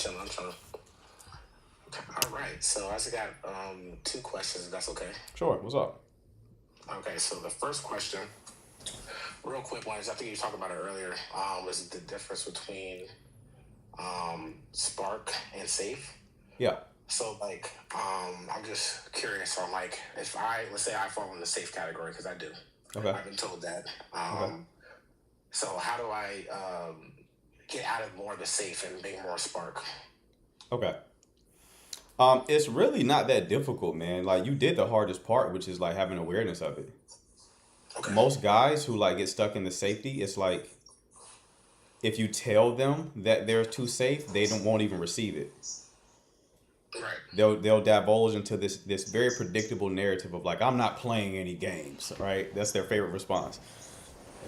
chilling. I'm chilling. All right. So I just got two questions. If that's okay. Sure. What's up? Okay. So the first question, real quick one, is I think you talked about it earlier. Was the difference between Spark and Safe? Yeah. So I'm just curious on like if I let's say I fall in the safe category because I do. Okay. I've been told that. Okay. So how do I get out of more of the safe and make more Spark? Okay. It's really not that difficult, man. Like you did the hardest part, which is like having awareness of it. Okay. Most guys who like get stuck in the safety, it's like if you tell them that they're too safe, they don't won't even receive it. Right. They'll divulge into this very predictable narrative of like I'm not playing any games, right? That's their favorite response.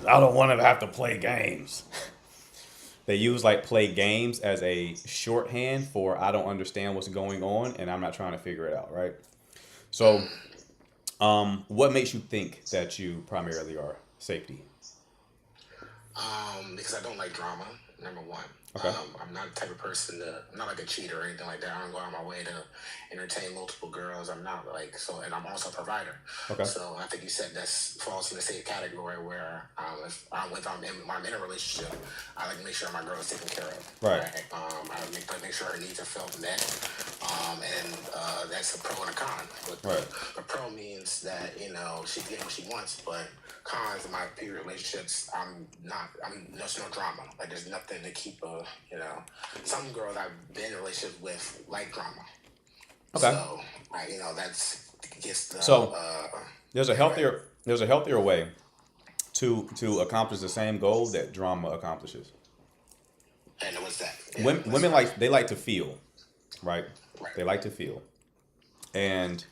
I don't want to have to play games. They use like play games as a shorthand for I don't understand what's going on and I'm not trying to figure it out, right? So, what makes you think that you primarily are safety? Because I don't like drama. Number one, Okay. I'm not the type of person to. I'm not like a cheater or anything like that. I don't go out of my way to entertain multiple girls. I'm not like so, and I'm also a provider. Okay. So I think you said that's falls in the same category where if I'm in a relationship, I like to make sure my girl is taken care of. Right. Right. I make sure her needs are felt met. And that's a pro and a con. But Right. the pro means that she's getting what she wants, but cons in my previous relationships, I'm not. There's no drama. Like there's nothing to keep a. Some girls I've been in relationships with like drama. Okay. So that's gets the. So there's a Yeah, go ahead. healthier way to accomplish the same goal that drama accomplishes. And what's that? Yeah, Women like they like to feel, right? right. They like to feel, and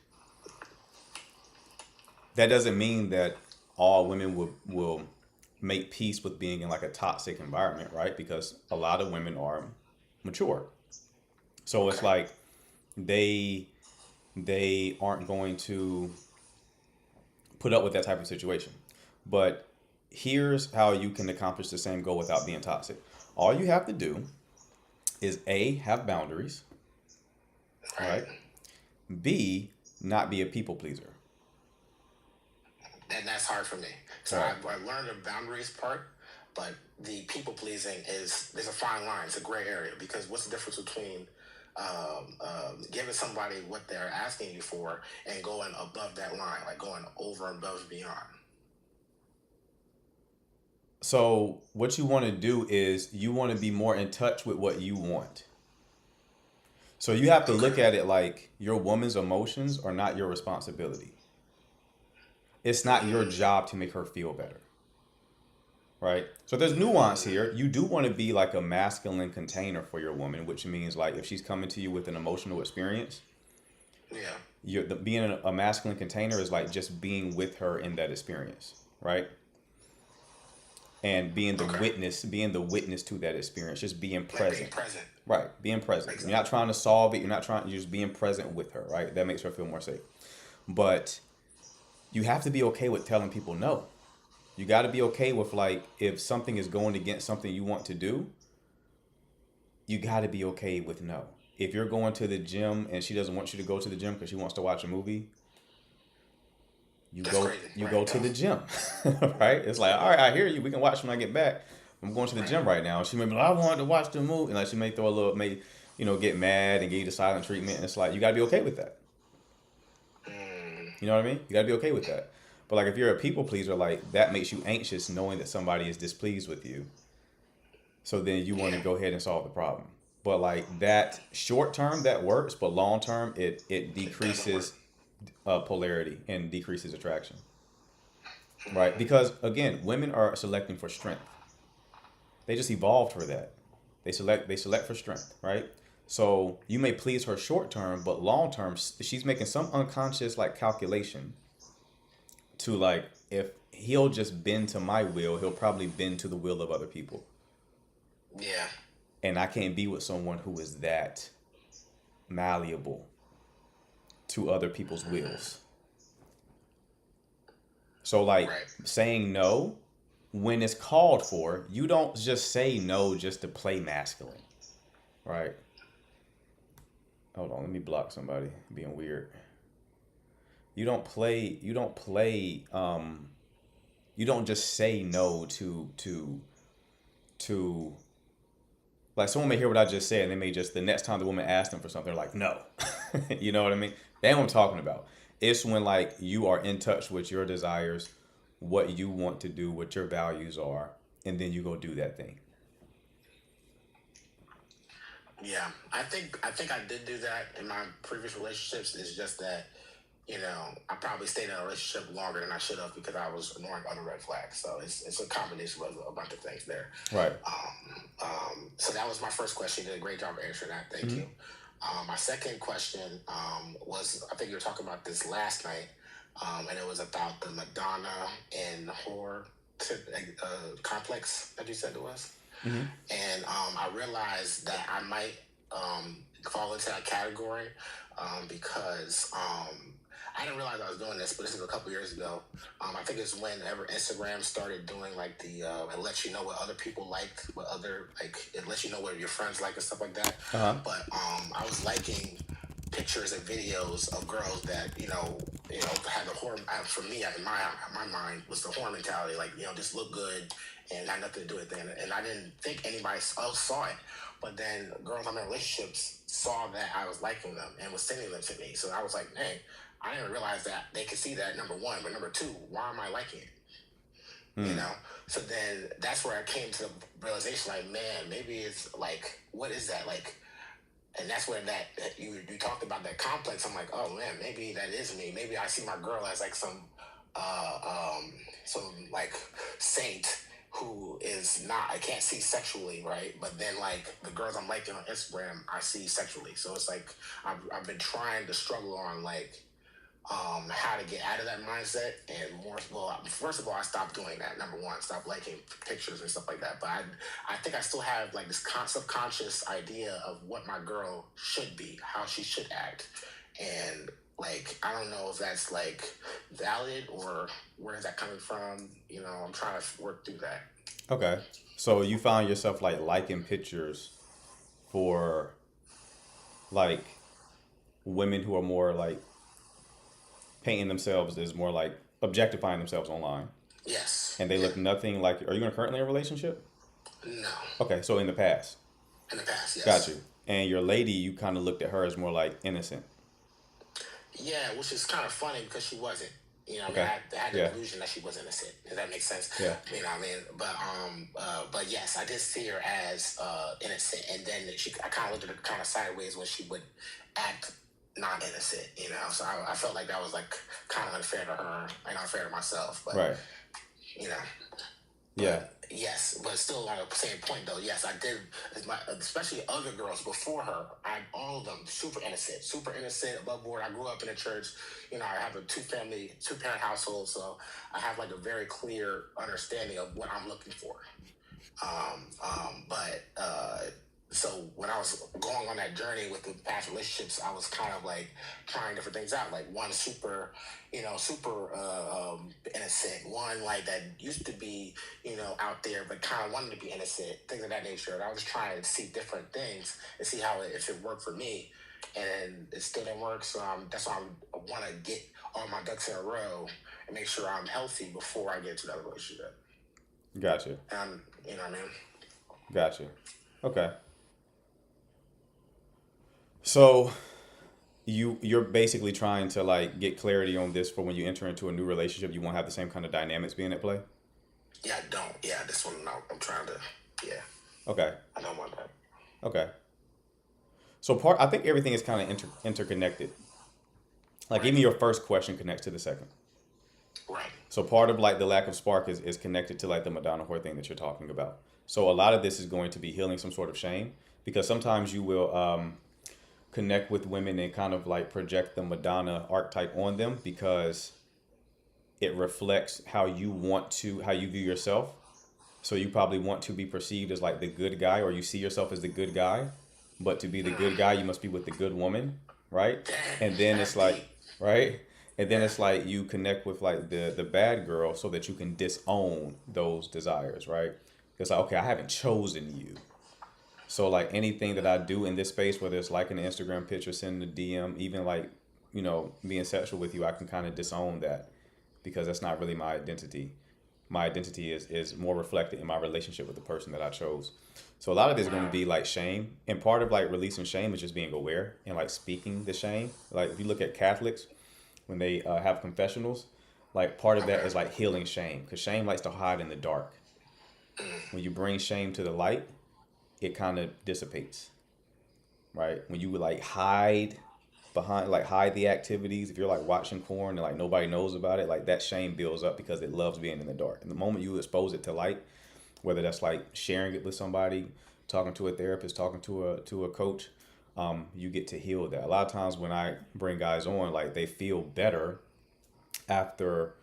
that doesn't mean that all women will make peace with being in like a toxic environment, right? Because a lot of women are mature, so it's Okay. like they they aren't going to put up with that type of situation. But here's how you can accomplish the same goal without being toxic. All you have to do is A, have boundaries, Right. right? B, not be a people pleaser. And that's hard for me. So Right. I learned the boundaries part, but the people pleasing is there's a fine line. It's a gray area because what's the difference between giving somebody what they're asking you for and going above that line, like going over and above and beyond? So what you want to do is you want to be more in touch with what you want. So you have to Okay. look at it like your woman's emotions are not your responsibility. It's not your job to make her feel better, right? So there's nuance here. You do want to be like a masculine container for your woman, which means like if she's coming to you with an emotional experience, Yeah. being a masculine container is like just being with her in that experience, right? And Okay. being the witness to that experience, just being Like being present. present. Right, being present. You're not Exactly. trying to solve it. You're not trying. You're just being present with her. Right, that makes her feel more safe. But you have to be okay with telling people no. You got to be okay with like if something is going against something you want to do. You got to be okay with no. If you're going to the gym and she doesn't want you to go to the gym because she wants to watch a movie, you That's go crazy. you Right. go to the gym, right? It's like, all right, I hear you. We can watch when I get back. I'm going to the Right. gym right now. She may be like, I wanted to watch the movie, and like she may throw a little, get mad and give you the silent treatment. And it's like you got to be okay with that. Mm, You know what I mean? You got to be okay with that. But like if you're a people pleaser, like that makes you anxious knowing that somebody is displeased with you. So then you want to yeah. go ahead and solve the problem. But like that short term that works, but long term it It doesn't work. decreases polarity and decreases attraction. Right? Because again, women are selecting for strength. They just evolved for that. They select for strength, right? So you may please her short term, but long term, she's making some unconscious like calculation to like if he'll just bend to my will, he'll probably bend to the will of other people, Yeah. and I can't be with someone who is that malleable to other people's wills. So like Right. saying no when it's called for, you don't just say no just to play masculine, right? Hold on, let me block somebody being weird. You don't play. You don't play. You don't just say no to like someone may hear what I just said and they may just the next time the woman asks them for something they're like no. You know what I mean? That's what I'm talking about. It's when like you are in touch with your desires, what you want to do, what your values are, and then you go do that thing. Yeah, I think I did do that in my previous relationships. It's just that, I probably stayed in a relationship longer than I should have because I was ignoring other red flags. So it's a combination of a bunch of things there. Right. So that was my first question. You did a great job answering that. Thank Mm-hmm. you. My second question was, I think you were talking about this last night, and it was about the Madonna and horror complex that you said it was. Mm-hmm. And I realized that I might fall into that category because I didn't realize I was doing this, but this is a couple years ago. I think it's whenever Instagram started doing like the it lets you know what other people like, it lets you know what your friends like and stuff like that. Uh-huh. But I was liking pictures and videos of girls that had the horror. For me, in my mind, was the horror mentality. Like just look good and had nothing to do with it. And I didn't think anybody else saw it. But then girls I'm in relationships saw that I was liking them and was sending them to me. So I was like, dang, I didn't realize that they could see that, number one. But number two, why am I liking it? Mm. So then that's where I came to the realization, like, man, maybe it's like, what is that like? And that's where that you talked about that complex. I'm like, oh man, maybe that is me. Maybe I see my girl as like some like saint who is not, I can't see sexually, right? But then like the girls I'm liking on Instagram, I see sexually. So it's like I've been trying to struggle on like how to get out of that mindset and more. Well, first of all, I stopped doing that. Number one, stop liking pictures and stuff like that. But I think I still have like this subconscious idea of what my girl should be, how she should act, and like I don't know if that's like valid or where is that coming from. I'm trying to work through that. Okay. So you found yourself like liking pictures for like women who are more like painting themselves as more like objectifying themselves online. Yes. And they Yeah. look nothing like. Are you currently in a relationship? No. Okay, so in the past. In the past, yes. Got you. And your lady, you kind of looked at her as more like innocent. Yeah, which is kind of funny because she wasn't. Okay. I had the Yeah. illusion that she was innocent. Does that make sense? Yeah. You know what I mean? But yes, I did see her as innocent, and then I kind of looked at her kind of sideways when she would act non-innocent. So I felt like that was like kind of unfair to her and unfair to myself. But Right. you know, Yeah. yes, but still on the same point though. Yes, I did. Especially other girls before her, all of them super innocent, above board. I grew up in a church. I have a two-parent household, so I have like a very clear understanding of what I'm looking for. So when I was going on that journey with the past relationships, I was kind of like trying different things out. Like one super innocent. One like that used to be, out there, but kind of wanted to be innocent. Things of that nature. And I was trying to see different things and see if it worked for me. And it still didn't work. So that's why I want to get all my ducks in a row and make sure I'm healthy before I get to that relationship. Gotcha. You know what I mean? Gotcha. Okay. So you're basically trying to like get clarity on this for when you enter into a new relationship, you won't have the same kind of dynamics being at play. Yeah, I don't. Yeah, this one I'm trying to. Yeah, Okay. I don't want that. Okay. So I think everything is kind of interconnected. Like even your first question connects to the second. Right. So part of like the lack of spark is connected to like the Madonna whore thing that you're talking about. So a lot of this is going to be healing some sort of shame because sometimes you will connect with women and kind of like project the Madonna archetype on them because it reflects how you view yourself. So you probably want to be perceived as like the good guy, or you see yourself as the good guy, but to be the good guy, you must be with the good woman, right? And then it's like, right? And then it's like you connect with like the bad girl so that you can disown those desires, right? It's like, okay, I haven't chosen you. So like anything that I do in this space, whether it's liking an Instagram picture, sending a DM, even like, being sexual with you, I can kind of disown that because that's not really my identity. My identity is more reflected in my relationship with the person that I chose. So a lot of it is going to be like shame, and part of like releasing shame is just being aware and like speaking the shame. Like if you look at Catholics when they have confessionals, like part of that Okay. is like healing shame because shame likes to hide in the dark. When you bring shame to the light, it kind of dissipates, right? When you would like hide behind, like hide the activities, if you're like watching porn and like nobody knows about it, like that shame builds up because it loves being in the dark. And the moment you expose it to light, whether that's like sharing it with somebody, talking to a therapist, talking to a coach, you get to heal that. A lot of times when I bring guys on, like they feel better after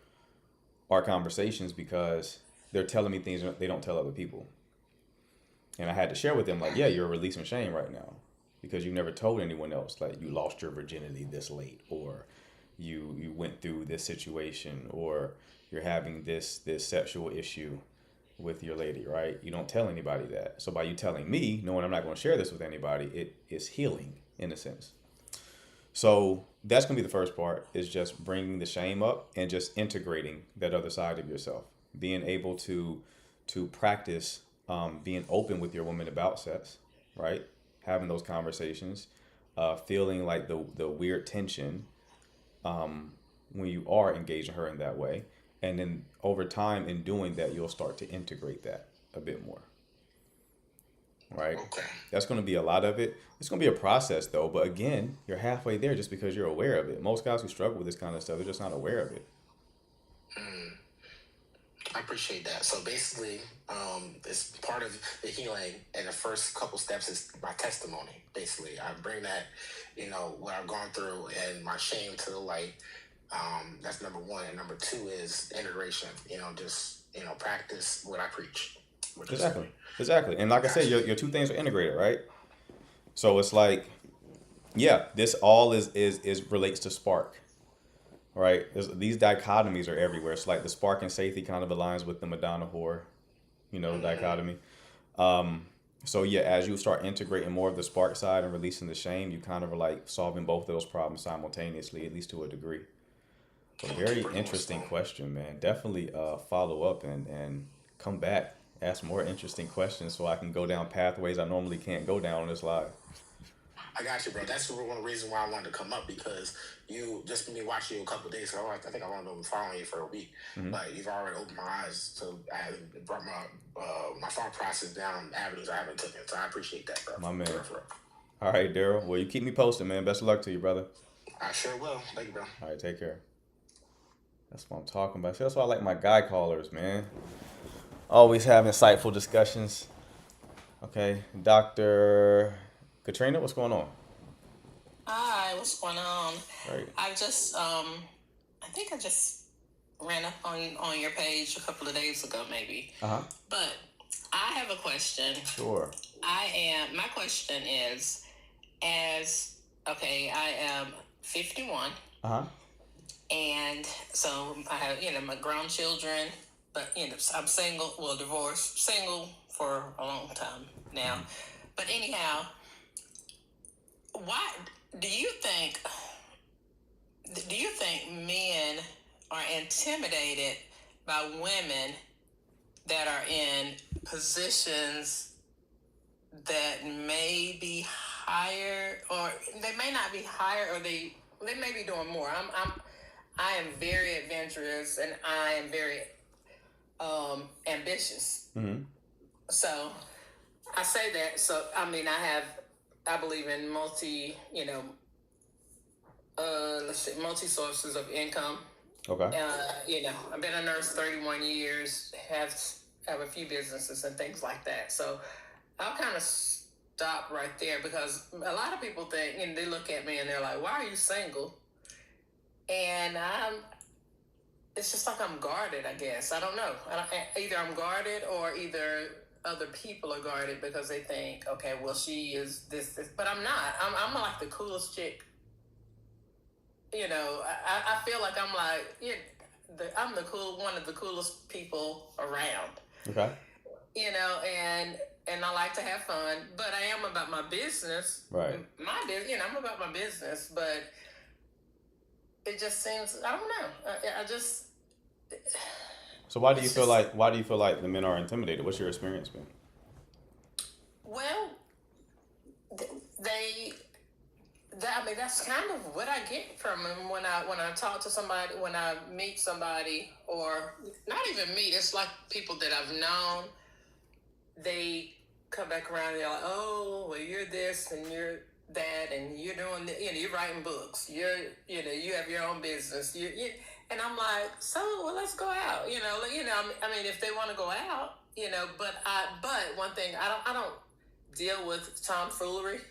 our conversations because they're telling me things they don't tell other people. And I had to share with them, like, yeah, you're releasing shame right now because you never told anyone else, like, you lost your virginity this late, or you went through this situation, or you're having this sexual issue with your lady, right? You don't tell anybody that. So by you telling me, knowing I'm not going to share this with anybody, it is healing in a sense. So that's going to be the first part is just bringing the shame up and just integrating that other side of yourself, being able to practice being open with your woman about sex, right? Having those conversations, feeling like the weird tension when you are engaging her in that way, and then over time in doing that, you'll start to integrate that a bit more, right? Okay. That's going to be a lot of it. It's going to be a process though, but again, you're halfway there just because you're aware of it. Most guys who struggle with this kind of stuff, they're just not aware of it. I appreciate that. So basically, it's part of the healing, and the first couple steps is my testimony. Basically, I bring that, what I've gone through and my shame to the light. That's number one, and number two is integration. Just practice what I preach, which is Exactly. Exactly. And like I said, gotcha. your two things are integrated, right? So it's like, yeah, this all is relates to spark, right? These dichotomies are everywhere. It's like the spark and safety kind of aligns with the Madonna whore, dichotomy. So yeah, as you start integrating more of the spark side and releasing the shame, you kind of are like solving both of those problems simultaneously, at least to a degree. But I'm very keeping on interesting stone. question, man. Definitely follow up and come back, ask more interesting questions so I can go down pathways I normally can't go down on this live. I got you, bro. That's one of the reasons why I wanted to come up because you just me watching you a couple of days ago. I think I've only been following you for a week, Hmm. but you've already opened my eyes to it brought my thought process down avenues I haven't taken. So I appreciate that, bro. My For man. real, for real. All right, Daryl. Well, you keep me posted, man. Best of luck to you, brother. I sure will. Thank you, bro. All right, take care. That's what I'm talking about. See, that's why I like my guy callers, man. Always have insightful discussions. Okay, Dr. Katrina, what's going on? Hi, what's going on? Right. I think I just ran up on your page a couple of days ago, maybe. Uh huh. But I have a question. Sure. My question is, I am 51, Uh huh. and so I have, my grown children, but, I'm single, well, divorced, single for a long time now. But anyhow, why do you think do you think men are intimidated by women that are in positions that may be higher, or they may not be higher, or they may be doing more? I am very adventurous, and I am very ambitious. Mm-hmm. So I say that. So I believe in multi sources of income. Okay. I've been a nurse 31 years, have a few businesses and things like that. So I'll kind of stop right there because a lot of people think, they look at me and they're like, "Why are you single?" And it's just like I'm guarded, I guess. I don't know. Either I'm guarded or either other people are guarded because they think, okay, well, she is this, but I'm not. I'm like the coolest chick. I feel like I'm like, I'm one of the coolest people around. Okay. And and I like to have fun, but I am about my business. Right. My business, I'm about my business, but it just seems, I don't know. I just, So why do you it's feel just, like the men are intimidated? What's your experience been? well, they, I mean, that's kind of what I get from them when I talk to somebody, when I meet somebody, or not even meet. It's like people that I've known. They come back around and they're like, oh, well, you're this and you're that, and you're doing, you're writing books. You have your own business. And I'm like, so, well, let's go out. I mean, if they want to go out, but one thing, I don't deal with tomfoolery.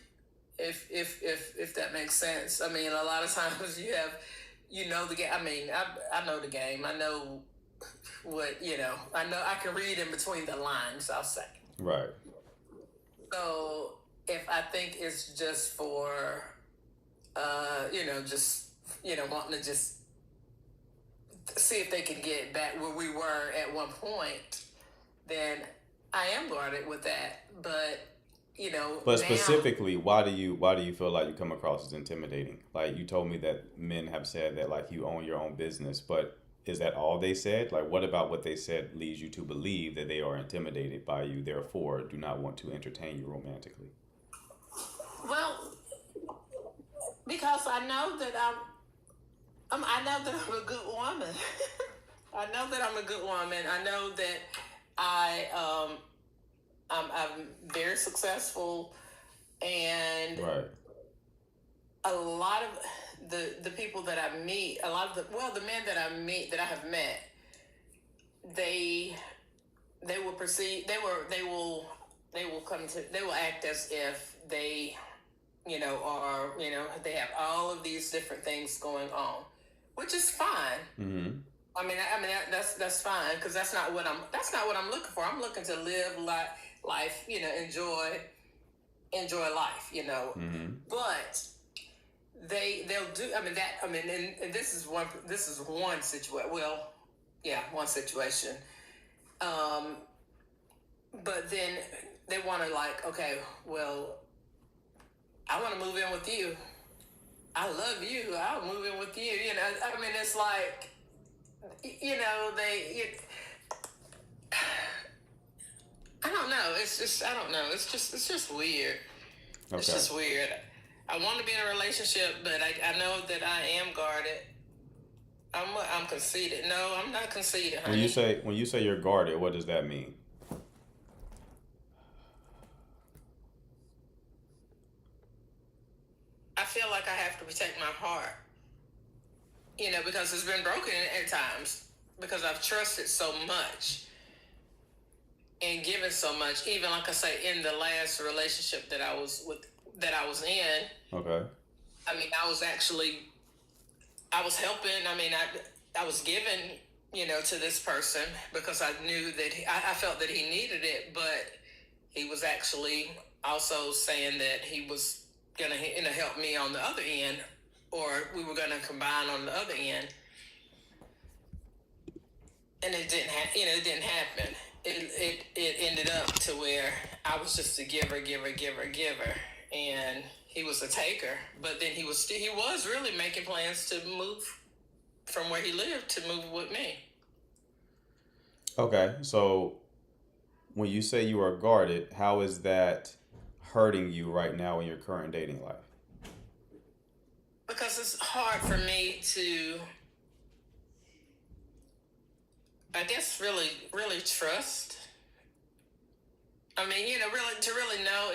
If that makes sense. I mean, a lot of times the game. I mean, I know the game. I know what, I know I can read in between the lines, I'll say. Right. So if I think it's just for, wanting to just see if they can get back where we were at one point, then I am guarded with that. But, But now, specifically, why do you feel like you come across as intimidating? Like you told me that men have said that like you own your own business, but is that all they said? Like what about what they said leads you to believe that they are intimidated by you, therefore do not want to entertain you romantically? well, because I know that I know that I'm a good woman. I know that I'm a good woman. I know that I'm very successful, and Right. a lot of the people that I meet, the men that I meet that I have met, they will perceive they will act as if they they have all of these different things going on, which is fine. Mm-hmm. That's fine, because that's not what I'm looking for. I'm looking to live life, enjoy life, Mm-hmm. but they'll do. And this is one situation. Well, yeah, one situation. But then they want to, like, okay, well, I want to move in with you. I love you. I'll move in with you. It's like, I don't know. It's just, I don't know. It's just weird. It's Okay. just weird. I want to be in a relationship, but I know that I am guarded. I'm conceited. No, I'm not conceited, When you honey. say you're guarded, what does that mean? I feel like I have to protect my heart, because it's been broken at times, because I've trusted so much and given so much. Even, like I say, in the last relationship that I was in, Okay. I was helping. I was giving, to this person, because I knew that I felt that he needed it, but he was actually also saying that he was gonna, help me on the other end, or we were gonna combine on the other end, and it didn't. It didn't happen. It ended up to where I was just a giver, and he was a taker. But then he was really making plans to move from where he lived to move with me. Okay. So when you say you are guarded, how is that hurting you right now in your current dating life? Because it's hard for me to, I guess, really, really trust. Really, to really know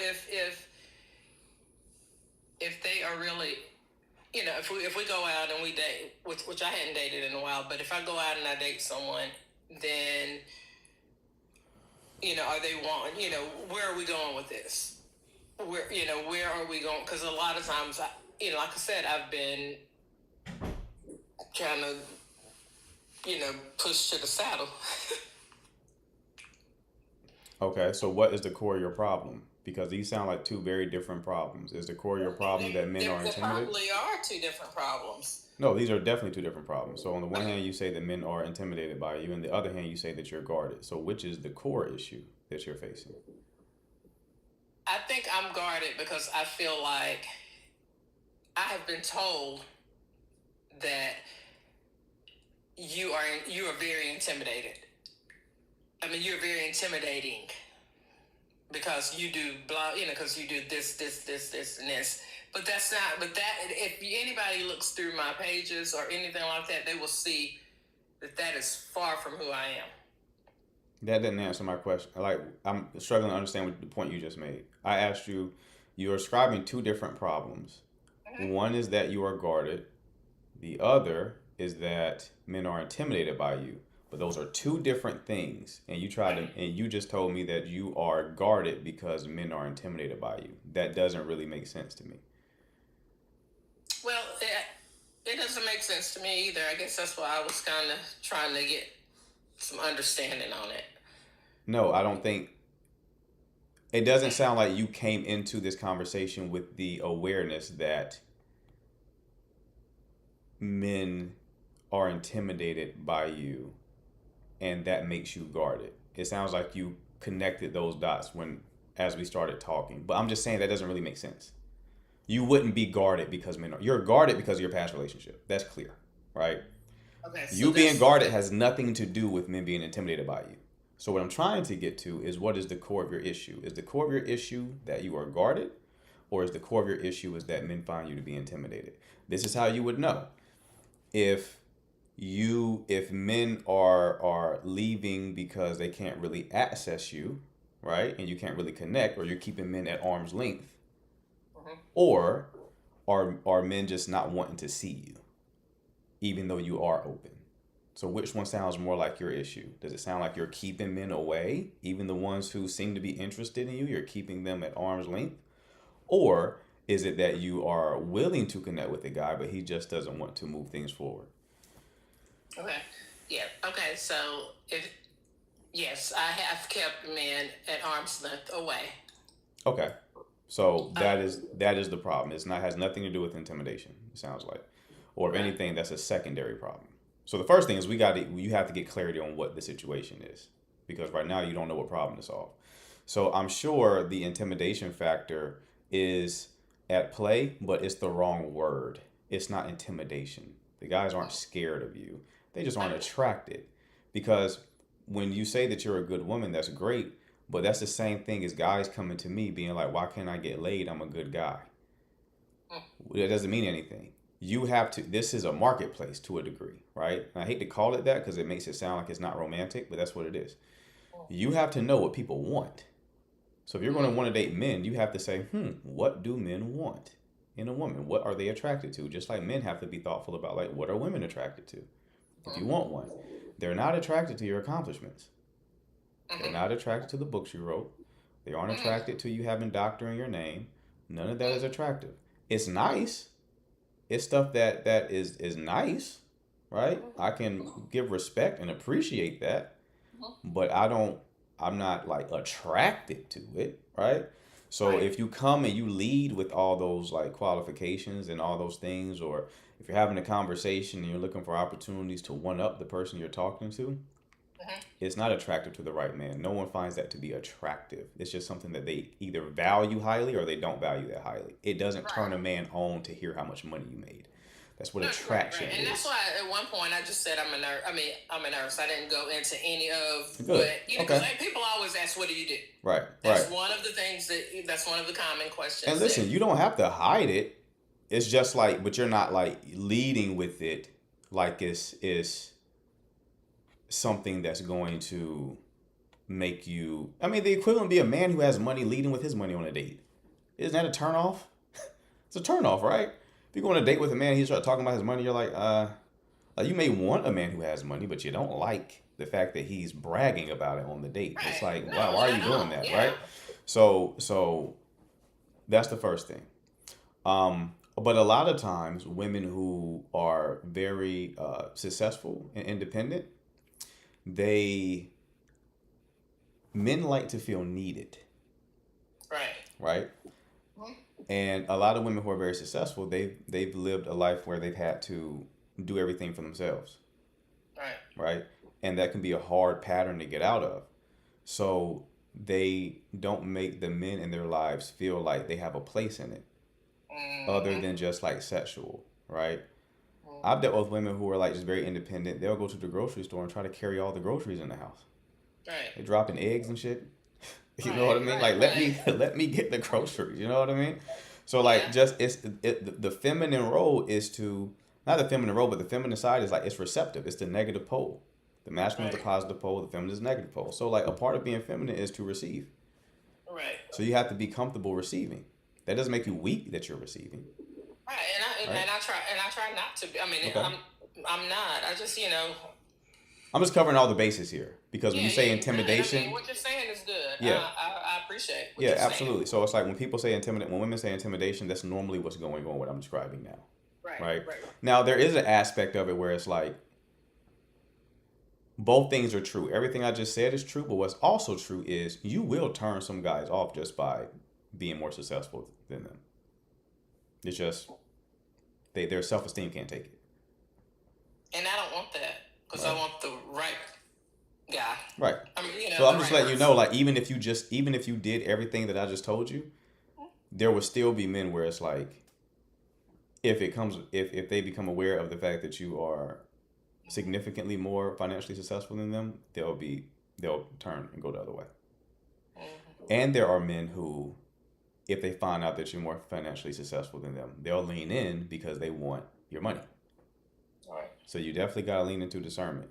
if they are really, if we go out and we date, which I hadn't dated in a while, but if I go out and I date someone, then, are they want, where are we going with this? Where are we going? Because a lot of times, like I said, I've been kind of, pushed to the saddle. Okay. So what is the core of your problem? Because these sound like two very different problems. Is the core of your problem that men are There intimidated? probably are two different problems. No, these are definitely two different problems. So on the one hand, you say that men are intimidated by you, and the other hand, you say that you're guarded. So which is the core issue that you're facing? guarded because I feel like I have been told that you are very intimidated. I mean, you're very intimidating because you do blah, because you do this, and this. But that's not. But that, if anybody looks through my pages or anything like that, they will see that is far from who I am. That didn't answer my question. Like, I'm struggling to understand what the point you just made. I asked you, you're ascribing two different problems. One is that you are guarded. The other is that men are intimidated by you. But those are two different things. And you just told me that you are guarded because men are intimidated by you. That doesn't really make sense to me. Well, it doesn't make sense to me either. I guess that's why I was kind of trying to get some understanding on it. No, I don't think. It doesn't sound like you came into this conversation with the awareness that men are intimidated by you and that makes you guarded. It sounds like you connected those dots as we started talking. But I'm just saying that doesn't really make sense. You wouldn't be guarded because men are. You're guarded because of your past relationship. That's clear, right? Okay. So you being guarded has nothing to do with men being intimidated by you. So what I'm trying to get to is, what is the core of your issue? Is the core of your issue that you are guarded, or is the core of your issue is that men find you to be intimidated? This is how you would know. If men are leaving because they can't really access you, right? And you can't really connect, or you're keeping men at arm's length, or are men just not wanting to see you, even though you are open? So which one sounds more like your issue? Does it sound like you're keeping men away, even the ones who seem to be interested in you, you're keeping them at arm's length? Or is it that you are willing to connect with a guy, but he just doesn't want to move things forward? Okay. Yeah. Okay. So yes, I have kept men at arm's length away. Okay. So that is the problem. Has nothing to do with intimidation, it sounds like. Or if anything, that's a secondary problem. So the first thing is you have to get clarity on what the situation is, because right now you don't know what problem to solve. So I'm sure the intimidation factor is at play, but it's the wrong word. It's not intimidation. The guys aren't scared of you. They just aren't attracted. Because when you say that you're a good woman, that's great, but that's the same thing as guys coming to me being like, why can't I get laid? I'm a good guy. That doesn't mean anything. This is a marketplace to a degree, right? And I hate to call it that because it makes it sound like it's not romantic, but that's what it is. You have to know what people want. So if you're going to want to date men, you have to say, what do men want in a woman? What are they attracted to? Just like men have to be thoughtful about, like, what are women attracted to? If you want one, they're not attracted to your accomplishments. They're not attracted to the books you wrote. They aren't attracted to you having doctor in your name. None of that is attractive. It's nice. It's stuff that is nice, right? I can give respect and appreciate that, but I'm not like attracted to it, right? So if you come and you lead with all those like qualifications and all those things, or if you're having a conversation and you're looking for opportunities to one up the person you're talking to, it's not attractive to the right man. No one finds that to be attractive. It's just something that they either value highly or they don't value that highly. It doesn't turn a man on to hear how much money you made. That's what attraction is. And that's why at one point I just said I'm a nurse. I'm a nurse. I didn't go into any of Good. what, because people always ask, what do you do? Right. That's one of the things that's one of the common questions. And listen, you don't have to hide it. It's just like, but you're not like leading with it like it's something that's going to make you. I mean, the equivalent would be a man who has money leading with his money on a date. Isn't that a turnoff? It's a turnoff, right? If you go on a date with a man, he starts talking about his money, you're like, you may want a man who has money, but you don't like the fact that he's bragging about it on the date. Right. It's like, wow, why are you doing that, right? So that's the first thing. But a lot of times, women who are very successful and independent, men like to feel needed. Right? And a lot of women who are very successful, they've lived a life where they've had to do everything for themselves. Right? And that can be a hard pattern to get out of. So they don't make the men in their lives feel like they have a place in it other Mm-hmm. than just like sexual, right? I've dealt with women who are like just very independent. They'll go to the grocery store and try to carry all the groceries in the house. Right. They dropping eggs and shit. You know what I Right. mean? Right. Like let Right. me let me get the groceries. You know what I mean? So like Yeah. just the feminine role is to, not the feminine role, but the feminine side is like it's receptive. It's the negative pole. The masculine is the Right. positive pole. The feminine is the negative pole. So like a part of being feminine is to receive. Right. So you have to be comfortable receiving. That doesn't make you weak that you're receiving, Right. right? And I try not to be. I mean, Okay. I'm not. I just, you know. I'm just covering all the bases here because when Yeah. you say Yeah. You're good. I mean, intimidation, what you're saying is good. yeah, I appreciate what yeah, you're saying. absolutely. So it's like when people say intimidate, when women say intimidation, that's normally what's going on. What I'm describing now, Right. right? Right. Now there is an aspect of it where it's like both things are true. Everything I just said is true, but what's also true is you will turn some guys off just by being more successful than them. It's just their self esteem can't take it. And I don't want that because I Right. want the right guy. Right. I mean, you So know, I'm the just right letting you know, person. like even if you did everything that I just told you, there will still be men where it's like if they become aware of the fact that you are significantly more financially successful than them, they'll turn and go the other way. Mm-hmm. And there are men who, if they find out that you're more financially successful than them, they'll lean in because they want your money. Right. So you definitely gotta lean into discernment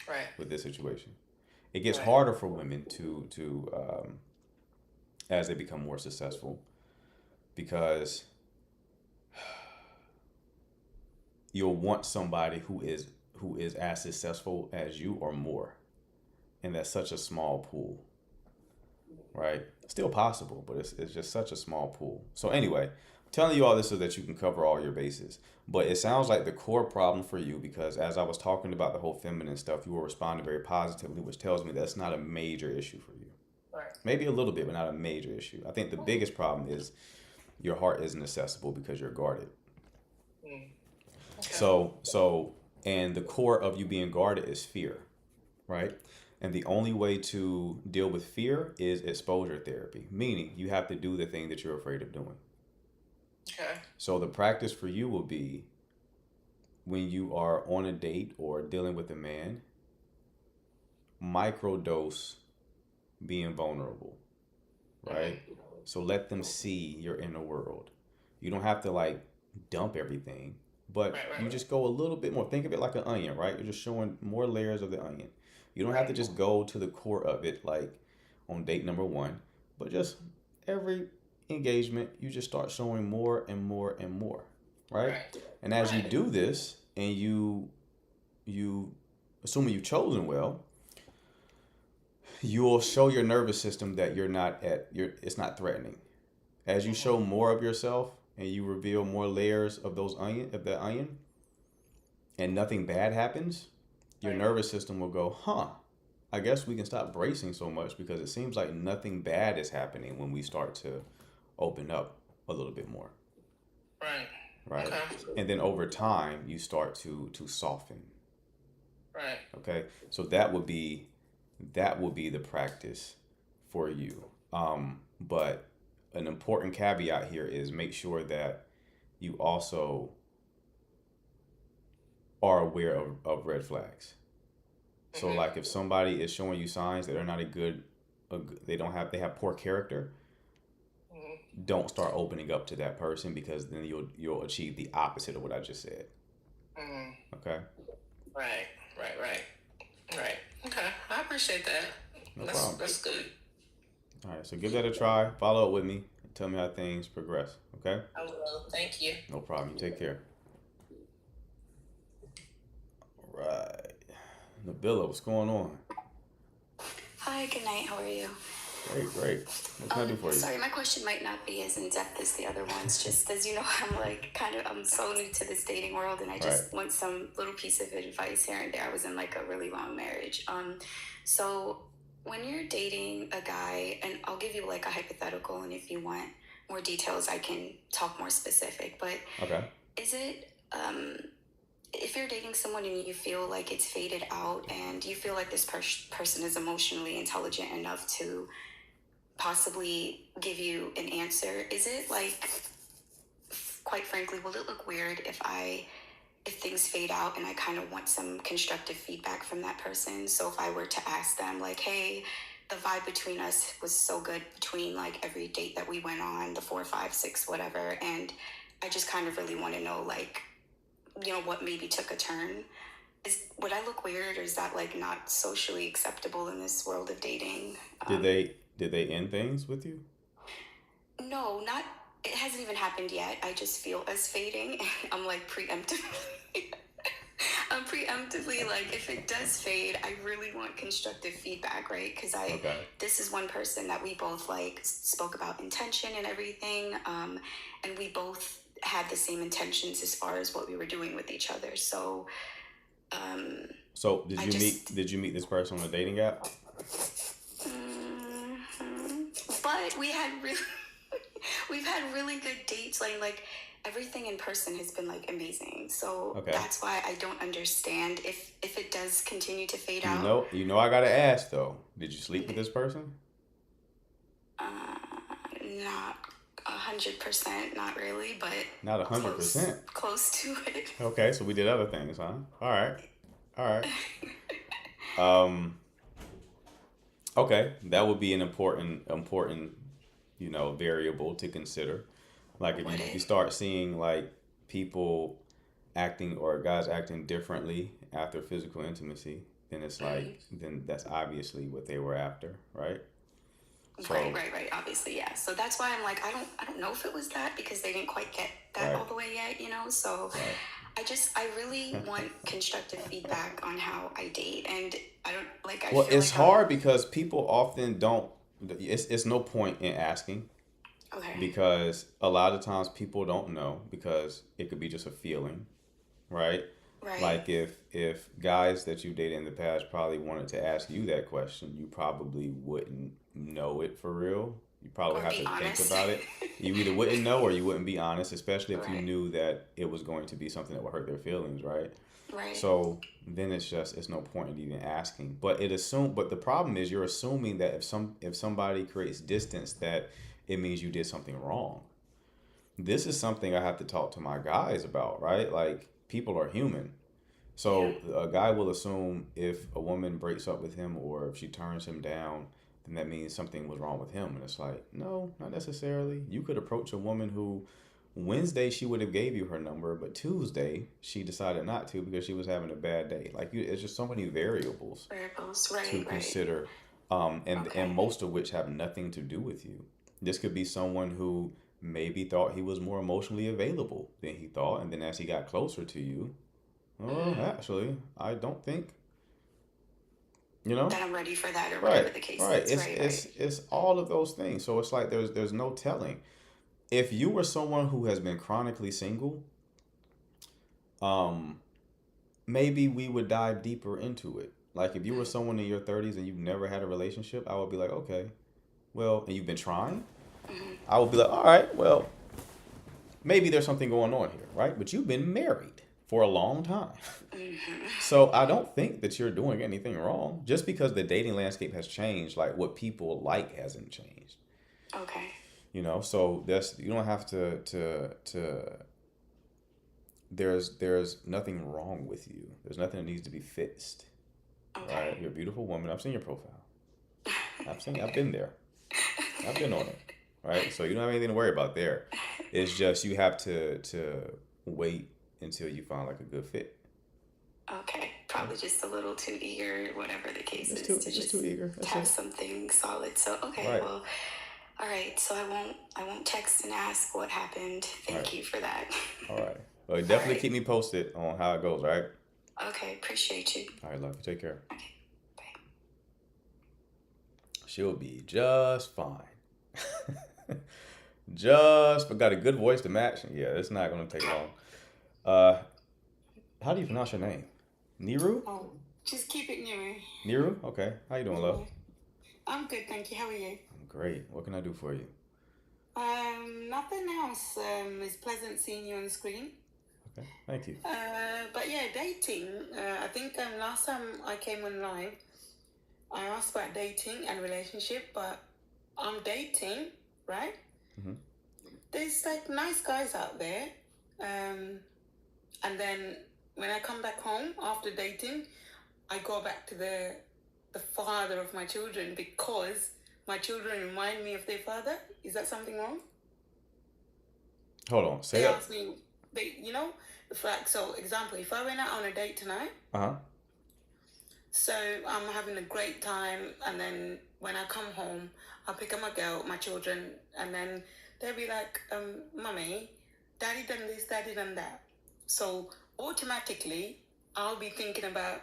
Right. with this situation. It gets Right. harder for women to as they become more successful because you'll want somebody who is as successful as you or more, and that's such a small pool, right? Still possible, but it's just such a small pool. So anyway, I'm telling you all this so that you can cover all your bases. But it sounds like the core problem for you, because as I was talking about the whole feminine stuff, you were responding very positively, which tells me that's not a major issue for you. Right. Maybe a little bit, but not a major issue. I think the biggest problem is your heart isn't accessible because you're guarded. Mm. Okay. So, and the core of you being guarded is fear, right? And the only way to deal with fear is exposure therapy, meaning you have to do the thing that you're afraid of doing. Okay. So the practice for you will be when you are on a date or dealing with a man, microdose being vulnerable, right? Mm-hmm. So let them see your inner world. You don't have to like dump everything, but Right. you Right. just go a little bit more. Think of it like an onion, right? You're just showing more layers of the onion. You don't have to Right. just go to the core of it like on date number one, but just every engagement, you just start showing more and more and more, right? Right. And as you Right. do this, and you assuming you've chosen well, you'll show your nervous system that it's not threatening. As you show Mm-hmm. more of yourself and you reveal more layers of that onion, and nothing bad happens, your Right. nervous system will go, huh, I guess we can stop bracing so much because it seems like nothing bad is happening when we start to open up a little bit more, Right. right? Okay. And then over time you start to soften. Right. Okay, so that would be the practice for you. But an important caveat here is make sure that you also are aware of red flags. So Mm-hmm. like if somebody is showing you signs that they're not they have poor character, Mm-hmm. don't start opening up to that person because then you'll achieve the opposite of what I just said. Mm-hmm. Okay? Right. Right. Right. Right. Okay. I appreciate that. No problem. That's good. All right, so give that a try. Follow up with me and tell me how things progress. Okay? I will. Thank you. No problem. You take care. All right. Nabila, what's going on? Hi, good night. How are you? Great. What can I do for you? Sorry, my question might not be as in depth as the other ones. Just as you know, I'm so new to this dating world, and I just want some little piece of advice here and there. I was in like a really long marriage. So when you're dating a guy, and I'll give you like a hypothetical, and if you want more details, I can talk more specific. But Okay. is it if you're dating someone and you feel like it's faded out and you feel like this person is emotionally intelligent enough to possibly give you an answer, is it like, quite frankly, will it look weird if things fade out and I kind of want some constructive feedback from that person? So if I were to ask them like, hey, the vibe between us was so good between like every date that we went on, the 4, 5, 6, whatever, and I just kind of really want to know, like, what maybe took a turn. Would I look weird, or is that like not socially acceptable in this world of dating? Did they end things with you? No, not. It hasn't even happened yet. I just feel us fading, and I'm like preemptively. I'm preemptively like, if it does fade, I really want constructive feedback, right? Because Okay. this is one person that we both like spoke about intention and everything, and we both had the same intentions as far as what we were doing with each other. So, So did you meet this person on a dating app? But we've had really good dates. Like everything in person has been like amazing. So Okay. that's why I don't understand if it does continue to fade out. I gotta ask though. Did you sleep with this person? Not 100%, not really, but Not 100%. close to it. Okay, so we did other things, huh? All right. Okay, that would be an important, variable to consider. Like if you start seeing like people acting or guys acting differently after physical intimacy, then it's like then that's obviously what they were after, right? So, Right. Obviously, yeah. So that's why I'm like, I don't know if it was that, because they didn't quite get that all the way yet, So I really want constructive feedback on how I date, and I don't like. Well, it's hard because people often don't. It's no point in asking. Okay. Because a lot of times people don't know, because it could be just a feeling, right? Right. Like if guys that you dated in the past probably wanted to ask you that question, you probably wouldn't know it for real. You probably Or have be to honest. think about it. You either wouldn't know or you wouldn't be honest, especially if you Right. knew that it was going to be something that would hurt their feelings, right? Right. So then it's no point in even asking. But the problem is you're assuming that if somebody creates distance, that it means you did something wrong. This is something I have to talk to my guys about, right? Like, people are human. So a guy will assume if a woman breaks up with him or if she turns him down, then that means something was wrong with him. And it's like, no, not necessarily. You could approach a woman who Wednesday she would have gave you her number, but Tuesday she decided not to because she was having a bad day. Like, it's just so many variables to consider, and most of which have nothing to do with you. This could be someone who maybe thought he was more emotionally available than he thought, and then as he got closer to you, actually, I don't think, that I'm ready for that, or whatever the case is. It's all of those things. So it's like there's no telling. If you were someone who has been chronically single, maybe we would dive deeper into it. Like, if you were someone in your 30s and you've never had a relationship, I would be like, okay, well, and you've been trying, I would be like, all right, well, maybe there's something going on here, right? But you've been married for a long time. So I don't think that you're doing anything wrong. Just because the dating landscape has changed, like, what people like hasn't changed. Okay. So you don't have to there's nothing wrong with you. There's nothing that needs to be fixed. Okay. Right? You're a beautiful woman. I've seen your profile. I've been there. I've been on it. Right? So you don't have anything to worry about there. It's just you have to wait until you find like a good fit. Okay. Probably just a little too eager, whatever the case is, to just too eager. to have something solid. So okay, Right. well, all right. So I won't text and ask what happened. Thank you for that. All right. Well, definitely right. keep me posted on how it goes, all right? Okay, appreciate you. All right, love you. Take care. Okay, bye. She'll be just fine. But got a good voice to match. Yeah, it's not going to take long. How do you pronounce your name? Niru? Oh, just keep it new. Niru? Okay. How you doing, love? I'm good, thank you. How are you? I'm great. What can I do for you? Nothing else. It's pleasant seeing you on the screen. Okay. Thank you. But yeah, dating. I think last time I came on live, I asked about dating and relationship, but I'm dating, right? Hmm. There's like nice guys out there, and then when I come back home after dating, I go back to the father of my children because my children remind me of their father. Is that something wrong? Hold on. Say They that. ask me, if like, so example, if I went out on a date tonight, Uh huh. so I'm having a great time, and then when I come home, I'll pick up my girl, my children, and then they'll be like, Mummy, Daddy done this, Daddy done that. So automatically, I'll be thinking about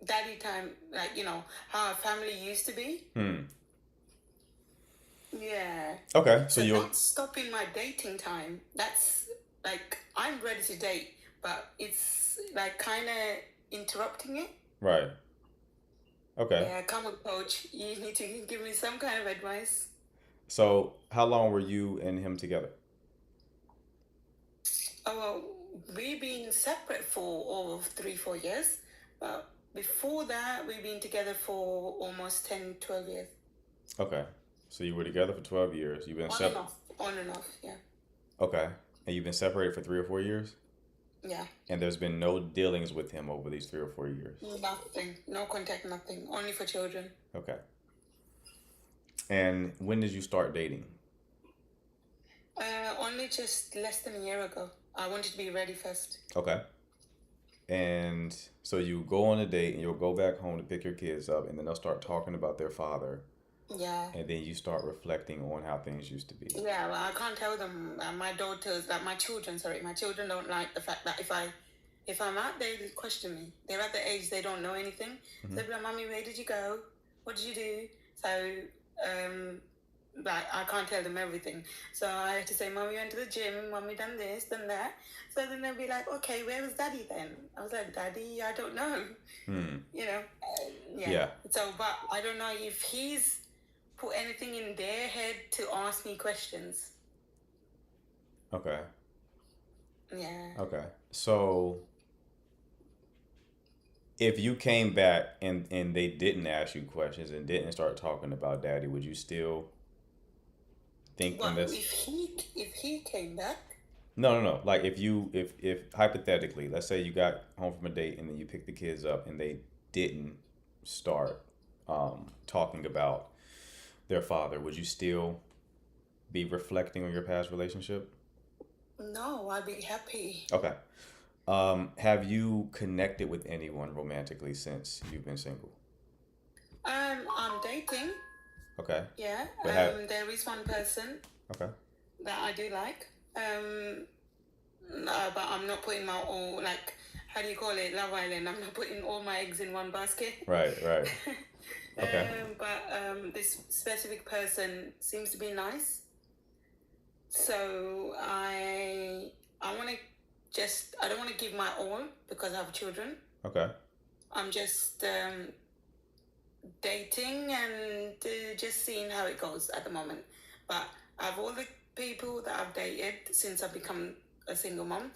daddy time, like, how our family used to be. Hmm. Yeah. Okay. So So you're that's stopping my dating time. That's like, I'm ready to date, but it's like kind of interrupting it. right. Okay. Yeah, come on, coach. You need to give me some kind of advice. So how long were you and him together? Oh, well, we've been separate for over 3, 4 years. But before that, we've been together for almost 10, 12 years. Okay. So you were together for 12 years. You've been On and separate. off. On and off, yeah. Okay. And you've been separated for 3 or 4 years? Yeah. And there's been no dealings with him over these 3 or 4 years. Nothing. No contact, nothing. Only for children. Okay. And when did you start dating? Only just less than a year ago. I wanted to be ready first. Okay. And so you go on a date and you'll go back home to pick your kids up, and then they'll start talking about their father, Yeah. and then you start reflecting on how things used to be. Yeah, well, I can't tell them. My children don't like the fact that if I'm out, they question me. They're at the age they don't know anything. So they'll be like, Mommy, where did you go? What did you do? So, like, I can't tell them everything. So I have to say, Mommy went to the gym, Mommy done this, done that. So then they'll be like, okay, where was Daddy then? I was like, Daddy, I don't know. Hmm. Yeah. Yeah. So, but I don't know if he's put anything in their head to ask me questions. Okay. Yeah. Okay. So if you came back and they didn't ask you questions and didn't start talking about daddy, would you still think in Well, this? if he came back, No. Like if hypothetically, let's say you got home from a date and then you picked the kids up and they didn't start talking about their father, would you still be reflecting on your past relationship? no, I'd be happy. Okay. Have you connected with anyone romantically since you've been single? I'm dating. Okay. Yeah. But have There is one person okay. that I do like. But I'm not putting my all, like, how do you call it, Love Island. I'm not putting all my eggs in one basket. Right. Okay. But this specific person seems to be nice. So I want to I don't want to give my all because I have children. Okay. I'm just dating and just seeing how it goes at the moment. But of all the people that I've dated since I've become a single mom,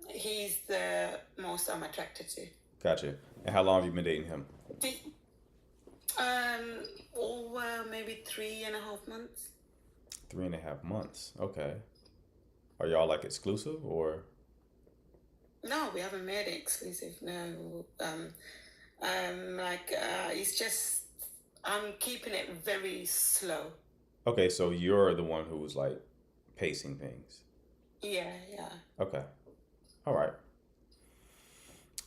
he's the most I'm attracted to. Gotcha. And how long have you been dating him? Over maybe 3.5 months. 3.5 months. Okay. Are y'all like exclusive or? No, we haven't made it exclusive. No. It's just I'm keeping it very slow. Okay, so you're the one who's like pacing things. Yeah. Okay. All right.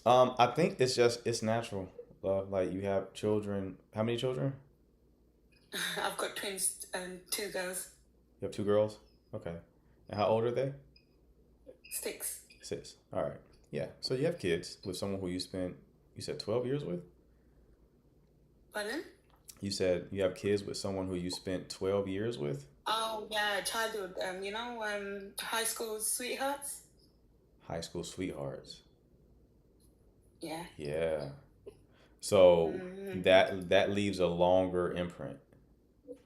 I think it's natural. Love, like you have children. How many children? I've got twins and 2 girls. You have 2 girls? Okay. And how old are they? 6. 6. All right. Yeah. So you have kids with someone who you said 12 years with? Pardon? You said you have kids with someone who you spent 12 years with? Oh yeah, childhood. High school sweethearts. High school sweethearts. Yeah. Yeah. So that leaves a longer imprint.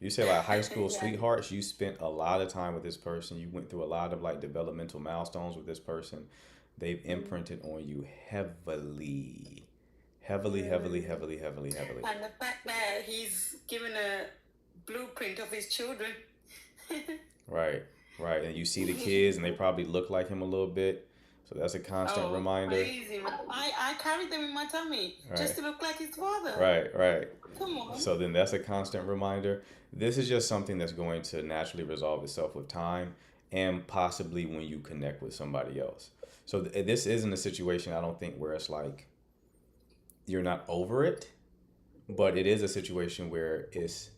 You say like high school Yeah. sweethearts, you spent a lot of time with this person. You went through a lot of like developmental milestones with this person. They've imprinted on you heavily. Heavily, heavily, heavily, heavily, heavily. And the fact that he's given a blueprint of his children. Right, right. And you see the kids and they probably look like him a little bit. So that's a constant Oh, reminder. crazy, man. I carried them in my tummy just to look like his father. Right, right. Come on. So then that's a constant reminder. This is just something that's going to naturally resolve itself with time and possibly when you connect with somebody else. So this isn't a situation, I don't think, where it's like you're not over it, but it is a situation where it's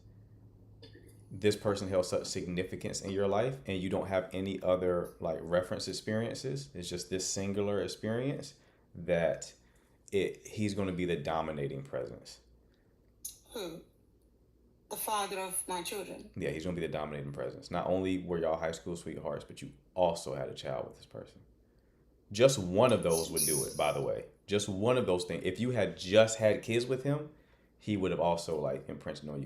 this person held such significance in your life and you don't have any other like reference experiences. It's just this singular experience that he's going to be the dominating presence. Who? The father of my children. Yeah, he's going to be the dominating presence. Not only were y'all high school sweethearts, but you also had a child with this person. Just one of those would do it, by the way. Just one of those things. If you had just had kids with him, he would have also like imprinted on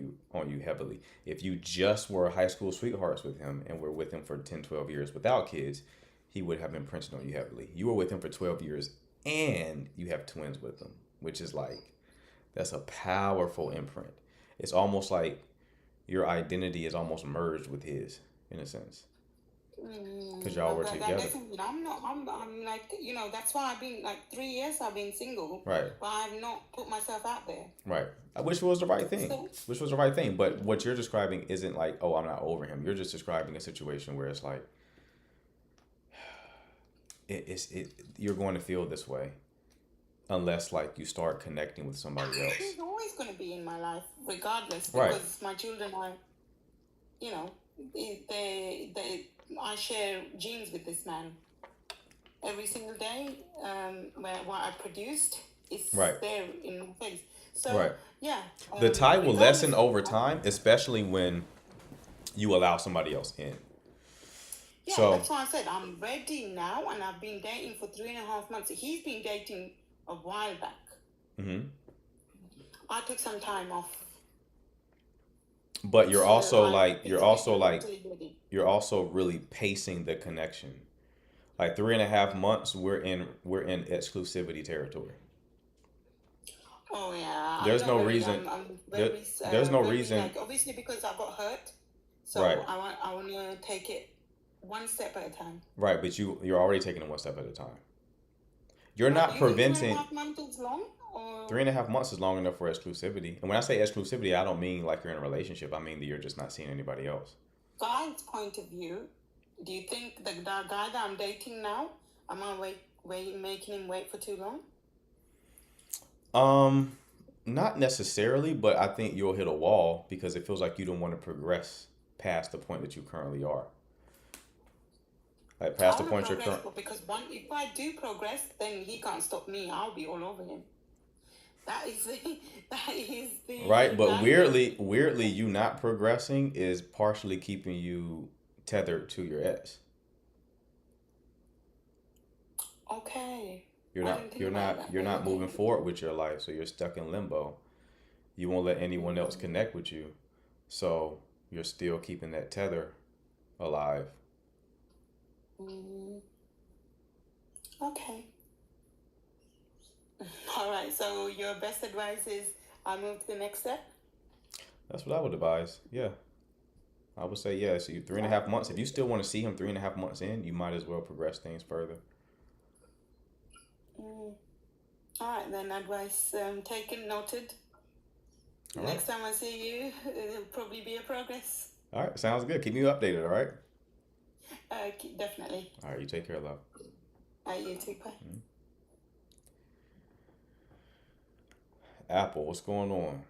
you heavily. If you just were high school sweethearts with him and were with him for 10, 12 years without kids, he would have imprinted on you heavily. You were with him for 12 years and you have twins with him, which is like, that's a powerful imprint. It's almost like your identity is almost merged with his, in a sense. Because y'all were together. I'm like, that's why I've been like 3 years I've been single. Right. But I've not put myself out there. Right. Which was the right thing. But what you're describing isn't like, oh, I'm not over him. You're just describing a situation where it's like, you're going to feel this way unless like you start connecting with somebody else. He's always going to be in my life, regardless. Right. Because my children are, I share genes with this man. Every single day, what I produced is there in my face. So, yeah. The tie will lessen over time, especially when you allow somebody else in. Yeah, so, that's why I said I'm ready now, and I've been dating for 3.5 months. He's been dating a while back. Mm-hmm. I took some time off. But you're also really pacing the connection. Like 3.5 months, we're in exclusivity territory. Oh yeah. There's no reason. There's no reason. Like, obviously, because I got hurt, so I want to take it one step at a time. Right, but you're already taking it one step at a time. You're not preventing. 3.5 months is long. Or... 3.5 months is long enough for exclusivity. And when I say exclusivity, I don't mean like you're in a relationship. I mean that you're just not seeing anybody else. Guy's point of view, do you think the guy that I'm dating now, am I making him wait for too long? Not necessarily, but I think you'll hit a wall because it feels like you don't want to progress past the point that you currently are. Like past the point you're currently. Because if I do progress, then he can't stop me. I'll be all over him. That is the right. But weirdly, you not progressing is partially keeping you tethered to your ex. Okay. You're not moving forward with your life, so you're stuck in limbo. You won't let anyone else connect with you, so you're still keeping that tether alive. Okay. All right. So your best advice is I move to the next step? That's what I would advise. Yeah. I would say yes. So 3.5 months. If you still want to see him 3.5 months in, you might as well progress things further. All right. Then advice taken, noted. All Next time I see you, it'll probably be a progress. All right. Sounds good. Keep me updated, all right? Definitely. All right. You take care, love. You too. Bye. Mm-hmm. Apple, what's going on?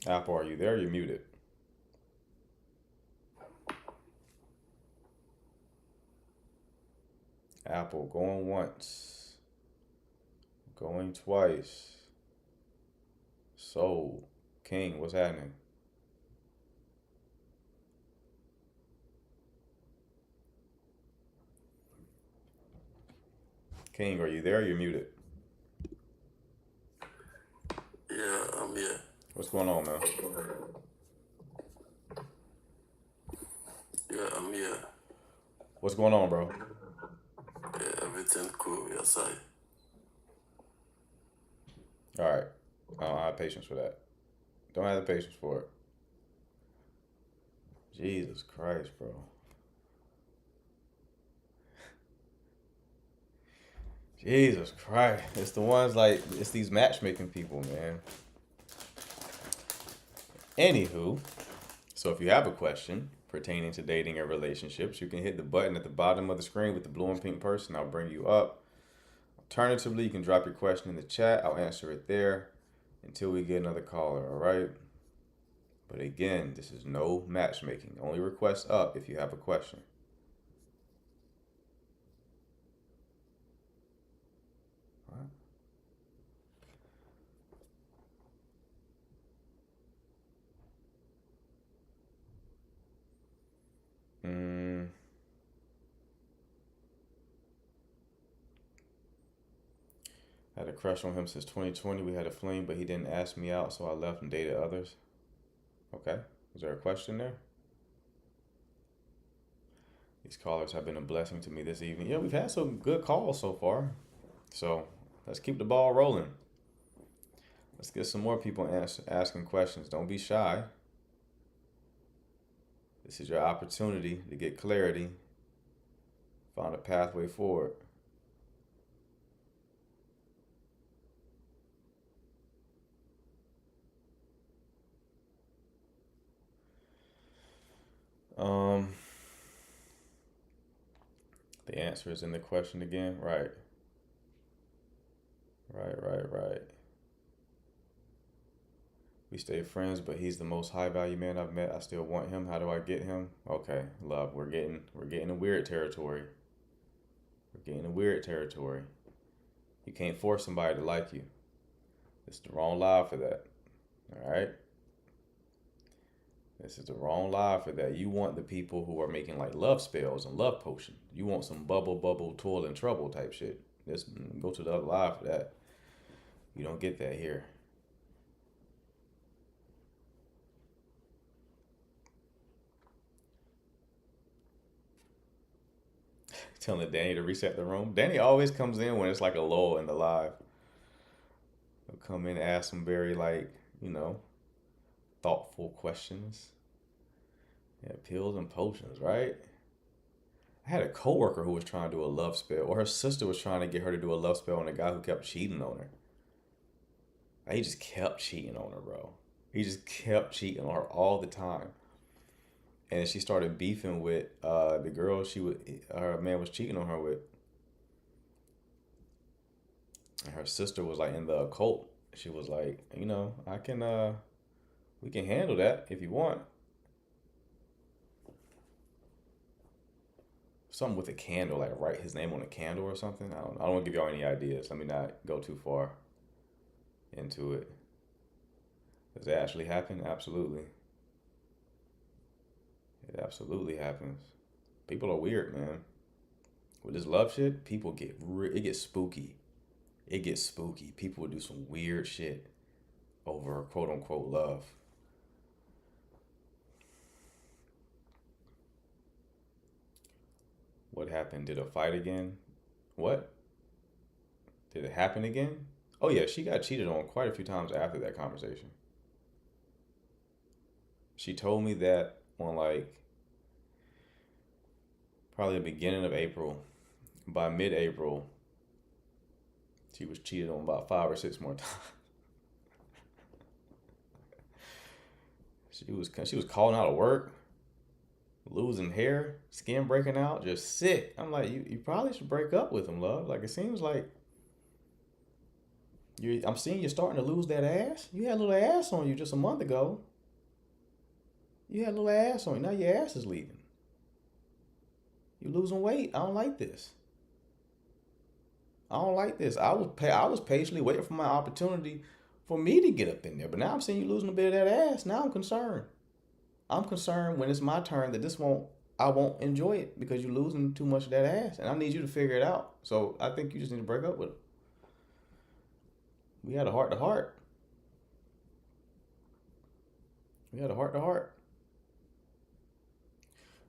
Apple, are you there? You're muted. Apple, going once. Going twice. Soul. King, what's happening? King, are you there? You're muted. Yeah, I'm here. What's going on, man? Yeah, I'm here. What's going on, bro? Yeah, everything cool. Your side. All right. I don't have patience for that. Don't have the patience for it. Jesus Christ, bro. Jesus Christ. It's the ones like, it's these matchmaking people, man. Anywho, so if you have a question pertaining to dating or relationships, you can hit the button at the bottom of the screen with the blue and pink person. I'll bring you up. Alternatively, you can drop your question in the chat. I'll answer it there until we get another caller, all right? But again, this is no matchmaking. Only request up if you have a question. All right. Had a crush on him since 2020. We had a fling, but he didn't ask me out, so I left and dated others. Okay. Is there a question there? These callers have been a blessing to me this evening. Yeah, we've had some good calls so far. So let's keep the ball rolling. Let's get some more people asking questions. Don't be shy. This is your opportunity to get clarity, find a pathway forward. The answer is in the question again. Right. We stay friends, but he's the most high value man I've met. I still want him. How do I get him? Okay, love. We're getting in weird territory. You can't force somebody to like you. It's the wrong live for that. All right. This is the wrong live for that. You want the people who are making like love spells and love potions. You want some bubble, toil, and trouble type shit. Just go to the other live for that. You don't get that here. Telling Danny to reset the room. Danny always comes in when it's like a lull in the live. He'll come in and ask some very like, thoughtful questions. Yeah, pills and potions, right? I had a coworker who was trying to do a love spell, or her sister was trying to get her to do a love spell on a guy who kept cheating on her. He just kept cheating on her, bro. He just kept cheating on her all the time. And then she started beefing with the girl her man was cheating on her with. And her sister was like in the occult. She was like, we can handle that if you want. Something with a candle, like write his name on a candle or something. I don't want to give y'all any ideas. Let me not go too far into it. Does that actually happen? Absolutely. It absolutely happens. People are weird, man. With this love shit, it gets spooky. It gets spooky. People will do some weird shit over quote unquote love. What happened? Did it fight again? What? Did it happen again? Oh yeah, she got cheated on quite a few times after that conversation. She told me that on probably the beginning of April. By mid-April, she was cheated on about 5 or 6 more times. She was calling out of work, losing hair, skin breaking out, just sick. I'm like, you probably should break up with him, love. Like, it seems like I'm seeing you're starting to lose that ass. You had a little ass on you just a month ago. You had a little ass on you. Now your ass is leaving. You're losing weight. I don't like this. I was patiently waiting for my opportunity for me to get up in there. But now I'm seeing you losing a bit of that ass. Now I'm concerned. I'm concerned when it's my turn that I won't enjoy it because you're losing too much of that ass. And I need you to figure it out. So I think you just need to break up with him. We had a heart to heart. We had a heart to heart.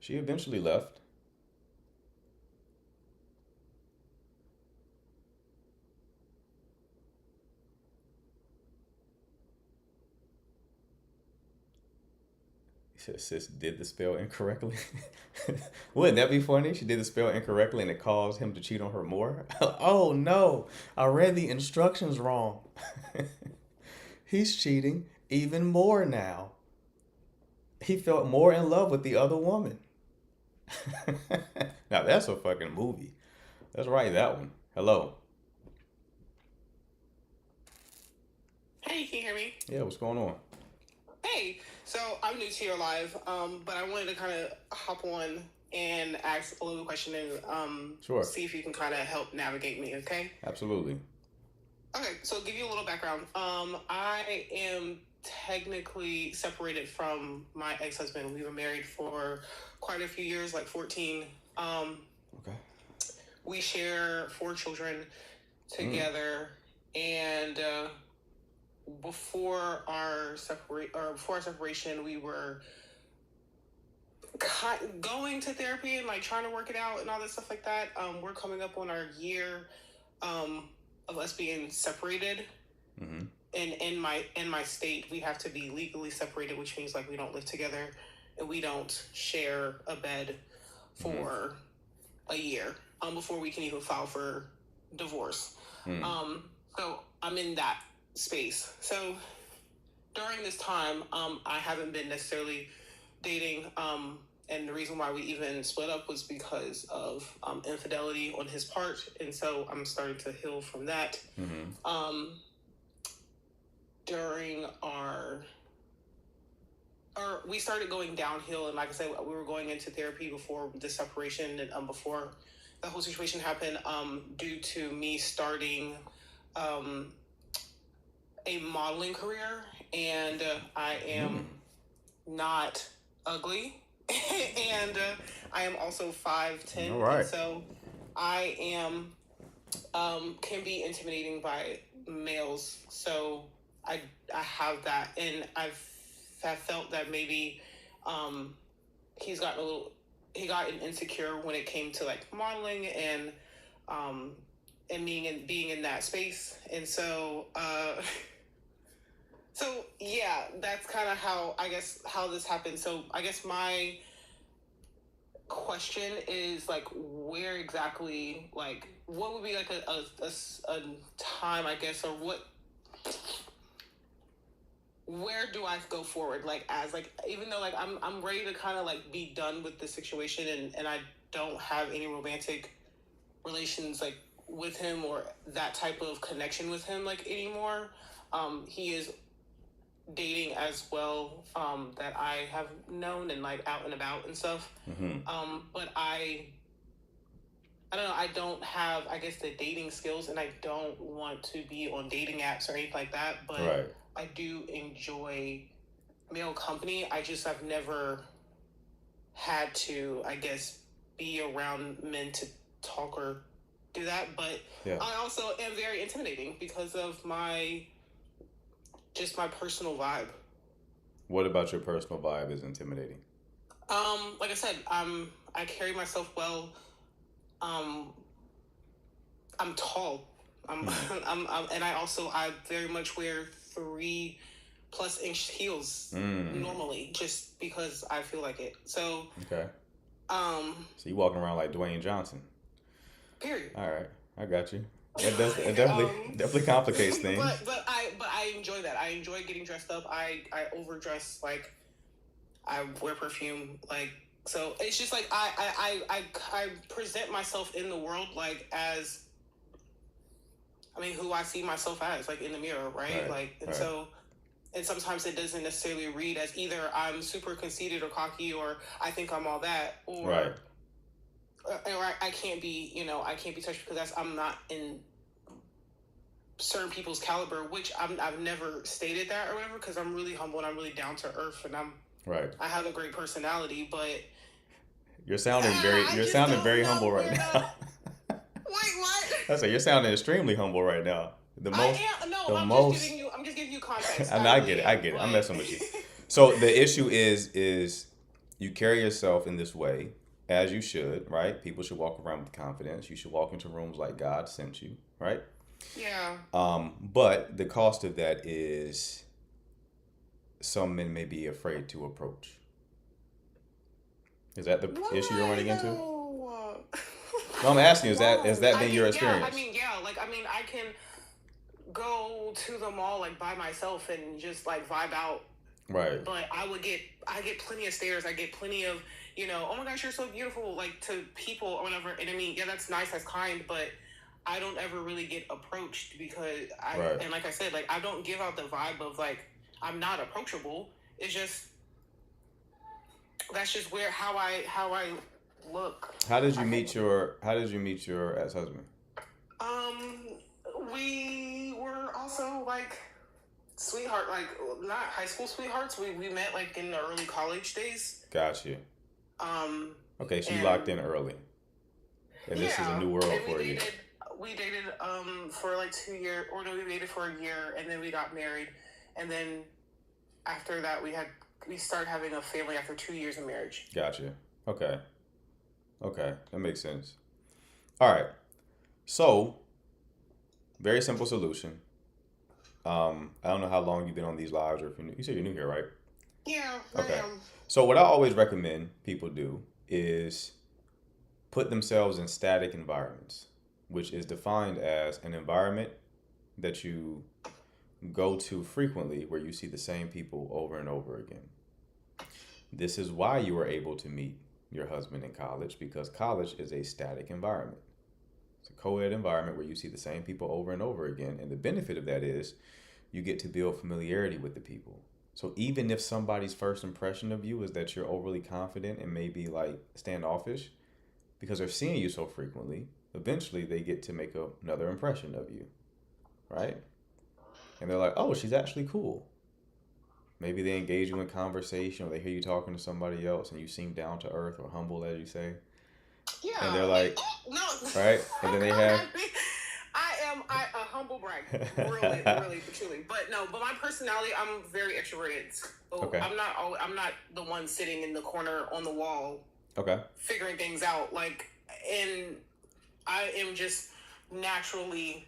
She eventually left. He said, sis did the spell incorrectly. Wouldn't that be funny? She did the spell incorrectly and it caused him to cheat on her more. Oh no, I read the instructions wrong. He's cheating even more now. He felt more in love with the other woman. Now that's a fucking movie. Let's write that one. Hello. Hey, can you hear me? Yeah, what's going on? Hey, so I'm new to your live, but I wanted to kind of hop on and ask a little question and Sure. see if you can kind of help navigate me, okay? Absolutely. Okay, so give you a little background. I am technically separated from my ex-husband. We were married for quite a few years, like 14. Okay. We share 4 children together, and before our separation, we were going to therapy and like trying to work it out and all that stuff like that. We're coming up on our year of us being separated. Mm-hmm. And in my state, we have to be legally separated, which means like we don't live together and we don't share a bed for a year before we can even file for divorce. So I'm in that space. So during this time, I haven't been necessarily dating. And the reason why we even split up was because of infidelity on his part. And so I'm starting to heal from that. During we started going downhill, and like I said, we were going into therapy before the separation and before the whole situation happened, due to me starting a modeling career, and I am not ugly, and I am also 5'10". All right. So I am can be intimidating by males. So I have that, and I've felt that maybe he got insecure when it came to like modeling and being in that space, and so so yeah, that's kind of how this happened. So I guess my question is like, where exactly, like, what would be like a time, I guess, or where do I go forward? Like, as like, even though like I'm ready to kind of like be done with the situation, and I don't have any romantic relations like with him or that type of connection with him like anymore. He is dating as well, that I have known and like out and about and stuff. But I don't know, I don't have, I guess, the dating skills, and I don't want to be on dating apps or anything like that, but Right. I do enjoy male company. I just have never had to, I guess, be around men to talk or do that. But Yeah. I also am very intimidating because of my personal vibe. What about your personal vibe is intimidating? Like I said, I carry myself well. I'm tall. And I very much wear 3+ inch heels normally, just because I feel like it. So Okay. So you walking around like Dwayne Johnson. period. All right, I got you. It definitely complicates things. But I enjoy that. I enjoy getting dressed up. I overdress, like I wear perfume, like, so it's just like I present myself in the world like as, I mean, who I see myself as, like in the mirror, right? Like, and so, and sometimes it doesn't necessarily read as either I'm super conceited or cocky, or I think I'm all that, or or I can't be, I can't be touched because I'm not in certain people's caliber, which I've never stated that or whatever, because I'm really humble and I'm really down to earth, and I have a great personality, but you're sounding very humble right now. Wait, what? I say you're sounding extremely humble right now. I'm just giving you context. I get it. I'm messing with you. So the issue is you carry yourself in this way as you should, right? People should walk around with confidence. You should walk into rooms like God sent you, right? Yeah. But the cost of that is some men may be afraid to approach. Is that the issue you're running into? No. No, I'm asking you, has that I been mean, your yeah, experience? I can go to the mall like by myself and just like vibe out. Right. But I get plenty of stares. I get plenty of, oh my gosh, you're so beautiful, like to people or whatever. And I mean, yeah, that's nice, that's kind, but I don't ever really get approached because Right. and like I said, like I don't give out the vibe of like I'm not approachable. It's just that's just how I look. How did you meet your ex-husband? We were also like sweetheart, like not high school sweethearts. We met like in the early college days. Gotcha. Okay, so you And- locked in early. And this is a new world and for you. We dated for like 2 years, or no, we dated for a year, and then we got married, and then after that we started having a family after 2 years of marriage. Gotcha. Okay, that makes sense. All right. So, very simple solution. I don't know how long you've been on these lives, or if you said you're new here, right? Yeah. Okay. I am. So what I always recommend people do is put themselves in static environments, which is defined as an environment that you go to frequently where you see the same people over and over again. This is why you were able to meet your husband in college, because college is a static environment. It's a co-ed environment where you see the same people over and over again. And the benefit of that is you get to build familiarity with the people. So even if somebody's first impression of you is that you're overly confident and maybe like standoffish, because they're seeing you so frequently, eventually they get to make another impression of you, right? And they're like, oh, she's actually cool. Maybe they engage you in conversation, or they hear you talking to somebody else and you seem down to earth or humble, as you say. Yeah. And they're like, no. right? And then they have... I am a humble brag, really, truly. But my personality, I'm very extroverted. So Okay. I'm not the one sitting in the corner on the wall, Okay. figuring things out. Like, and I am just naturally,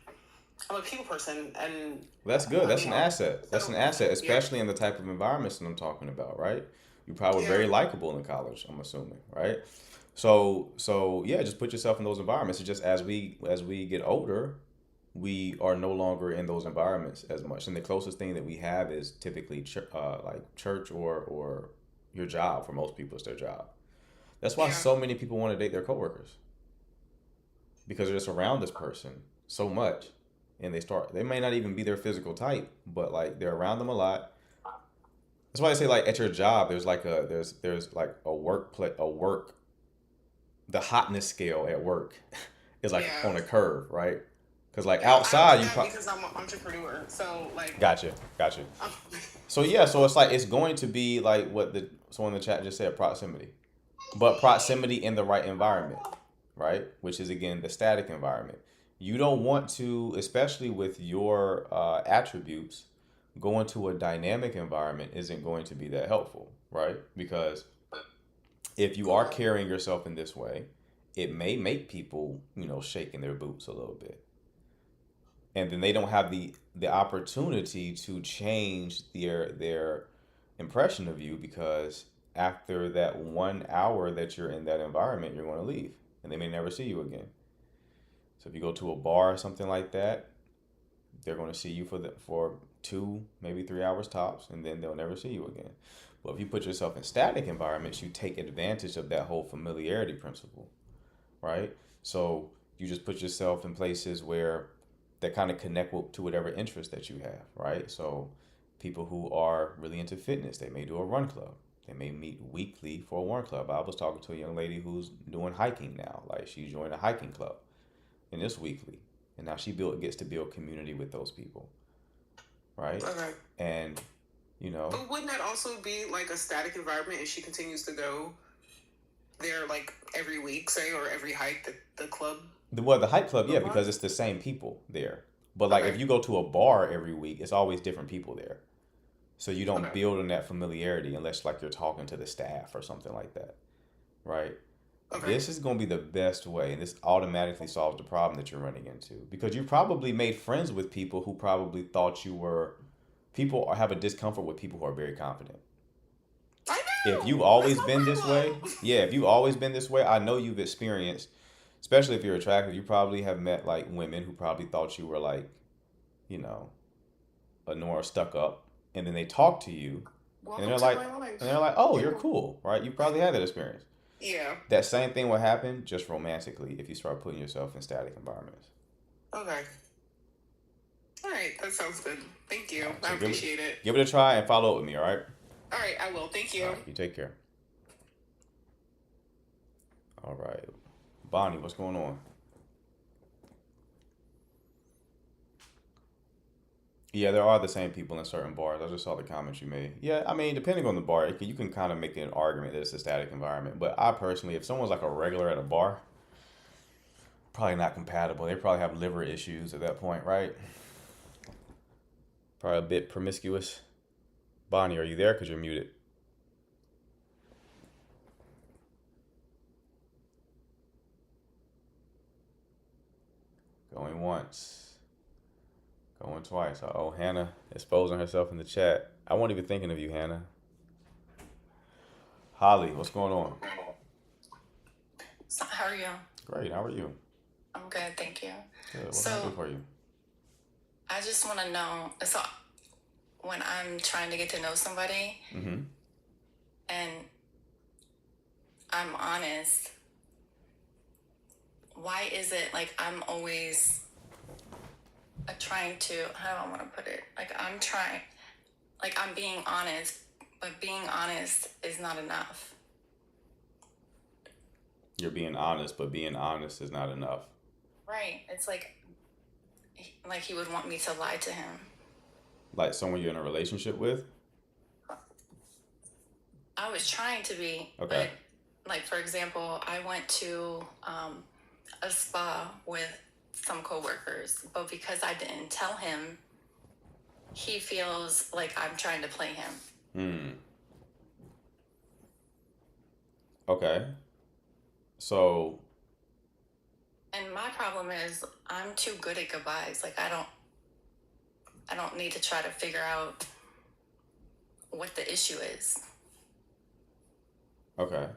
I'm a people person, and That's good. That's an asset. That's an asset, Yeah. especially in the type of environments that I'm talking about, right? You probably were very Yeah. likable in college, I'm assuming, right? So yeah, just put yourself in those environments. It's just as we get older, we are no longer in those environments as much, and the closest thing that we have is typically like church or your job. For most people, it's their job. That's why Yeah. so many people want to date their coworkers, because they're just around this person so much, and they may not even be their physical type, but like they're around them a lot. That's why I say, like, at your job, there's like a work, the hotness scale at work is like Yeah. on a curve, right? Because like outside, because I'm an entrepreneur, so like. Gotcha. So yeah, so it's like it's going to be like what someone in the chat just said, proximity, but proximity in the right environment, right? Which is again the static environment. You don't want to, especially with your attributes, go into a dynamic environment isn't going to be that helpful, right? Because if you are carrying yourself in this way, it may make people, shake in their boots a little bit. And then they don't have the opportunity to change their impression of you, because after that 1 hour that you're in that environment, you're going to leave and they may never see you again. So if you go to a bar or something like that, they're going to see you for 2, maybe 3 hours tops, and then they'll never see you again. But if you put yourself in static environments, you take advantage of that whole familiarity principle, right? So you just put yourself in places where that kind of connect to whatever interest that you have, right? So people who are really into fitness, they may do a run club. They may meet weekly for a run club. I was talking to a young lady who's doing hiking now. Like, she joined a hiking club, and it's weekly. And now she gets to build community with those people, right? Okay. And, But wouldn't that also be like a static environment if she continues to go there like every week, say, or every hike, the club? the hike club, yeah, because it's the same people there. But like Okay. if you go to a bar every week, it's always different people there. So you don't Okay. build on that familiarity unless like you're talking to the staff or something like that, right? Okay. This is going to be the best way, and this automatically solves the problem that you're running into because you probably made friends with people who probably thought you were. People have a discomfort with people who are very confident. I know. If you've always That's my been this way, problem. yeah, if you've always been this way, I know you've experienced, especially if you're attractive, you probably have met like women who probably thought you were like, you know, annoying or stuck up, and then they talk to you, Welcome and they're to like, my life. oh, you're cool, right? You probably had that experience. Yeah. That same thing will happen just romantically if you start putting yourself in static environments. Okay. All right. That sounds good. Thank you. So I appreciate it. Give it a try and follow up with me, all right? All right. I will. Thank you. All right, you take care. All right. Bonnie, what's going on? Yeah, there are the same people in certain bars. I just saw the comments you made. Yeah, I mean, depending on the bar, you can kind of make an argument that it's a static environment. But I personally, if someone's like a regular at a bar, probably not compatible. They probably have liver issues at that point, right? Probably a bit promiscuous. Bonnie, are you there? Because you're muted. Going once. Going twice. Oh, Hannah exposing herself in the chat. I wasn't even thinking of you, Hannah. Holly, what's going on? So how are you? Great. How are you? I'm good, thank you. Good. What can I do for you? I just want to know. So, when I'm trying to get to know somebody Mm-hmm. and I'm honest, why is it like I'm always trying to? How do I want to put it? Like I'm trying, like I'm being honest, but being honest is not enough. You're being honest, but being honest is not enough. Right? It's like he would want me to lie to him. Like someone you're in a relationship with? I was trying to be, Okay. but like for example, I went to a spa with some coworkers, but because I didn't tell him, he feels like I'm trying to play him. Hmm. Okay. So, And my problem is I'm too good at goodbyes. Like I don't need to try to figure out what the issue is. okay.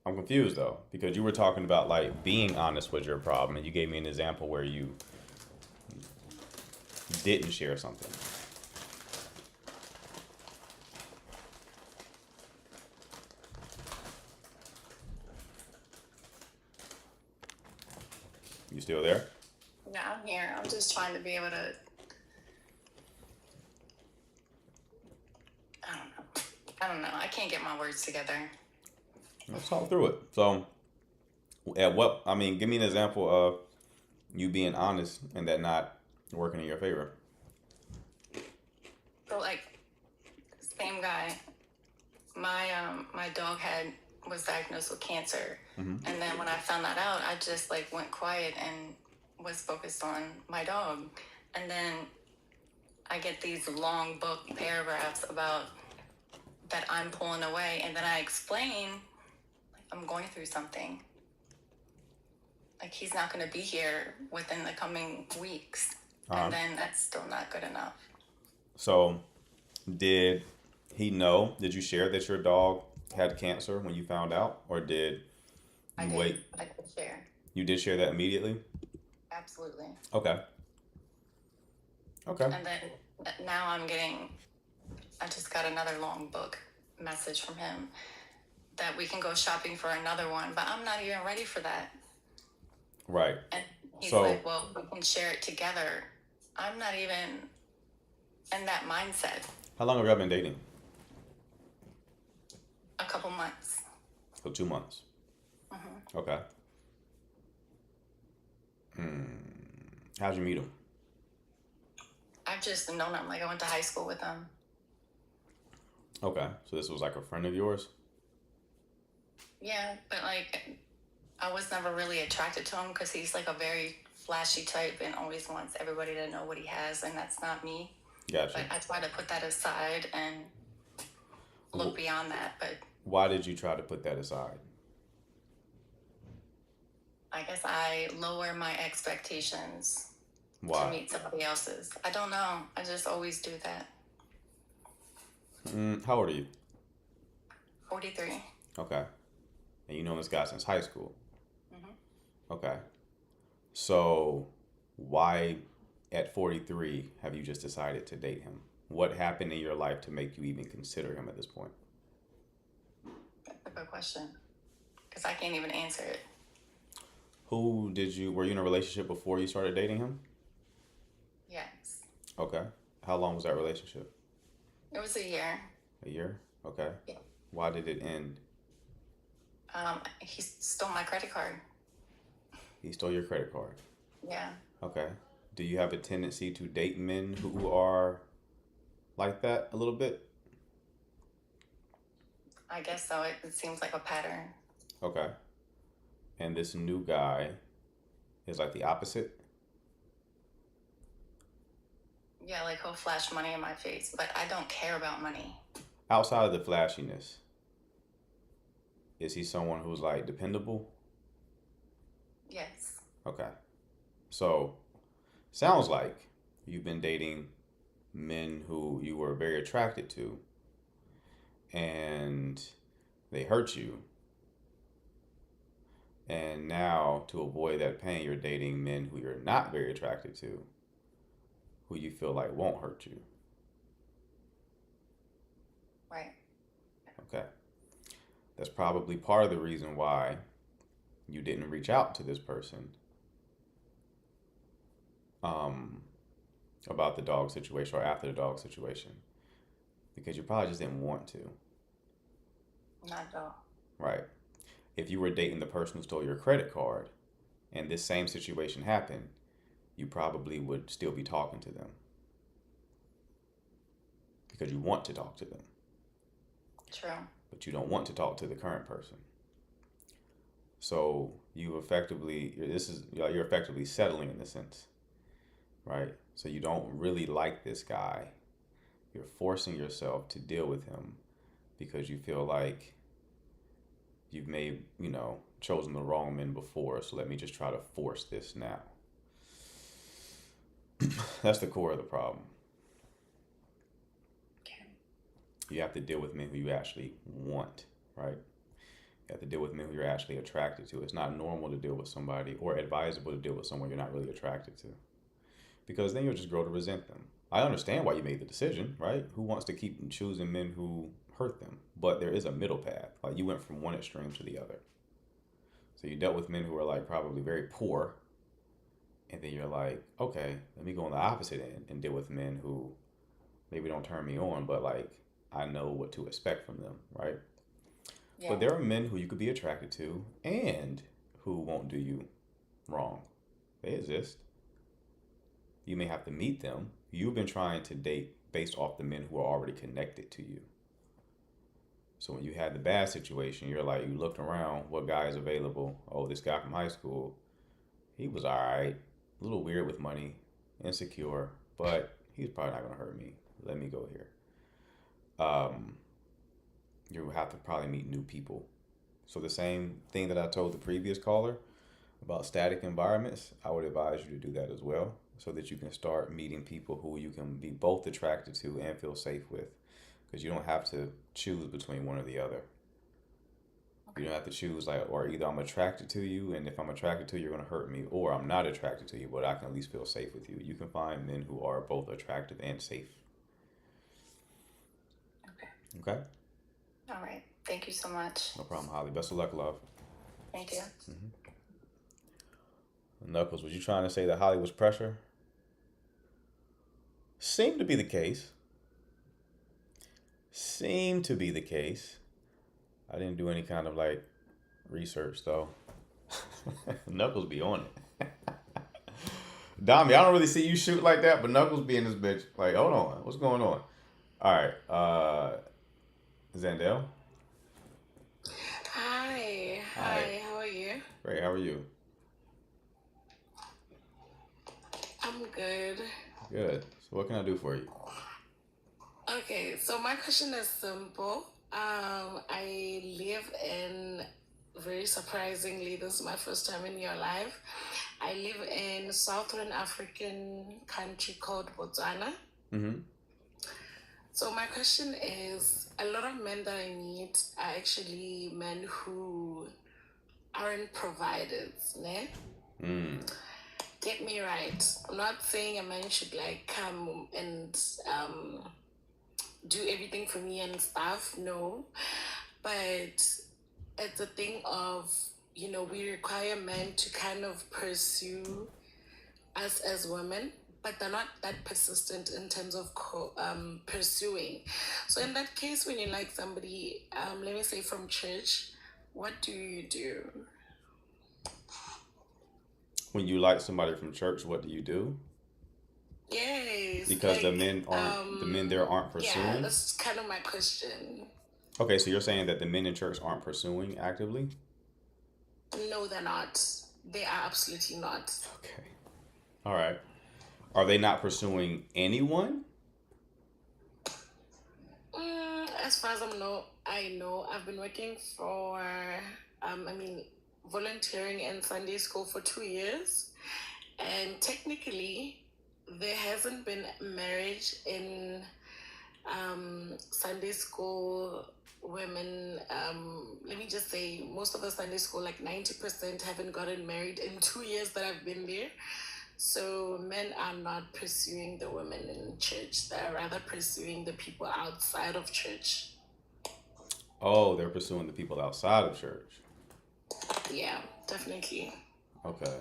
I'm confused though, because you were talking about like being honest was your problem, and you gave me an example where you didn't share something. You still there? Yeah, I'm here. I'm just trying to be able to. I don't know. I can't get my words together. Let's talk through it. So, give me an example of you being honest and that not working in your favor. So like, same guy. My dog was diagnosed with cancer, Mhm. and then when I found that out, I just like went quiet and was focused on my dog, and then I get these long book paragraphs about that I'm pulling away, and then I explain like I'm going through something. Like he's not going to be here within the coming weeks, Uh-huh. and then that's still not good enough. So, did he know? Did you share that your dog had cancer when you found out, or did I you did. wait? I did share. You did share that immediately? Absolutely. Okay. Okay. And then now I just got another long book message from him that we can go shopping for another one, but I'm not even ready for that. Right. And he's So- like, well, we can share it together. I'm not even in that mindset. How long have y'all been dating? A couple months. So 2 months. Mm-hmm. Okay. How'd you meet him? I've just known him. Like I went to high school with him. Okay. So this was like a friend of yours? Yeah, but like I was never really attracted to him because he's like a very flashy type and always wants everybody to know what he has, and that's not me. Gotcha. But I try to put that aside and look beyond that. But Why did you try to put that aside? I guess I lower my expectations to Why? meet somebody else's. I don't know. I just always do that. How old are you? 43. Okay. And you know this guy since high school. Hmm. Okay. So why at 43 have you just decided to date him? What happened in your life to make you even consider him at this point? That's a good question. Because I can't even answer it. Were you in a relationship before you started dating him? Yes. Okay. How long was that relationship? It was a year. A year? Okay. Yeah. Why did it end? He stole my credit card. He stole your credit card. Yeah. Okay. Do you have a tendency to date men who are like that a little bit? I guess so. It seems like a pattern. Okay. And this new guy is like the opposite? Yeah, like he'll flash money in my face, but I don't care about money. Outside of the flashiness, is he someone who's like dependable? Yes. Okay. So, sounds like you've been dating men who you were very attracted to and they hurt you. And now, to avoid that pain, you're dating men who you're not very attracted to, who you feel like won't hurt you. Right. Okay. That's probably part of the reason why you didn't reach out to this person about the dog situation or after the dog situation, because you probably just didn't want to. Not at all. Right. If you were dating the person who stole your credit card and this same situation happened, you probably would still be talking to them because you want to talk to them. True. But you don't want to talk to the current person. So you're effectively settling in a sense, right? So you don't really like this guy. You're forcing yourself to deal with him because you feel like you've chosen the wrong men before. So let me just try to force this now. That's the core of the problem. Okay. You have to deal with men who you actually want, right? You have to deal with men who you're actually attracted to. It's not normal to deal with somebody or advisable to deal with someone you're not really attracted to, because then you'll just grow to resent them. I understand why you made the decision, right? Who wants to keep choosing men who hurt them? But there is a middle path. Like, you went from one extreme to the other. So you dealt with men who were like probably very poor, and then you're like, okay, let me go on the opposite end and deal with men who maybe don't turn me on, but like I know what to expect from them, right? Yeah. But there are men who you could be attracted to and who won't do you wrong. They exist. You may have to meet them. You've been trying to date based off the men who are already connected to you. So when you had the bad situation, you're like, you looked around, what guy is available? Oh, this guy from high school. He was all right, a little weird with money, insecure, but he's probably not going to hurt me. Let me go here. You have to probably meet new people. So the same thing that I told the previous caller about static environments, I would advise you to do that as well, so that you can start meeting people who you can be both attracted to and feel safe with, because you don't have to choose between one or the other. You don't have to choose or either I'm attracted to you, and if I'm attracted to you, you're going to hurt me, or I'm not attracted to you, but I can at least feel safe with you. You can find men who are both attractive and safe. Okay? All right. Thank you so much. No problem, Holly. Best of luck, love. Thank you. Knuckles, was you trying to say that Holly was pressure? Seemed to be the case. I didn't do any kind of research though. Knuckles be on it. Dami, I don't really see you shoot like that, but Knuckles be in this bitch. Like, hold on, what's going on? All right, Zandel. Hi, how are you? Great, how are you? I'm good. Good. So what can I do for you? Okay, so my question is simple. I live in, very surprisingly, this is my first time in your life. I live in southern African country called Botswana. Mm-hmm. So my question is, a lot of men that I meet are actually men who aren't providers, ne? Get me right. I'm not saying a man should like come and do everything for me and stuff. No, but it's a thing of, we require men to kind of pursue us as women, but they're not that persistent in terms of pursuing. So in that case, when you like somebody, let me say from church, what do you do? When you like somebody from church, what do you do? Yes, Because the like, men there aren't yeah, pursuing. that's kind of my question. Okay, so you're saying that the men in church aren't pursuing actively? No, they're not. They are absolutely not. Okay. All right. Are they not pursuing anyone? As far as I know, I've been working for, volunteering in Sunday school for 2 years, and technically, there hasn't been marriage in Sunday school women. Let me just say, most of the Sunday school, like 90%, haven't gotten married in 2 years that I've been there. So men are not pursuing the women in church. They're rather pursuing the people outside of church. Oh, they're pursuing the people outside of church. Yeah, definitely. Okay.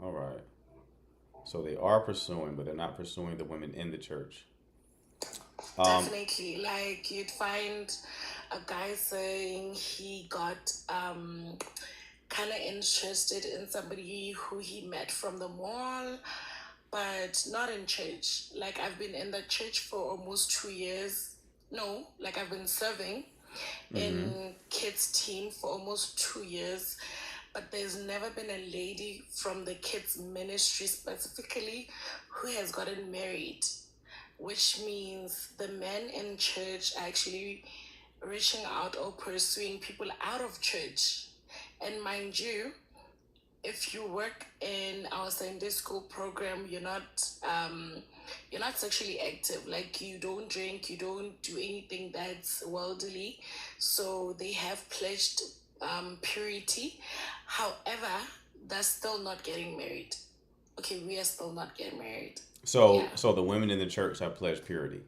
All right. So they are pursuing, but they're not pursuing the women in the church. Definitely. Like, you'd find a guy saying he got kind of interested in somebody who he met from the mall, but not in church. Like, I've been in the church for almost 2 years. No, like, I've been serving in kids team for almost 2 years, but there's never been a lady from the kids ministry specifically who has gotten married, which means the men in church are actually reaching out or pursuing people out of church. And mind you, if you work in our Sunday school program, you're not sexually active. Like, you don't drink, you don't do anything that's worldly. So they have pledged purity. However, they're still not getting married. Okay, we are still not getting married. So, Yeah. so the women in the church have pledged purity,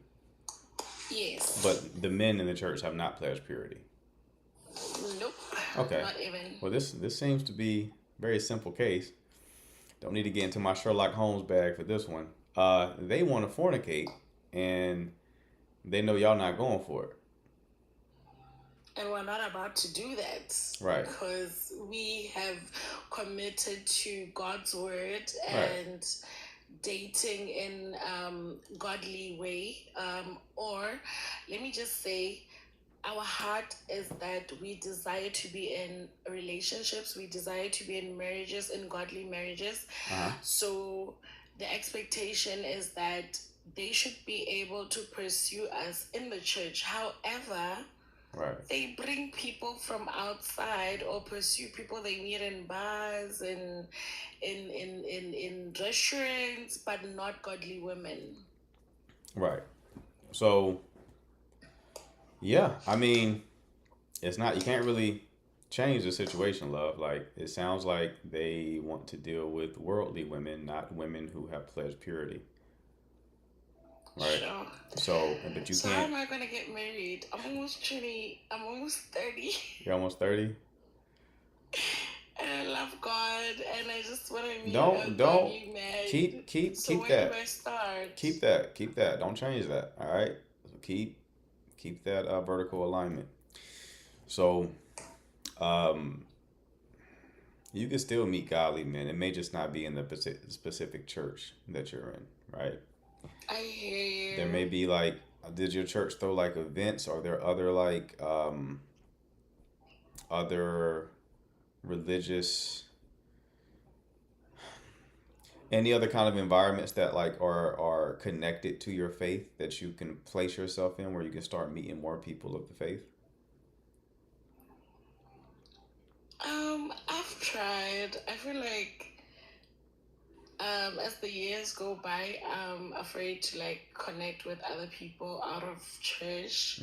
Yes. but the men in the church have not pledged purity. Nope. Okay. Not even. Well, this seems to be a very simple case. Don't need to get into my Sherlock Holmes bag for this one. They want to fornicate, and they know y'all not going for it. And we're not about to do that. Right. Because we have committed to God's word Right. and dating in godly way. Or let me just say, our heart is that we desire to be in relationships. We desire to be in marriages, in godly marriages. So the expectation is that they should be able to pursue us in the church. However, Right. they bring people from outside or pursue people they meet in bars and in restaurants, but not godly women. Right. So, yeah, I mean, it's not, you can't really change the situation, love. Like, it sounds like they want to deal with worldly women, not women who have pledged purity. Right. Sure. So, but you So how can't, am I gonna get married? I'm almost 20. I'm almost 30. you're almost 30. And I love God, and I just want to meet a Don't godly man. keep So when do that. I start? Keep that. Don't change that. All right. So keep that vertical alignment. So, you can still meet godly men. It may just not be in the specific church that you're in, right? I hear you. There may be like, did your church throw like events? Are there other like other religious Any other kind of environments that like are connected to your faith that you can place yourself in, where you can start meeting more people of the faith? I've tried. I feel like as the years go by, I'm afraid to like connect with other people out of church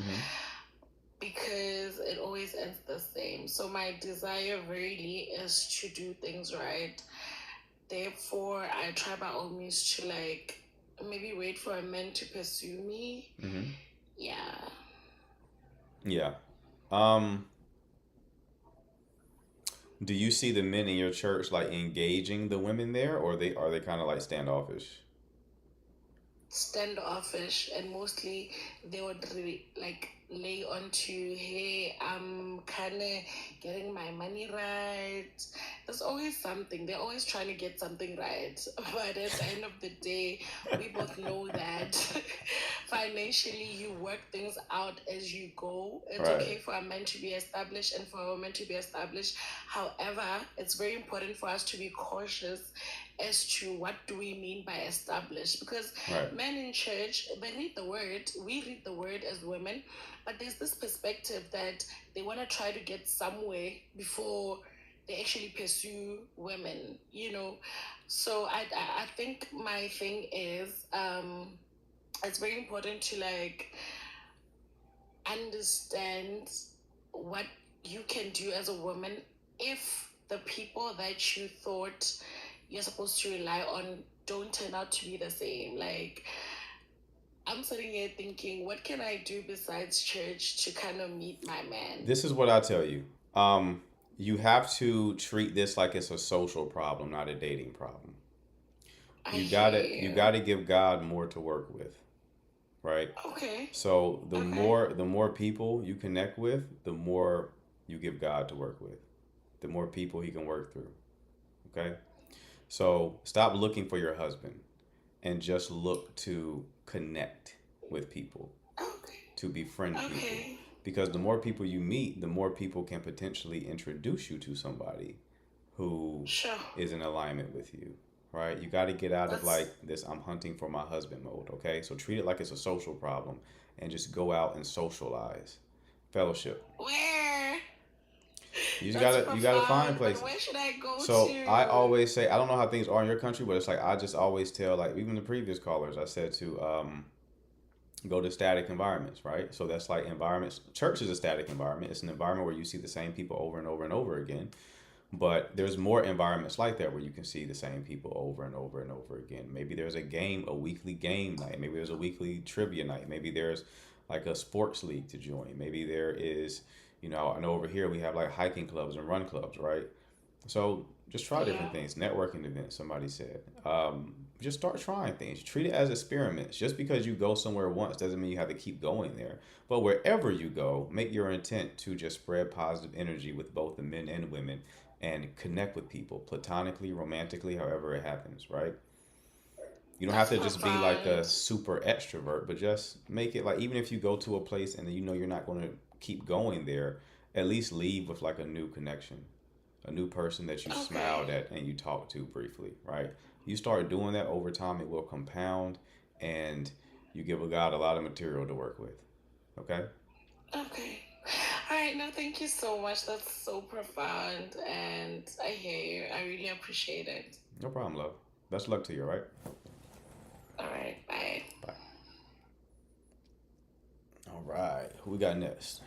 because it always ends the same. So my desire really is to do things right. Therefore, I try by all means to like maybe wait for a man to pursue me. Yeah. Yeah. Do you see the men in your church like engaging the women there, or are they kind of like standoffish? Standoffish, and mostly they would really like lay onto, hey, I'm kind of getting my money right. There's always something. They're always trying to get something right. But at the end of the day, we both know that financially you work things out as you go. It's Right. okay for a man to be established and for a woman to be established. However, it's very important for us to be cautious as to what do we mean by established, because Right. men in church, they read the word, we read the word as women, but there's this perspective that they want to try to get somewhere before they actually pursue women, you know. So I think my thing is it's very important to like understand what you can do as a woman if the people that you thought you're supposed to rely on don't turn out to be the same. Like, I'm sitting here thinking, what can I do besides church to kind of meet my man? This is what I tell you. You have to treat this like it's a social problem, not a dating problem. You gotta give God more to work with, right? Okay. So the Okay. more people you connect with, the more you give God to work with, the more people He can work through. Okay. So stop looking for your husband and just look to connect with people, Okay. to befriend people. Okay. Because the more people you meet, the more people can potentially introduce you to somebody who Sure. is in alignment with you, right? You got to get out of That's like this I'm hunting for my husband mode, okay? So treat it like it's a social problem and just go out and socialize. Fellowship. where. You just That's gotta find profound. But places. where should I go So I to? always say, I don't know how things are in your country, but it's like I just always tell, like even the previous callers, I said to go to static environments, right? So that's like environments. Church is a static environment. It's an environment where you see the same people over and over and over again. But there's more environments like that where you can see the same people over and over and over again. Maybe there's a weekly game night. Maybe there's a weekly trivia night. Maybe there's like a sports league to join. Maybe there is, I know over here we have like hiking clubs and run clubs, right? So just try different Yeah. things. Networking events, somebody said. Just start trying things. Treat it as experiments. Just because you go somewhere once doesn't mean you have to keep going there. But wherever you go, make your intent to just spread positive energy with both the men and women and connect with people platonically, romantically, however it happens, right? You don't have That's to just be like a profound. super extrovert, but just make it like even if you go to a place and you know you're not going to keep going there, at least leave with like a new connection, a new person that you smiled Okay. at and you talked to briefly, right? You start doing that over time, it will compound and you give a God a lot of material to work with. Okay? Okay. All right. No, thank you so much. That's so profound. And I hear you. I really appreciate it. No problem, love. Best of luck to you, all right? All right. Bye. Bye. All right. Who we got next?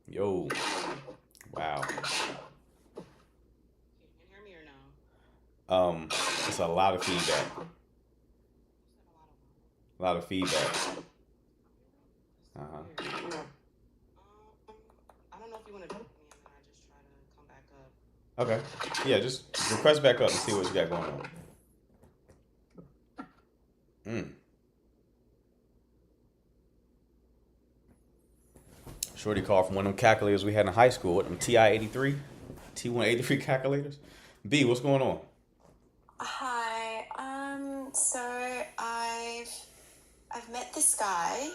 Yo. Wow. Can you hear me or no? It's a lot of feedback. A lot of feedback. Uh-huh. I don't know if you want to talk to me and then I just try to come back up. Okay. Yeah, just request back up and see what you got going on. Mm. Shorty called from one of them calculators we had in high school, them TI-83, T183 calculators. B, what's going on? Hi. So I've met this guy,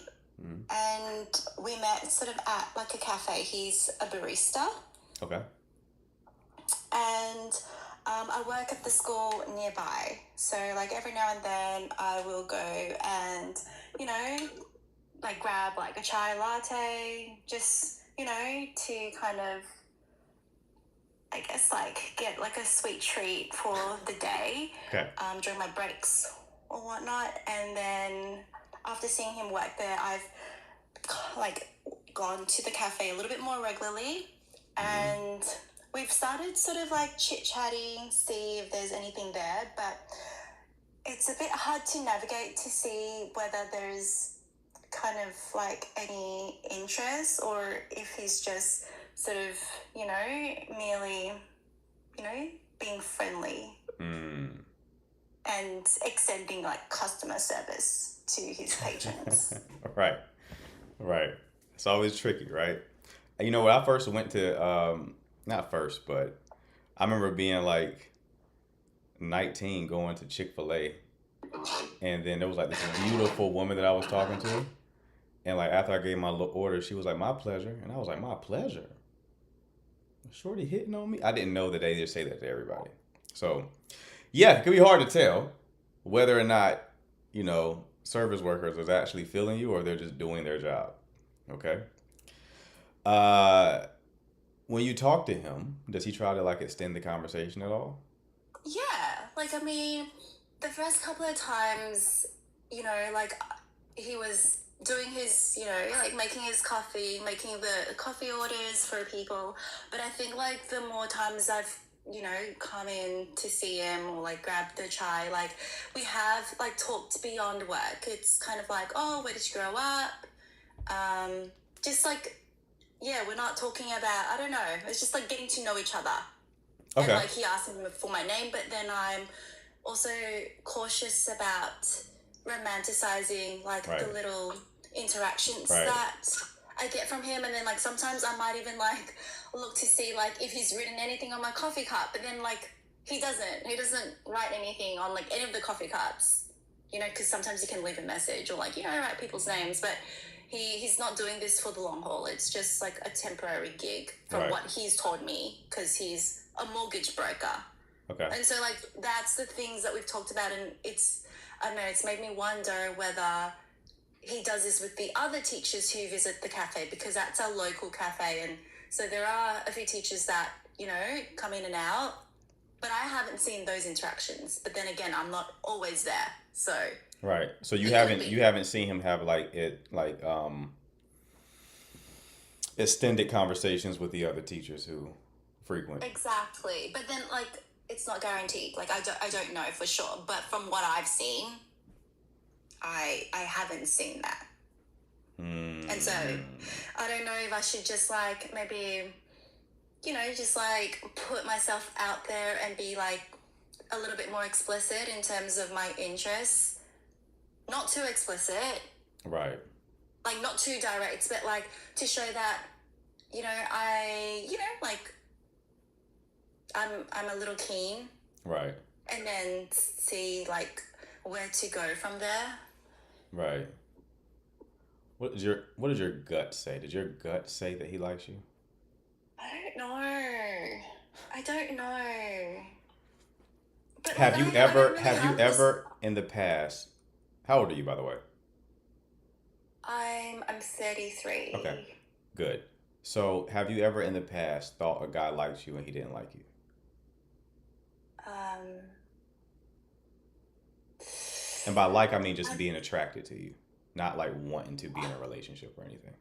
and we met sort of at like a cafe. He's a barista. Okay. and I work at the school nearby. So like every now and then I will go and, you know, like grab like a chai latte, just, you know, to kind of, I guess, like get like a sweet treat for the day Okay. during my breaks or whatnot. And then after seeing him work there, I've like gone to the cafe a little bit more regularly, and we've started sort of like chit-chatting, see if there's anything there, but it's a bit hard to navigate to see whether there's kind of like any interest or if he's just sort of, you know, merely, you know, being friendly and extending like customer service to his patrons. Right. It's always tricky, right? You know, when I first went to, not first, but I remember being like 19 going to Chick-fil-A, and then there was like this beautiful woman that I was talking to, and like after I gave my order, she was like, "My pleasure," and I was like, "My pleasure." Shorty hitting on me? I didn't know that they just say that to everybody. So, yeah, it can be hard to tell whether or not, you know, service workers is actually feeling you or they're just doing their job. Okay. When you talk to him, does he try to like extend the conversation at all? Yeah, like, I mean, the first couple of times, you know, like, he was doing his, you know, like, making his coffee, making the coffee orders for people, but I think, like, the more times I've, you know, come in to see him or, like, grab the chai, like, we have, like, talked beyond work. It's kind of like, oh, where did you grow up? Just, like, yeah, we're not talking about, I don't know, it's just, like, getting to know each other. Okay. And, like, he asked me for my name, but then I'm also cautious about romanticizing, like, Right. the little interactions Right. that I get from him. And then, like, sometimes I might even, like, look to see, like, if he's written anything on my coffee cup. But then, like, he doesn't write anything on, like, any of the coffee cups, you know, because sometimes he can leave a message or, like, you know, write people's names. But he's not doing this for the long haul. It's just, like, a temporary gig from Right. what he's told me, because he's a mortgage broker. Okay. And so, like, that's the things that we've talked about, and it's, I don't know, it's made me wonder whether he does this with the other teachers who visit the cafe, because that's a local cafe, and so there are a few teachers that, you know, come in and out, but I haven't seen those interactions. But then again, I'm not always there, so. Right. So you It haven't could be. you haven't seen him have extended conversations with the other teachers who frequent. Exactly. But then, like, it's not guaranteed. Like, I don't know for sure. But from what I've seen, I haven't seen that. And so, I don't know if I should just, like, maybe, you know, just, like, put myself out there and be, like, a little bit more explicit in terms of my interests. Not too explicit, Right. like, not too direct, but, like, to show that, you know, like, I'm a little keen, Right. and then see, like, where to go from there. Right. What does your gut say? Did your gut say that he likes you? I don't know. But Have like, you I don't ever really have you have this- ever in the past? How old are you, by the way? I'm 33. Okay. Good. So, have you ever in the past thought a guy liked you and he didn't like you? And by like, I mean just being attracted to you, not like wanting to be in a relationship or anything.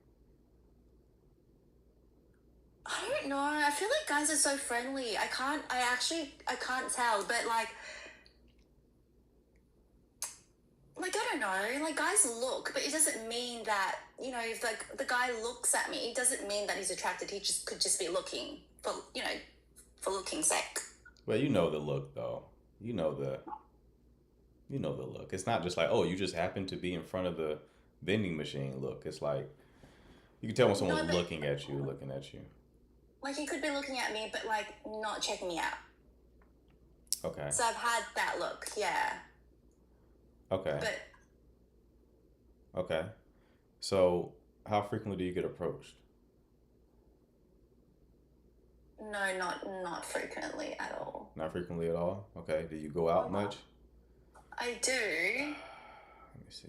I don't know. I feel like guys are so friendly. I can't tell, but like I don't know. Like, guys look, but it doesn't mean that, you know, if like the guy looks at me, it doesn't mean that he's attracted. He just could just be looking for, you know, for looking's sake. Well, you know the look though. You know the look. It's not just like, oh, you just happen to be in front of the vending machine look. It's like you can tell when someone's but- looking at you. Like, he could be looking at me, but like not checking me out. Okay. So I've had that look, yeah. Okay. But Okay. So, how frequently do you get approached? No, not frequently at all. Not frequently at all. Okay. Do you go out much? I do, Let me see.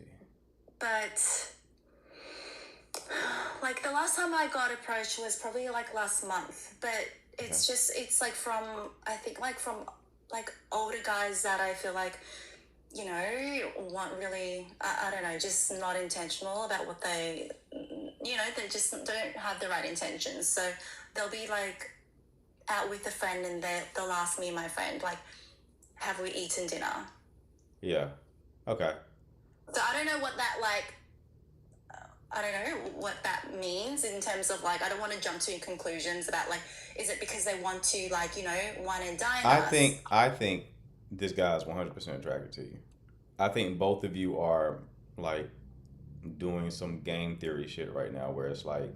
but like the last time I got approached was probably like last month. But it's Okay. just it's like from I think like from like older guys that I feel like want really I don't know, just not intentional about what they they just don't have the right intentions. So they'll be like out with a friend and they'll ask me and my friend like, have we eaten dinner? Yeah. Okay. So I don't know what that like. I don't know what that means in terms of like. I don't want to jump to conclusions about like. Is it because they want to like wine and dine I us? think this guy is 100% attracted to you. I think both of you are like doing some game theory shit right now where it's like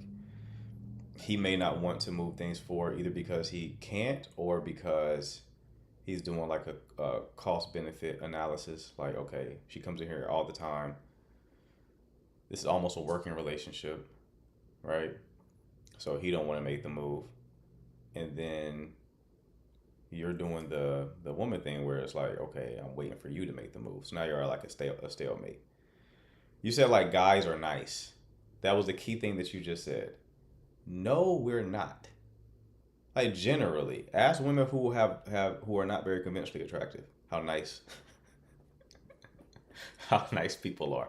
he may not want to move things forward either because he can't or because he's doing like a cost benefit analysis. Like, okay, she comes in here all the time. This is almost a working relationship, right? So he don't want to make the move. And then you're doing the woman thing where it's like, okay, I'm waiting for you to make the move. So now you're like a stalemate. You said like guys are nice. That was the key thing that you just said. No, we're not. Like generally, ask women who who are not very conventionally attractive how nice how nice people are.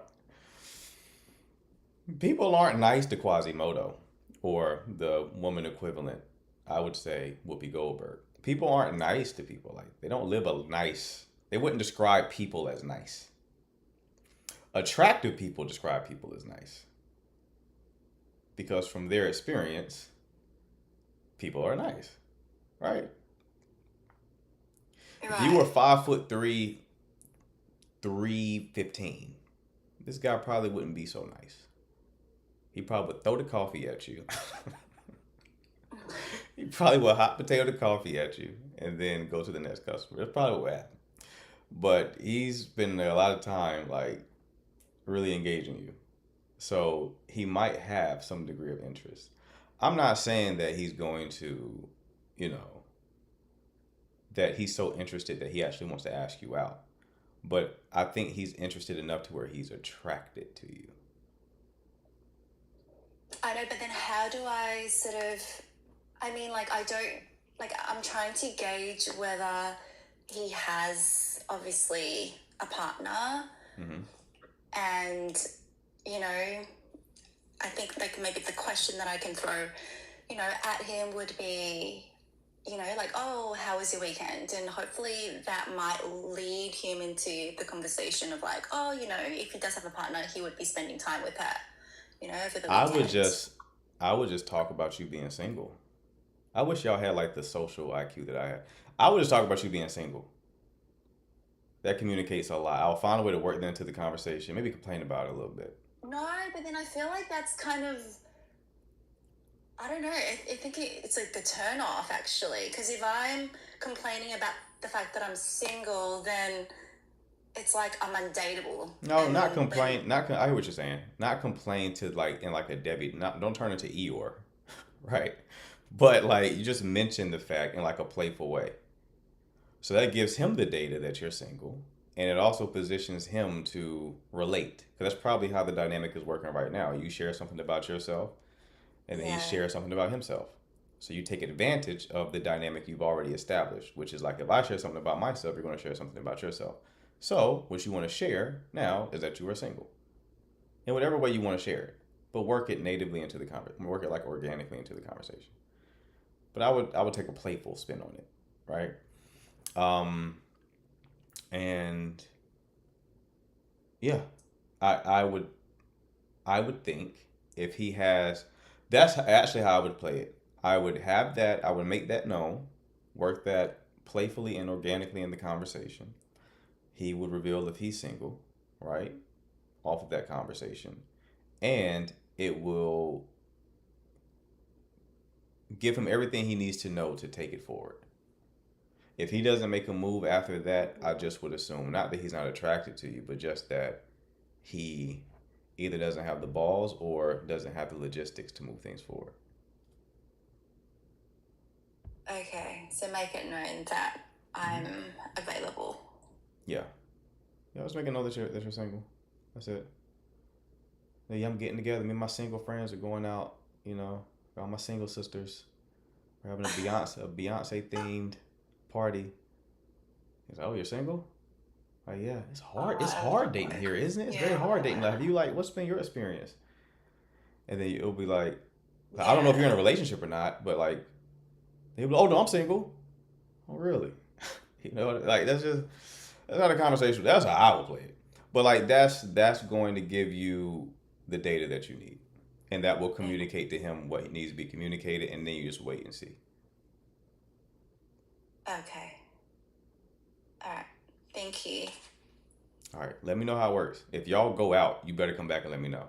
People aren't nice to Quasimodo or the woman equivalent. I would say Whoopi Goldberg. People aren't nice to people. Like they don't live a nice. They wouldn't describe people as nice. Attractive people describe people as nice because from their experience, people are nice, right? If you were 5'3", 315, this guy probably wouldn't be so nice. He probably would throw the coffee at you. He probably would hot potato the coffee at you and then go to the next customer. That's probably what happened. But he's been there a lot of time, like really engaging you. So he might have some degree of interest. I'm not saying that he's going to, that he's so interested that he actually wants to ask you out. But I think he's interested enough to where he's attracted to you. I know, but then how do I sort of? I mean, like I don't like. I'm trying to gauge whether he has obviously a partner, and I think like maybe the question that I can throw, at him would be, like, oh, how was your weekend? And hopefully that might lead him into the conversation of like, oh, if he does have a partner, he would be spending time with her, over the weekend. I would just talk about you being single. I wish y'all had like the social IQ that I had. I would just talk about you being single. That communicates a lot. I'll find a way to work that into the conversation. Maybe complain about it a little bit. No, but then I feel like that's kind of, I don't know. I think it's like the turn off actually. Because if I'm complaining about the fact that I'm single, then it's like I'm undateable. No, not complain. I hear what you're saying. Not complain to like in like a Debbie. Don't turn into Eeyore, right? But like you just mention the fact in like a playful way. So that gives him the data that you're single, and it also positions him to relate. Because that's probably how the dynamic is working right now. You share something about yourself, and then he shares something about himself. So you take advantage of the dynamic you've already established, which is like if I share something about myself, you're going to share something about yourself. So what you want to share now is that you are single, in whatever way you want to share it, but work it natively into the conversation. Work it like organically into the conversation. But I would take a playful spin on it, right? And yeah, I would think if he has, that's actually how I would play it. I would have that, I would make that known, work that playfully and organically in the conversation. He would reveal if he's single, right? Off of that conversation. And it will give him everything he needs to know to take it forward. If he doesn't make a move after that, I just would assume, not that he's not attracted to you, but just that he either doesn't have the balls or doesn't have the logistics to move things forward. Okay, so make it known that I'm available. Yeah. Yeah, let's make it know that you're single. That's it. Hey, I'm getting together. Me and my single friends are going out, you know, all my single sisters. We're having a Beyonce themed party. He's like, oh, you're single? Like, yeah, it's hard. It's hard dating here, isn't it? It's very hard dating. Like, have you what's been your experience? And then it'll be like, I don't know if you're in a relationship or not, but like, they'll be like, oh no, I'm single. Oh really? You know, like that's not a conversation. That's how I would play it. But like that's going to give you the data that you need, and that will communicate to him what needs to be communicated, and then you just wait and see. Okay. All right. Thank you. All right. Let me know how it works. If y'all go out, you better come back and let me know.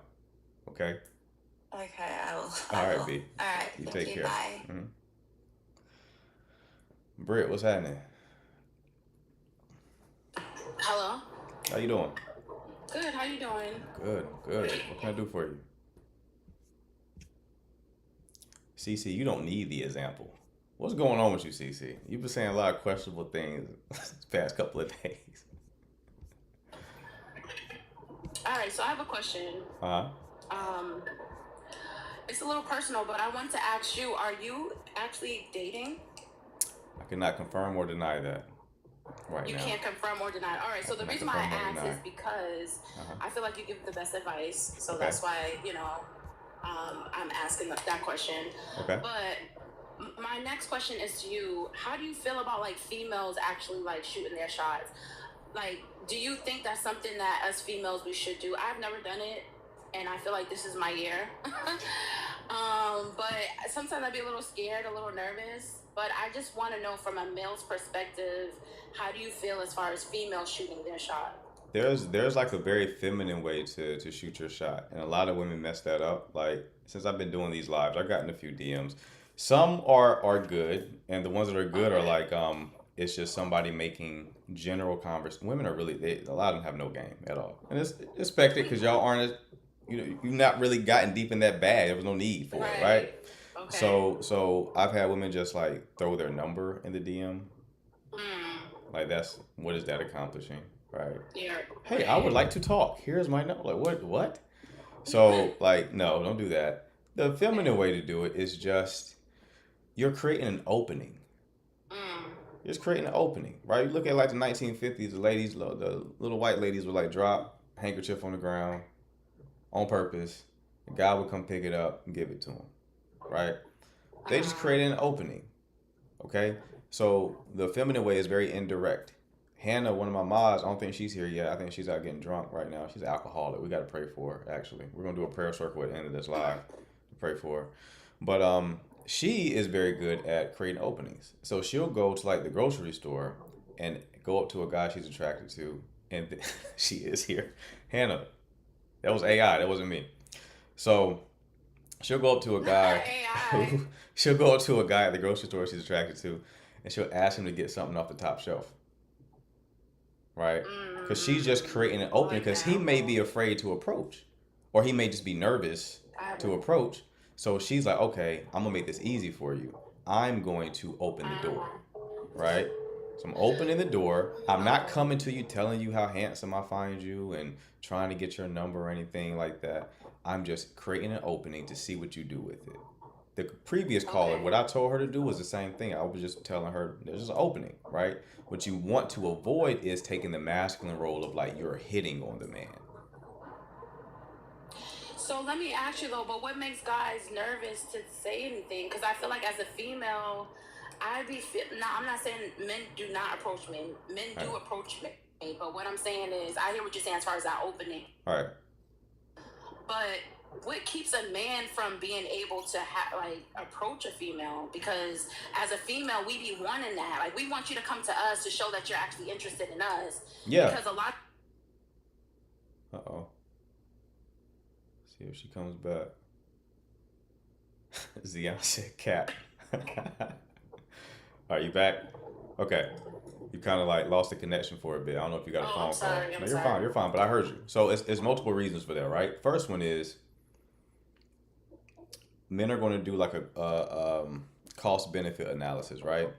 Okay. Okay, I will. All right, B. All right. You Thank take you. care. Bye. Mm-hmm. Britt, what's happening? Hello. How you doing? Good. How you doing? Good. What can I do for you? CC, you don't need the example. What's going on with you, CC? You've been saying a lot of questionable things this past couple of days. All right. So I have a question. It's a little personal, but I want to ask you: are you actually dating? I cannot confirm or deny that right now. You can't confirm or deny. All right. So the reason why I ask is because I feel like you give the best advice. So that's why I'm asking that question. Okay. But my next question is to you: how do you feel about like females actually like shooting their shots? Like, do you think that's something that us females we should do? I've never done it, and I feel like this is my year. But sometimes I'd be a little scared, a little nervous. But I just want to know from a male's perspective, how do you feel as far as females shooting their shot? There's like a very feminine way to shoot your shot, and a lot of women mess that up. Like since I've been doing these lives, I've gotten a few DMs. Some are good, and the ones that are good are like it's just somebody making general conversation. Women are really a lot of them have no game at all, and it's expected because y'all aren't you've not really gotten deep in that bag. There was no need for it, right? Okay. So I've had women just like throw their number in the DM. Like what is that accomplishing, right? Yeah. Hey, I would like to talk. Here's my number. Like what? So like no, don't do that. The feminine way to do it is just you're creating an opening. Just creating an opening, right? You look at like the 1950s, the ladies, the little white ladies would like drop handkerchief on the ground on purpose. The guy would come pick it up and give it to him, right? They just created an opening, okay? So the feminine way is very indirect. Hannah, one of my mods, I don't think she's here yet. I think she's out getting drunk right now. She's an alcoholic. We got to pray for her, actually. We're going to do a prayer circle at the end of this live to pray for her. But she is very good at creating openings. So she'll go to like the grocery store and go up to a guy she's attracted to, and she is here. Hannah, that was AI. That wasn't me. So she'll go up to a guy. She'll go up to a guy at the grocery store she's attracted to, and she'll ask him to get something off the top shelf. Right? Because she's just creating an opening because he may be afraid to approach, or he may just be nervous to approach. So she's like, okay, I'm gonna make this easy for you. I'm going to open the door, right? So I'm opening the door. I'm not coming to you telling you how handsome I find you and trying to get your number or anything like that. I'm just creating an opening to see what you do with it. The previous caller, what I told her to do was the same thing. I was just telling her there's just an opening, right? What you want to avoid is taking the masculine role of like you're hitting on the man. So let me ask you though, but what makes guys nervous to say anything? Because I feel like as a female, I'm not saying men do not approach me. Men do approach me, but what I'm saying is, I hear what you're saying as far as that opening. All right. But what keeps a man from being able to approach a female? Because as a female, we be wanting that. Like we want you to come to us to show that you're actually interested in us. Yeah. Because a lot. Uh-oh. See if she comes back. Zion said cat. Are you back? Okay. You kind of like lost the connection for a bit. I don't know if you got a phone call. No, you're fine. You're fine. But I heard you. So it's multiple reasons for that, right? First one is men are going to do like a cost benefit analysis, right?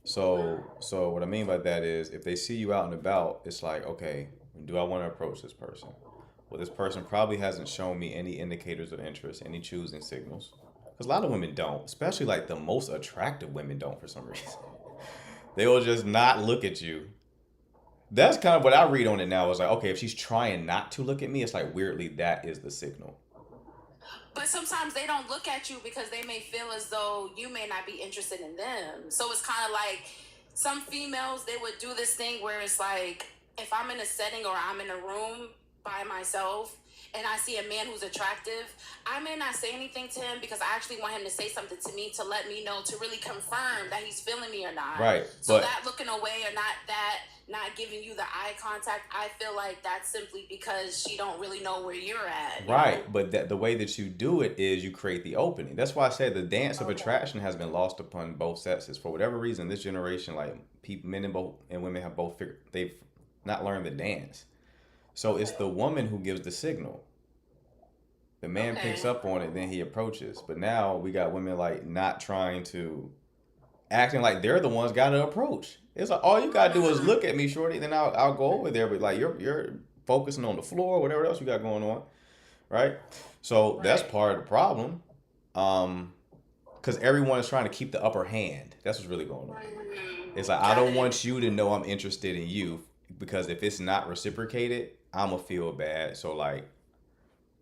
So what I mean by that is if they see you out and about, it's like, okay, do I want to approach this person? Well, this person probably hasn't shown me any indicators of interest, any choosing signals. Because a lot of women don't, especially like the most attractive women don't for some reason. They will just not look at you. That's kind of what I read on it now. Is like, okay, if she's trying not to look at me, it's like weirdly that is the signal. But sometimes they don't look at you because they may feel as though you may not be interested in them. So it's kind of like some females, they would do this thing where it's like, if I'm in a setting or I'm in a room by myself and I see a man who's attractive, I may not say anything to him because I actually want him to say something to me to let me know, to really confirm that he's feeling me or not. Right. So that looking away or not giving you the eye contact, I feel like that's simply because she don't really know where you're at. Right. Know? But the way that you do it is you create the opening. That's why I said the dance of attraction has been lost upon both sexes. For whatever reason, this generation, like men and women have both figured, they've not learned the dance. So it's the woman who gives the signal. The man picks up on it, then he approaches. But now we got women like not trying to, acting like they're the ones got to approach. It's like all you gotta do is look at me, shorty. Then I'll go over there. But like you're focusing on the floor, whatever else you got going on, right? So that's part of the problem, because everyone is trying to keep the upper hand. That's what's really going on. It's like I don't want you to know I'm interested in you, because if it's not reciprocated, I'ma feel bad. So like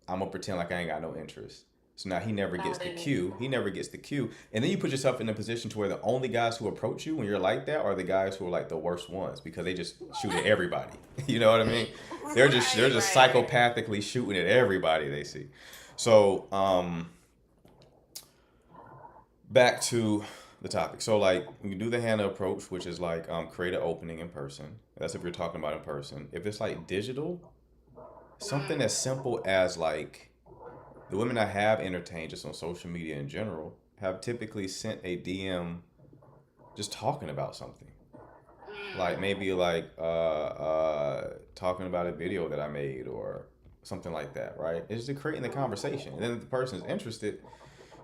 I'm gonna pretend like I ain't got no interest. So now he never gets the cue. He never gets the cue. And then you put yourself in a position to where the only guys who approach you when you're like that are the guys who are like the worst ones, because they just shoot at everybody. You know what I mean? They're just psychopathically shooting at everybody they see. So back to the topic. So like when you do the Hannah approach, which is like create an opening in person. That's if you're talking about in person. If it's like digital, something as simple as like the women I have entertained just on social media in general have typically sent a DM just talking about something. Like maybe like talking about a video that I made or something like that, right? It's just creating the conversation. And then if the person's interested,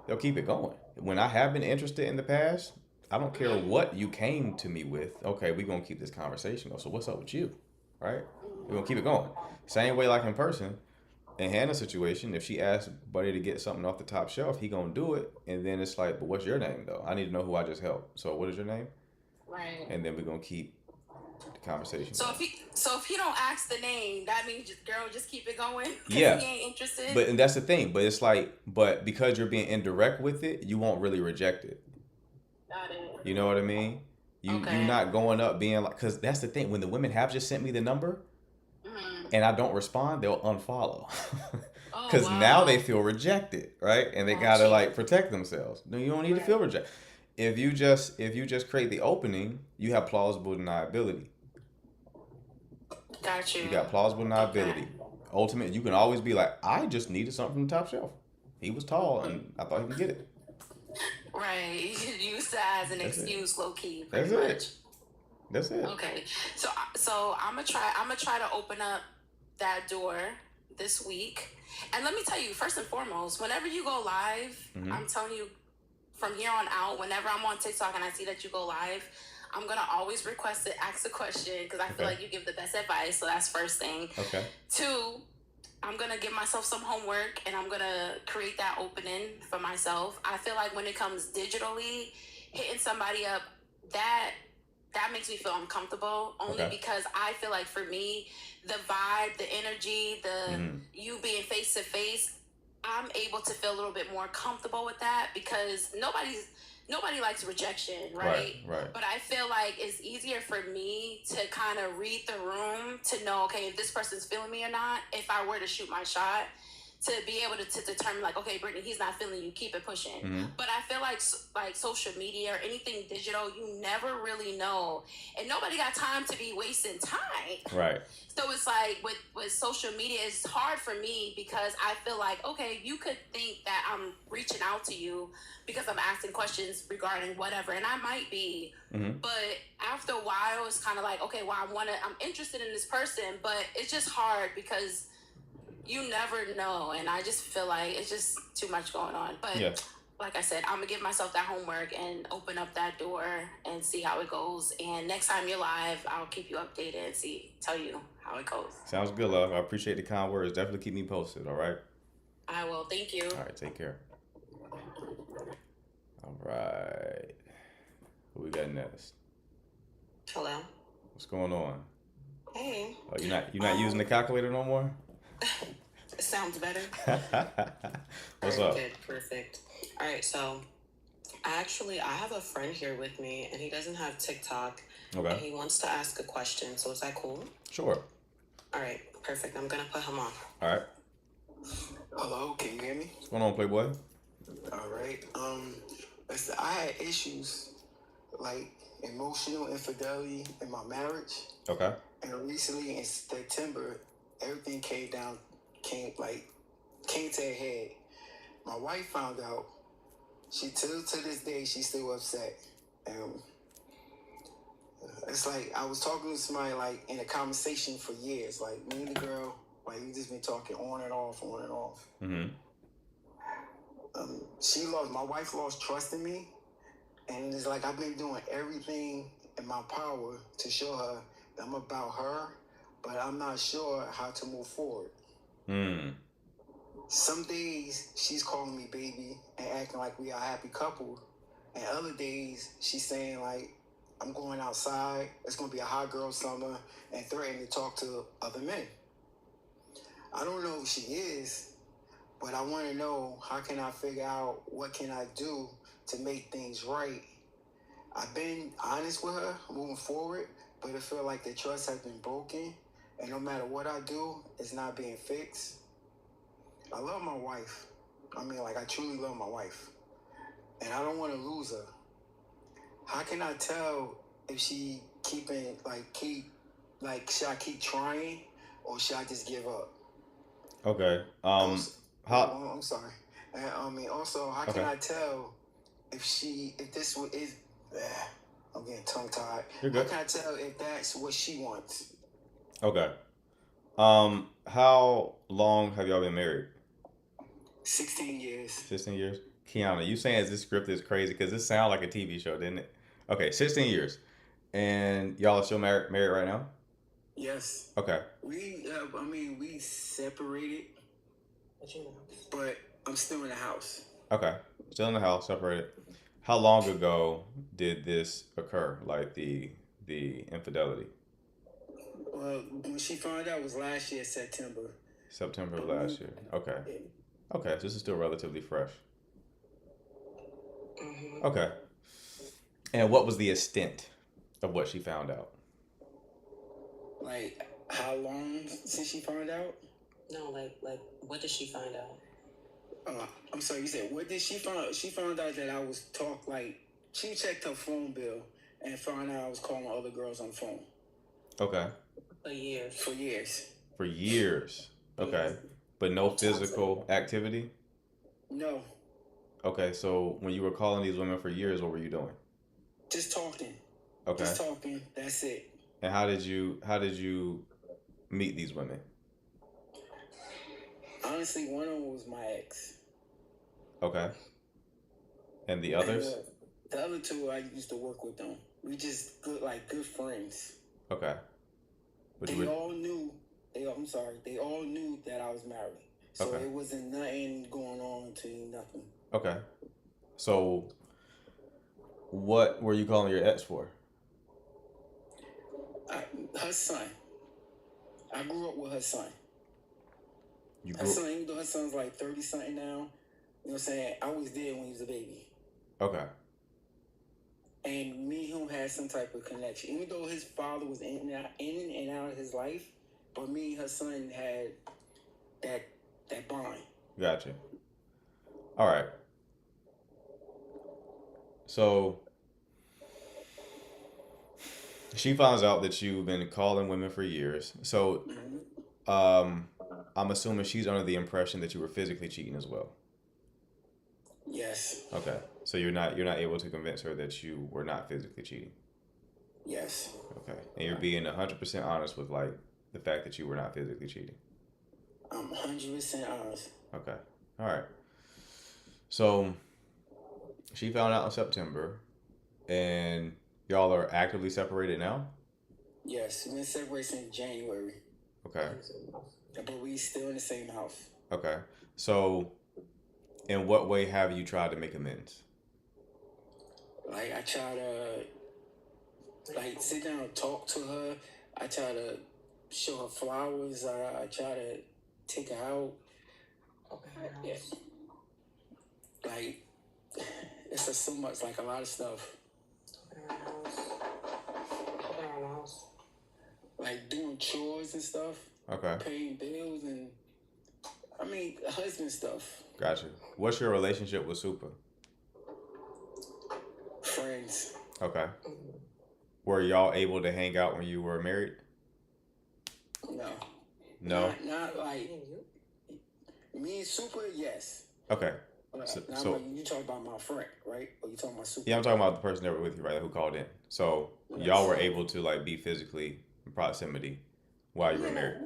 they'll keep it going. When I have been interested in the past, I don't care what you came to me with. Okay, we're going to keep this conversation going. So what's up with you, right? We're going to keep it going. Same way like in person. In Hannah's situation, if she asks Buddy to get something off the top shelf, he gonna do it. And then it's like, but what's your name though? I need to know who I just helped. So what is your name? Right. And then we're gonna keep the conversation. So if he don't ask the name, that means just keep it going. Yeah. He ain't interested. And that's the thing. But it's like, but because you're being indirect with it, you won't really reject it. Got it. You know what I mean? You're not going up being like, because that's the thing. When the women have just sent me the number, and I don't respond, they'll unfollow. Because now they feel rejected, right? And they gotta like protect themselves. No, you don't need to feel rejected. If you just create the opening, you have plausible deniability. Got you. You got plausible deniability. Ultimately, you can always be like, I just needed something from the top shelf. He was tall, and I thought he could get it. Right. You could use that as an excuse, low key. That's it. That's it. Okay. So I'm gonna try to open up that door this week. And let me tell you, first and foremost, whenever you go live, I'm telling you from here on out, whenever I'm on TikTok and I see that you go live, I'm going to always request to ask a question because I feel like you give the best advice. So that's first thing. Okay. 2, I'm going to give myself some homework and I'm going to create that opening for myself. I feel like when it comes digitally, hitting somebody up, that makes me feel uncomfortable only because I feel like for me, the vibe, the energy, you being face to face, I'm able to feel a little bit more comfortable with that because nobody likes rejection, right? Right. But I feel like it's easier for me to kind of read the room to know, okay, if this person's feeling me or not, if I were to shoot my shot, to be able to determine like, okay, Brittany, he's not feeling you, keep it pushing. But I feel like social media or anything digital, you never really know. And nobody got time to be wasting time. Right. So it's like with social media, it's hard for me because I feel like, okay, you could think that I'm reaching out to you because I'm asking questions regarding whatever, and I might be. But after a while, it's kind of like, okay, well, I'm interested in this person, but it's just hard because you never know, and I just feel like it's just too much going on. But like I said, I'm gonna give myself that homework and open up that door and see how it goes. And next time you're live, I'll keep you updated and tell you how it goes. Sounds good, love. I appreciate the kind words. Definitely keep me posted. All right. I will. Thank you. All right. Take care. All right. Who we got next? Hello. What's going on? Hey. Oh, you're not using the calculator no more? It sounds better. What's All right, up? good, perfect. All right, so I have a friend here with me, and he doesn't have TikTok. Okay. And he wants to ask a question. So is that cool? Sure. All right, perfect. I'm gonna put him on. All right. Hello, can you hear me? What's going on, Playboy? All right. I had issues like emotional infidelity in my marriage, Okay. and recently in September, everything came to a head. My wife found out. She till to this day she's still upset. It's like I was talking to somebody like in a conversation for years, like me and the girl, like we just been talking on and off. Mm-hmm. My wife lost trust in me, and it's like I've been doing everything in my power to show her that I'm about her, but I'm not sure how to move forward. Some days she's calling me baby and acting like we are a happy couple, and other days she's saying like I'm going outside, it's gonna be a hot girl summer, and threatening to talk to other men. I don't know if she is, but I want to know how can I figure out what can I do to make things right. I've been honest with her moving forward, but I feel like the trust has been broken, and no matter what I do, it's not being fixed. I love my wife. I truly love my wife, and I don't want to lose her. How can I tell if she should I keep trying, or should I just give up? Okay. I'm sorry. And also, how can I tell if this is? I'm getting tongue tied. You're good. How can I tell if that's what she wants? Okay. How long have y'all been married? 16 years. 16 years. Kiana, you saying this script is crazy because this sounds like a TV show, didn't it? Okay, 16 years, and y'all are still married right now? Yes. Okay. We separated, but I'm still in the house. Okay, still in the house, separated. How long ago did this occur? Like the infidelity? Well, when she found out was last year, September. September of last year. Okay. Okay, so this is still relatively fresh. Mm-hmm. Okay. And what was the extent of what she found out? Like, how long since she found out? No, like what did she find out? I'm sorry, you said, what did she find out? She found out that I was she checked her phone bill and found out I was calling other girls on the phone. Okay. For years. For years. For years. Okay. But no physical activity? No. Okay, so when you were calling these women for years, what were you doing? Just talking. Okay. Just talking. That's it. And how did you meet these women? Honestly, one of them was my ex. Okay. And the others? And, the other two, I used to work with them. We just good friends. Okay. But They all knew that I was married. So Okay. it wasn't nothing going on to nothing. Okay. So what were you calling your ex for? Her son. I grew up with her son. Her son, even though her son's like 30 something now, you know what I'm saying? I was there when he was a baby. Okay. And me and him had some type of connection. Even though his father was in and out of his life, but me and her son had that bond. Gotcha. All right. So she finds out that you've been calling women for years. So I'm assuming she's under the impression that you were physically cheating as well. Yes. Okay. So you're not able to convince her that you were not physically cheating. Yes. Okay. And you're being 100% honest with like the fact that you were not physically cheating. I'm 100% honest. Okay. All right. So she found out in September, and y'all are actively separated now? Yes, we've been separated since January, Okay. but we still in the same house. Okay. So, in what way have you tried to make amends? Like I try to like sit down and talk to her. I try to show her flowers. I try to take her out. Yeah. Like it's just so much, like a lot of stuff. Like doing chores and stuff. Okay. Paying bills and husband stuff. Gotcha. What's your relationship with Super? Friends. Okay. Were y'all able to hang out when you were married? No. No. Not like me and Super. Yes. Okay. Now, So you talking about my friend, right? Or you talking about Super? yeah, I'm talking about the person that were with you, right? Who called in. So y'all were able to like be physically in proximity while you were married.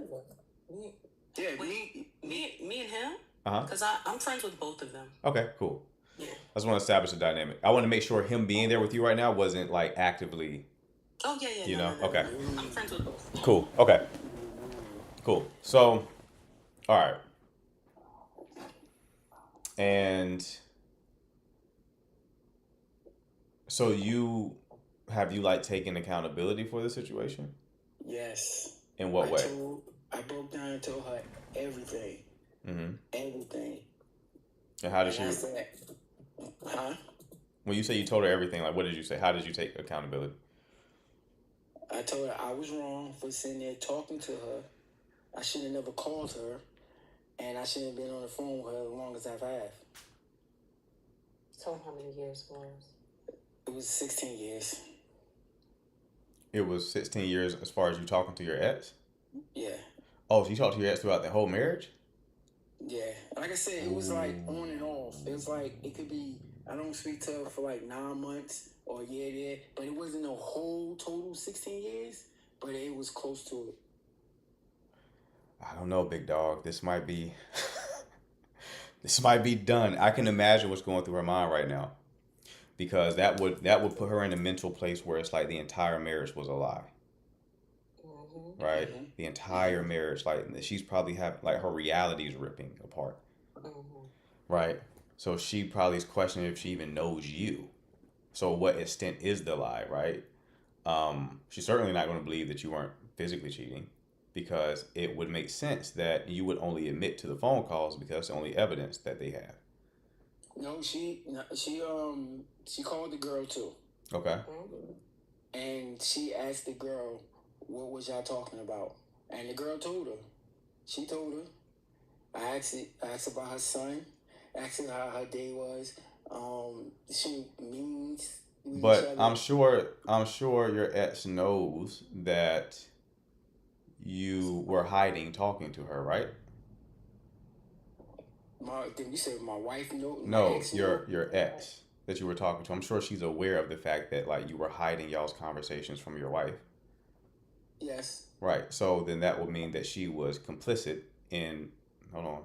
Yeah, Me and him? Uh-huh. Because I'm friends with both of them. Okay, cool. Yeah. I just want to establish the dynamic. I want to make sure him being there with you right now wasn't like actively. Oh, yeah. You know? No. Okay. I'm friends with both. Cool. Okay. Cool. So, all right. And so have you like taken accountability for the situation? Yes. In what way? I broke down and told her everything. Mm-hmm. Everything. And how did And I she? said, huh? When you say you told her everything, like what did you say? How did you take accountability? I told her I was wrong for sitting there talking to her. I should have never called her, and I shouldn't have been on the phone with her as long as I've had. So how many years was? It was 16 years. It was 16 years as far as you talking to your ex? Yeah. Oh, so you talked to your ex throughout the whole marriage? Yeah. Like I said, it was like on and off. It was like, it could be, I don't speak to her for like 9 months or a year there, but it wasn't a whole total 16 years, but it was close to it. I don't know, big dog. This might be this might be done. I can imagine what's going through her mind right now. Because that would put her in a mental place where it's like the entire marriage was a lie. Mm-hmm. Right? Mm-hmm. The entire marriage, like she's probably like her reality is ripping apart. Mm-hmm. Right? So she probably is questioning if she even knows you. So what extent is the lie, right? She's certainly not going to believe that you weren't physically cheating, because it would make sense that you would only admit to the phone calls because that's the only evidence that they have. No, she called the girl too. Okay. And she asked the girl, what was y'all talking about? And the girl told her. She told her. I asked about her son, asked her how her day was. She means. But I'm sure your ex knows that you were hiding talking to her, right? You said my wife knows? No, your ex that you were talking to. I'm sure she's aware of the fact that like you were hiding y'all's conversations from your wife. Yes. Right. So then that would mean that she was complicit in. Hold on.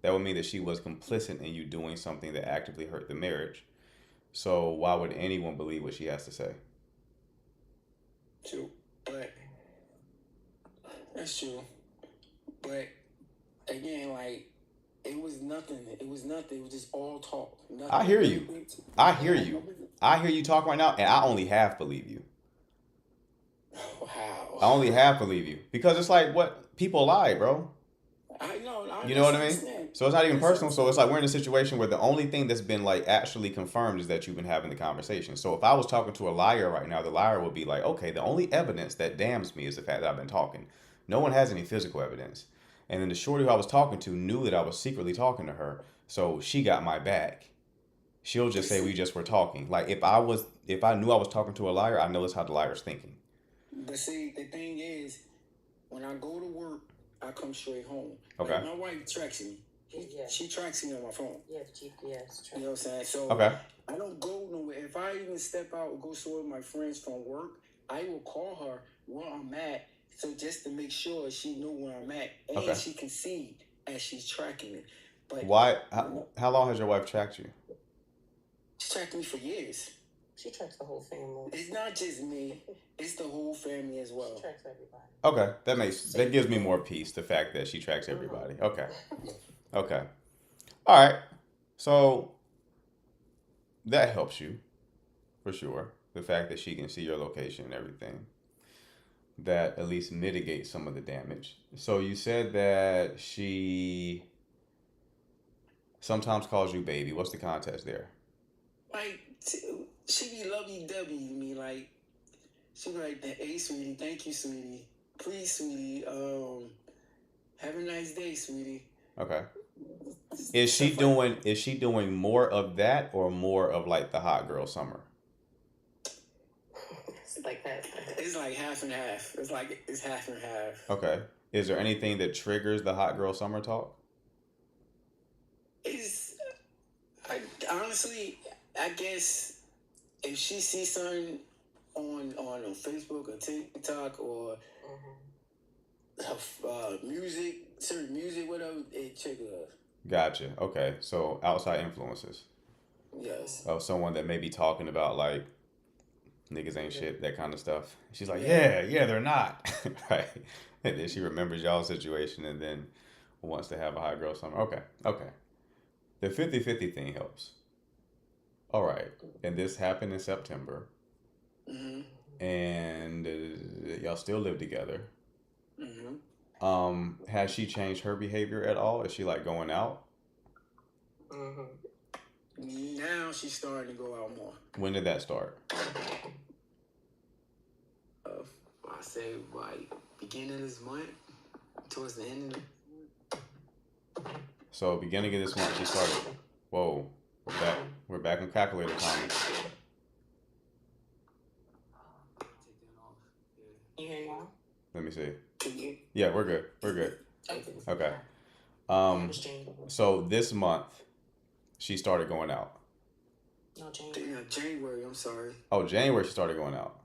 That would mean that she was complicit in you doing something that actively hurt the marriage. So why would anyone believe what she has to say? True, but that's true. But again, like. It was nothing. It was just all talk. Nothing. I hear you. I hear you talk right now, and I only half believe you. How? I only half believe you. Because it's like, what? People lie, bro. I know. You know what I mean? So it's not even personal. So it's like we're in a situation where the only thing that's been like actually confirmed is that you've been having the conversation. So if I was talking to a liar right now, the liar would be like, okay, the only evidence that damns me is the fact that I've been talking. No one has any physical evidence. And then the shorty who I was talking to knew that I was secretly talking to her. So she got my back. She'll just say we just were talking. Like if I knew I was talking to a liar, I know that's how the liar's thinking. But see, the thing is, when I go to work, I come straight home. Okay. Like my wife tracks me. She tracks me on my phone. Yeah, GPS. You know what I'm saying? So okay. I don't go nowhere. If I even step out and go somewhere with my friends from work, I will call her where I'm at. So just to make sure she knew where I'm at, and she can see as she's tracking it. But why? How long has your wife tracked you? She tracked me for years. She tracks the whole family. It's not just me. It's the whole family as well. She tracks everybody. Okay, that gives me more peace. The fact that she tracks everybody. Okay. Okay. All right. So that helps you for sure. The fact that she can see your location and everything. That at least mitigates some of the damage. So you said that she sometimes calls you baby. What's the context there? Like, she be lovey-dovey to me. Like, she be like, hey, sweetie, thank you, sweetie. Please, sweetie. Have a nice day, sweetie. Okay. Is she doing more of that or more of like the hot girl summer? It's like that. It's like half and half. It's half and half. Okay. Is there anything that triggers the hot girl summer talk? Honestly, I guess if she sees something on Facebook or TikTok or music, certain music, whatever, it triggers us. Gotcha. Okay. So outside influences. Yes. Of someone that may be talking about like niggas ain't shit, that kind of stuff. She's like, yeah, they're not. Right. And then she remembers y'all's situation and then wants to have a hot girl summer. Okay. The 50-50 thing helps. All right. And this happened in September. Mm-hmm. And y'all still live together. Mm-hmm. Has she changed her behavior at all? Is she like going out? Mm-hmm. Now she's starting to go out more. When did that start? I say like beginning of this month, towards the end of the... So beginning of this month she started. Whoa. We're back on calculator time. You hear now? Let me see. Can you? Yeah, we're good. Okay. So this month she started going out. No, January. January, I'm sorry. Oh, January she started going out.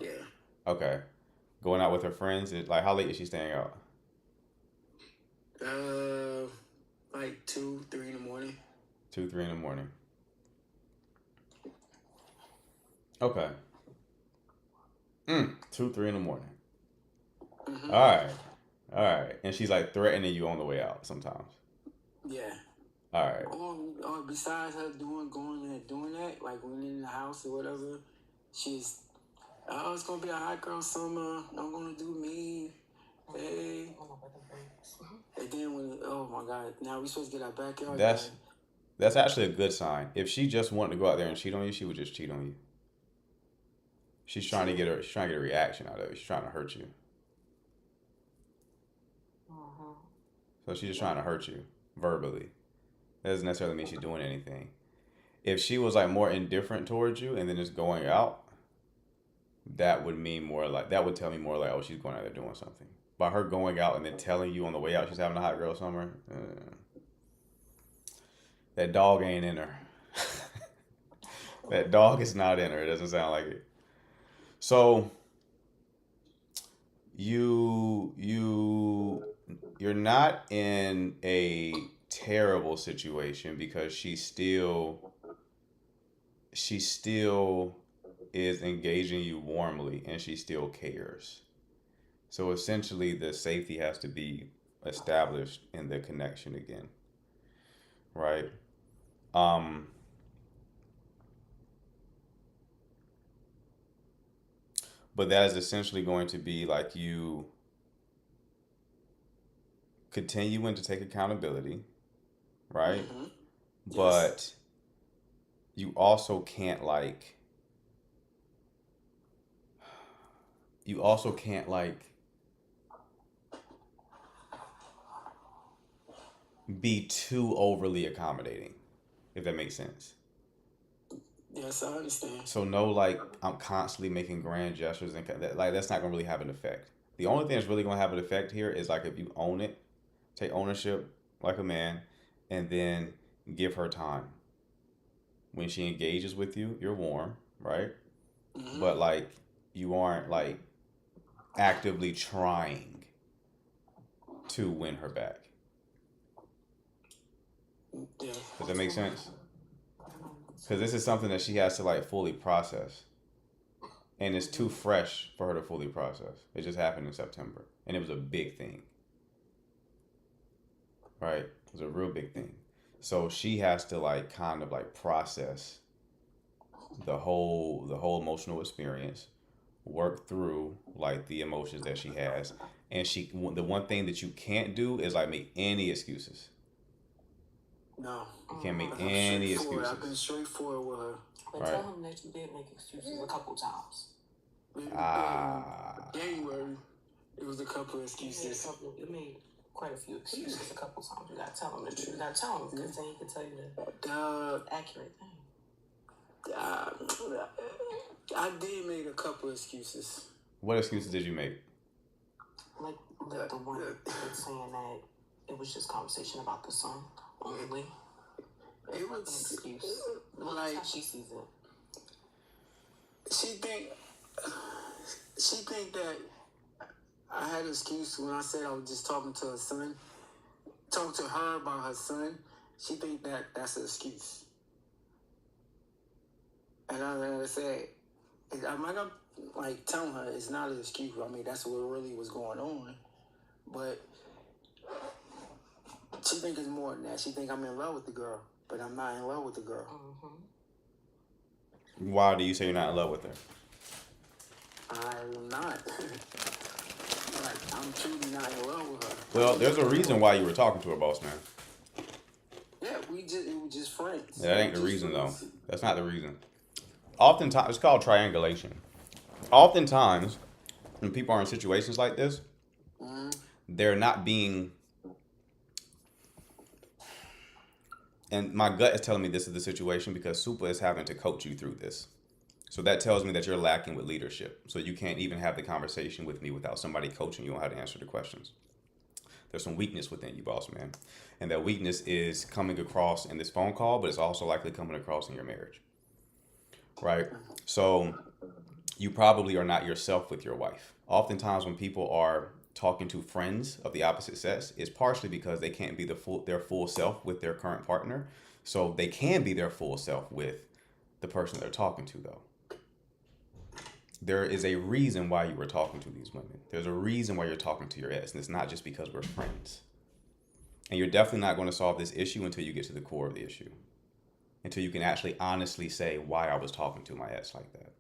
Yeah. Okay. Going out with her friends. Like, how late is she staying out? Like 2, 3 in the morning. 2, 3 in the morning. Okay. 2, 3 in the morning. Mm-hmm. All right. And she's like threatening you on the way out sometimes. Yeah. All right. Or besides her doing that, like when in the house or whatever, she's, oh, it's gonna be a hot girl summer. I'm gonna do me. Hey. And then when, oh my God, now we supposed to get our backyard. That's actually a good sign. If she just wanted to go out there and cheat on you, she would just cheat on you. She's trying to get a reaction out of it. She's trying to hurt you. So she's just trying to hurt you verbally. That doesn't necessarily mean she's doing anything. If she was like more indifferent towards you and then just going out, that would mean more like, that would tell me more like, oh, she's going out there doing something. By her going out and then telling you on the way out she's having a hot girl summer, that dog ain't in her. That dog is not in her. It doesn't sound like it. So you're not in a terrible situation because she still is engaging you warmly and she still cares. So essentially the safety has to be established in the connection again. Right? But that is essentially going to be like you continuing to take accountability, right? Mm-hmm. Yes. But you also can't be too overly accommodating, if that makes sense. Yes, I understand. So no, like, I'm constantly making grand gestures and that's not gonna really have an effect. The only thing that's really gonna have an effect here is like if you own it, take ownership like a man, and then give her time. When she engages with you, you're warm, right? Mm-hmm. But like you aren't like actively trying to win her back. Yeah. Does that make sense? Because this is something that she has to like fully process. And it's too fresh for her to fully process. It just happened in September. And it was a big thing. Right? It was a real big thing. So she has to like kind of like process the whole emotional experience, work through like the emotions that she has. And the one thing that you can't do is like make any excuses. No. You can't make I'm any straightforward. excuses. I've been straightforward with her. But Right. tell him that you did make excuses a couple times. January, it was a couple of excuses. You made quite a few excuses a couple times. You gotta tell him the truth. You gotta tell him because then he can tell you the accurate thing. I did make a couple of excuses. What excuses did you make? Like the one that's saying that it was just conversation about the son only. It was an excuse. like That's how she sees it. She think that I had an excuse when I said I was just talking to her son, talking to her about her son. She think that that's an excuse. And I said, I'm not gonna like telling her it's not an excuse. I mean, that's what really was going on. But she think it's more than that. She think I'm in love with the girl, but I'm not in love with the girl. Why do you say you're not in love with her? I'm not. Like, I'm truly not in love with her. Well, there's a reason why you were talking to her, boss man. Yeah, it was just friends. That ain't the reason, though. That's not the reason. Oftentimes, it's called triangulation. Oftentimes, when people are in situations like this, they're not being... And my gut is telling me this is the situation because Supa is having to coach you through this. So that tells me that you're lacking with leadership. So you can't even have the conversation with me without somebody coaching you on how to answer the questions. There's some weakness within you, boss man. And that weakness is coming across in this phone call, but it's also likely coming across in your marriage. Right? So you probably are not yourself with your wife. Oftentimes when people are talking to friends of the opposite sex, it's partially because they can't be their full self with their current partner. So they can be their full self with the person they're talking to, though. There is a reason why you were talking to these women. There's a reason why you're talking to your ex, and it's not just because we're friends. And you're definitely not going to solve this issue until you get to the core of the issue. Until you can actually honestly say why I was talking to my ex like that.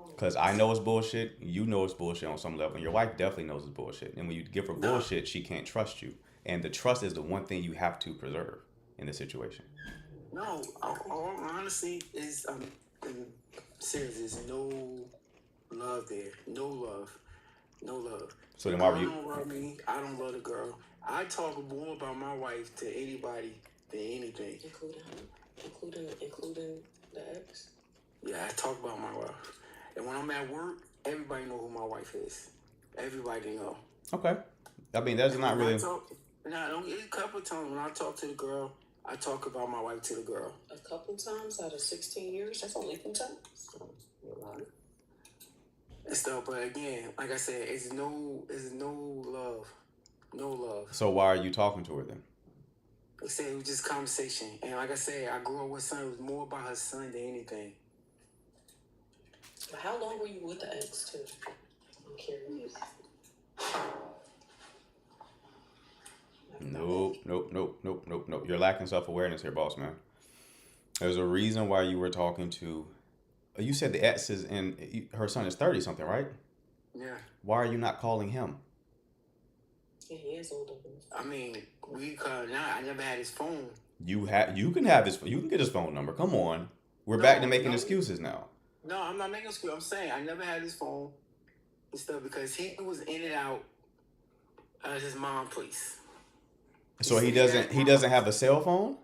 Because I know it's bullshit, you know it's bullshit on some level, and your wife definitely knows it's bullshit. And when you give her bullshit, she can't trust you. And the trust is the one thing you have to preserve in this situation. No, all honestly is serious. There's no love there. No love. So then why were I you? don't love me. I don't love the girl. I talk more about my wife to anybody than anything. Including the ex. Yeah, I talk about my wife. And when I'm at work, everybody know who my wife is. Everybody know. Okay. I mean, that's not really... It's a couple of times when I talk to the girl, I talk about my wife to the girl. A couple times out of 16 years, that's only 2 times. And stuff, but again, like I said, it's no love. No love. So why are you talking to her then? Like I said, it was just conversation. And like I said, I grew up with son. It was more about her son than anything. But how long were you with the ex, too? I'm curious. Nope. You're lacking self-awareness here, boss man. There's a reason why you were talking to... You said the ex is her son is 30-something, right? Yeah. Why are you not calling him? Yeah, he is older. I mean, I never had his phone. You can get his phone number. Come on. We're back to making excuses now. No, I'm not making excuses. I'm saying I never had his phone and stuff because he was in and out of his mom's place. So he doesn't have a cell phone?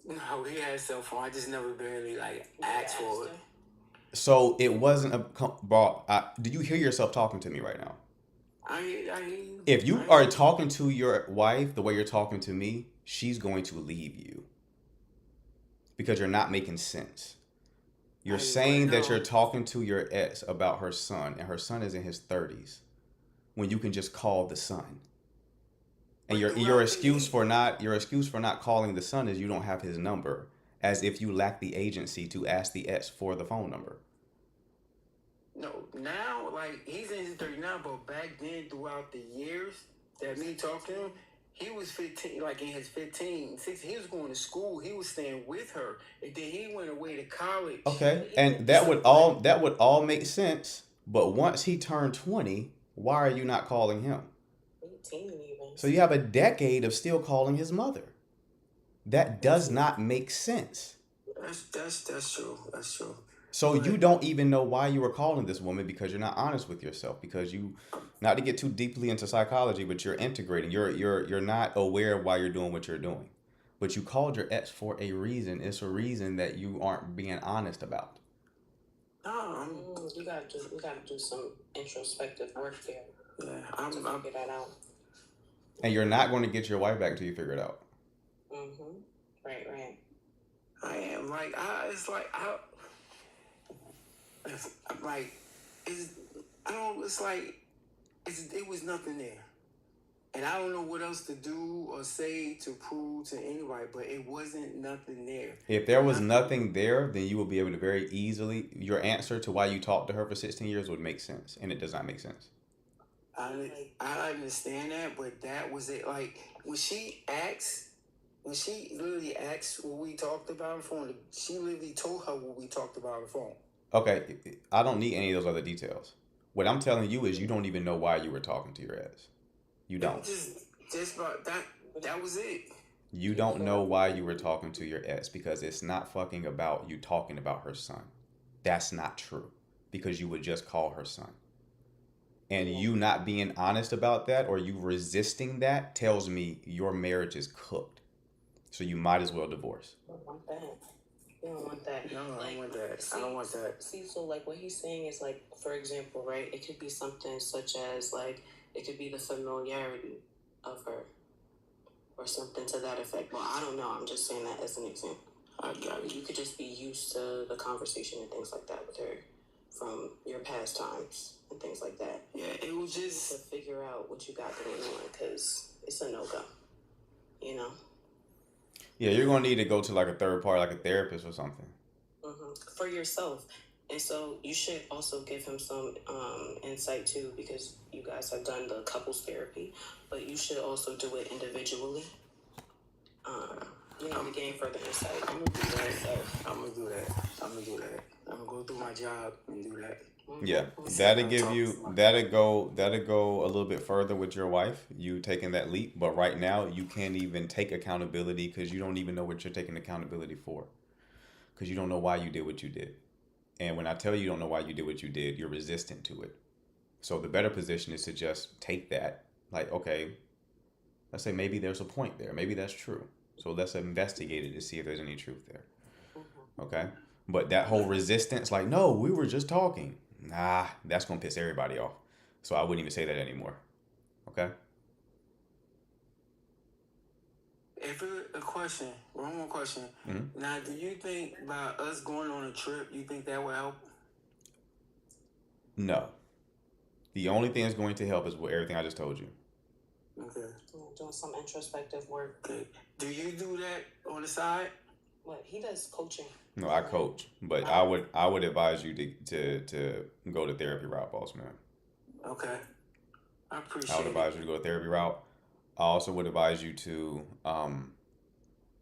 No, he had a cell phone. I just never barely asked for it. So it wasn't bro. Do you hear yourself talking to me right now? If you are talking to your wife the way you're talking to me, she's going to leave you because you're not making sense. You're saying that you're talking to your ex about her son, and her son is in his 30s when you can just call the son. And your excuse for not calling the son is you don't have his number, as if you lack the agency to ask the ex for the phone number. No, now, like, he's in his 30 now, but back then, throughout the years that me talking to him, he was 15, like in his 15, 16, he was going to school, he was staying with her, and then he went away to college. Okay, and that would all make sense, but once he turned 20, why are you not calling him? 18 even. So you have a decade of still calling his mother. That does not make sense. That's true. That's true. So you don't even know why you were calling this woman because you're not honest with yourself. Because you, not to get too deeply into psychology, but you're integrating. You're not aware of why you're doing what you're doing. But you called your ex for a reason. It's a reason that you aren't being honest about. We gotta do some introspective work there. Yeah, to figure that out. And you're not going to get your wife back until you figure it out. Right. I am like it was nothing there, and I don't know what else to do or say to prove to anybody, but it wasn't nothing there. If there was nothing there, then you will be able to very easily, your answer to why you talked to her for 16 years would make sense, and it does not make sense. I understand that, but that was it. Like when she literally asked what we talked about on the phone, she literally told her what we talked about on the phone. Okay, I don't need any of those other details. What I'm telling you is you don't even know why you were talking to your ex. You don't. Just about that. That was it. You don't know why you were talking to your ex because it's not fucking about you talking about her son. That's not true because you would just call her son. And you not being honest about that or you resisting that tells me your marriage is cooked. So you might as well divorce. You don't want that. You don't want that. No, I don't want that. I don't want that. See, so like what he's saying is like, for example, right? It could be something such as like, it could be the familiarity of her or something to that effect. Well, I don't know. I'm just saying that as an example. You could just be used to the conversation and things like that with her from your past times and things like that. Yeah, it was just to figure out what you got going on because it's a no-go, you know? Yeah, you're going to need to go to like a third party, like a therapist or something. For yourself. And so you should also give him some insight too, because you guys have done the couples therapy, but you should also do it individually. To gain further insight. I'm gonna do that. I'm gonna do that. I'm gonna go through my job and do that. Yeah, that'll go a little bit further with your wife, you taking that leap. But right now, you can't even take accountability because you don't even know what you're taking accountability for, because you don't know why you did what you did. And when I tell you don't know why you did what you did, you're resistant to it. So the better position is to just take that, like, okay, let's say maybe there's a point there, maybe that's true. So let's investigate it to see if there's any truth there. Okay, but that whole resistance, like, no, we were just talking. Nah, that's going to piss everybody off. So I wouldn't even say that anymore. Okay? One more question. Mm-hmm. Now, do you think by us going on a trip, you think that will help? No. The only thing that's going to help is everything I just told you. Okay. Doing some introspective work. Okay. Do you do that on the side? What? He does coaching. No, I coach, but I would advise you to go the therapy route, boss man. Okay, I appreciate. I would advise you to go the therapy route. I also would advise you to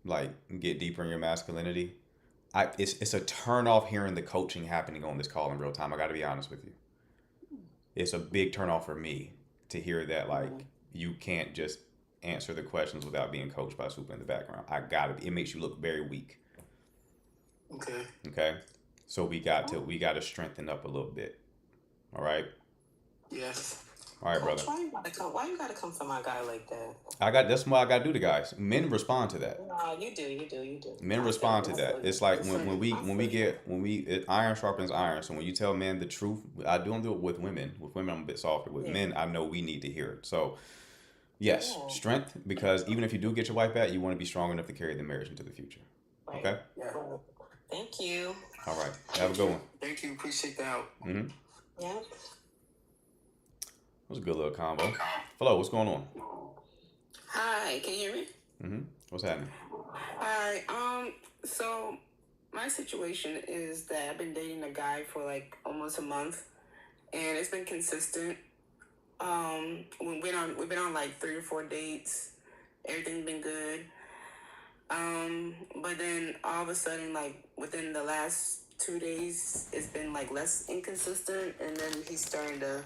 like get deeper in your masculinity. It's a turn off hearing the coaching happening on this call in real time. I got to be honest with you. It's a big turn off for me to hear that you can't just answer the questions without being coached by Super in the background. It makes you look very weak. Okay. So we got to strengthen up a little bit. All right. Yes. All right, brother. Why you gotta come for my guy like that? That's what I gotta do to guys. Men respond to that. No, you do. Men respond to that. It's like when iron sharpens iron. So when you tell men the truth, I don't do it with women. With women, I'm a bit softer. With men, I know we need to hear it. So yes, strength, because even if you do get your wife back, you want to be strong enough to carry the marriage into the future. Okay. Yeah. Thank you. All right. Have a good one. Thank you. Appreciate the help. Mm-hmm. Yeah. That was a good little combo. Flo, what's going on? Hi, can you hear me? Mm-hmm. What's happening? Hi. So my situation is that I've been dating a guy for like almost a month, and it's been consistent. We've been on like 3 or 4 dates. Everything's been good. But then all of a sudden, like within the last 2 days, it's been like less inconsistent, and then he's starting to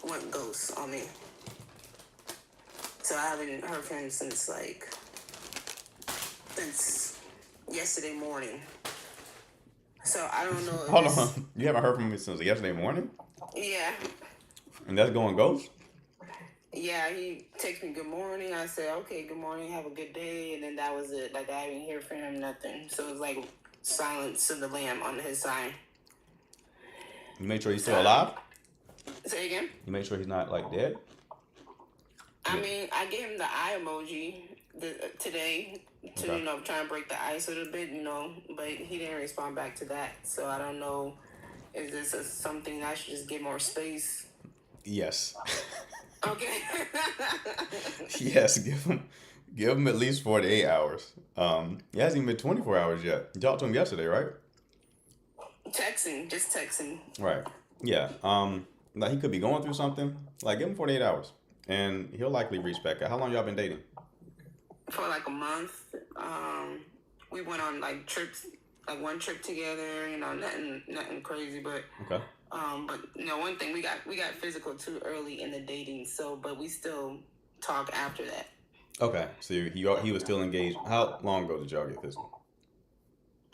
went ghost on me. So I haven't heard from him since yesterday morning. So I don't know. Hold on. You haven't heard from me since yesterday morning? Yeah. And that's going ghost? Yeah, he texted me good morning. I said, okay, good morning, have a good day. And then that was it. Like, I didn't hear from him, nothing. So it was like silence of the lamb on his side. You made sure he's still alive? Say again? You made sure he's not, like, dead? I mean, I gave him the eye emoji today to, Okay. Try and break the ice a little bit, but he didn't respond back to that. So I don't know, is this something I should just give more space? Yes. Okay. Yes, give him at least 48 hours. It hasn't even been 24 hours yet. You talked to him yesterday, right? Just texting. Right. Yeah. Like he could be going through something. Like give him 48 hours, and he'll likely reach back out. How long y'all been dating? For like a month. We went on like trips, like one trip together. Nothing crazy, but Okay. but one thing we got physical too early in the dating. So, but we still talk after that. Okay. So he was still engaged. How long ago did y'all get physical?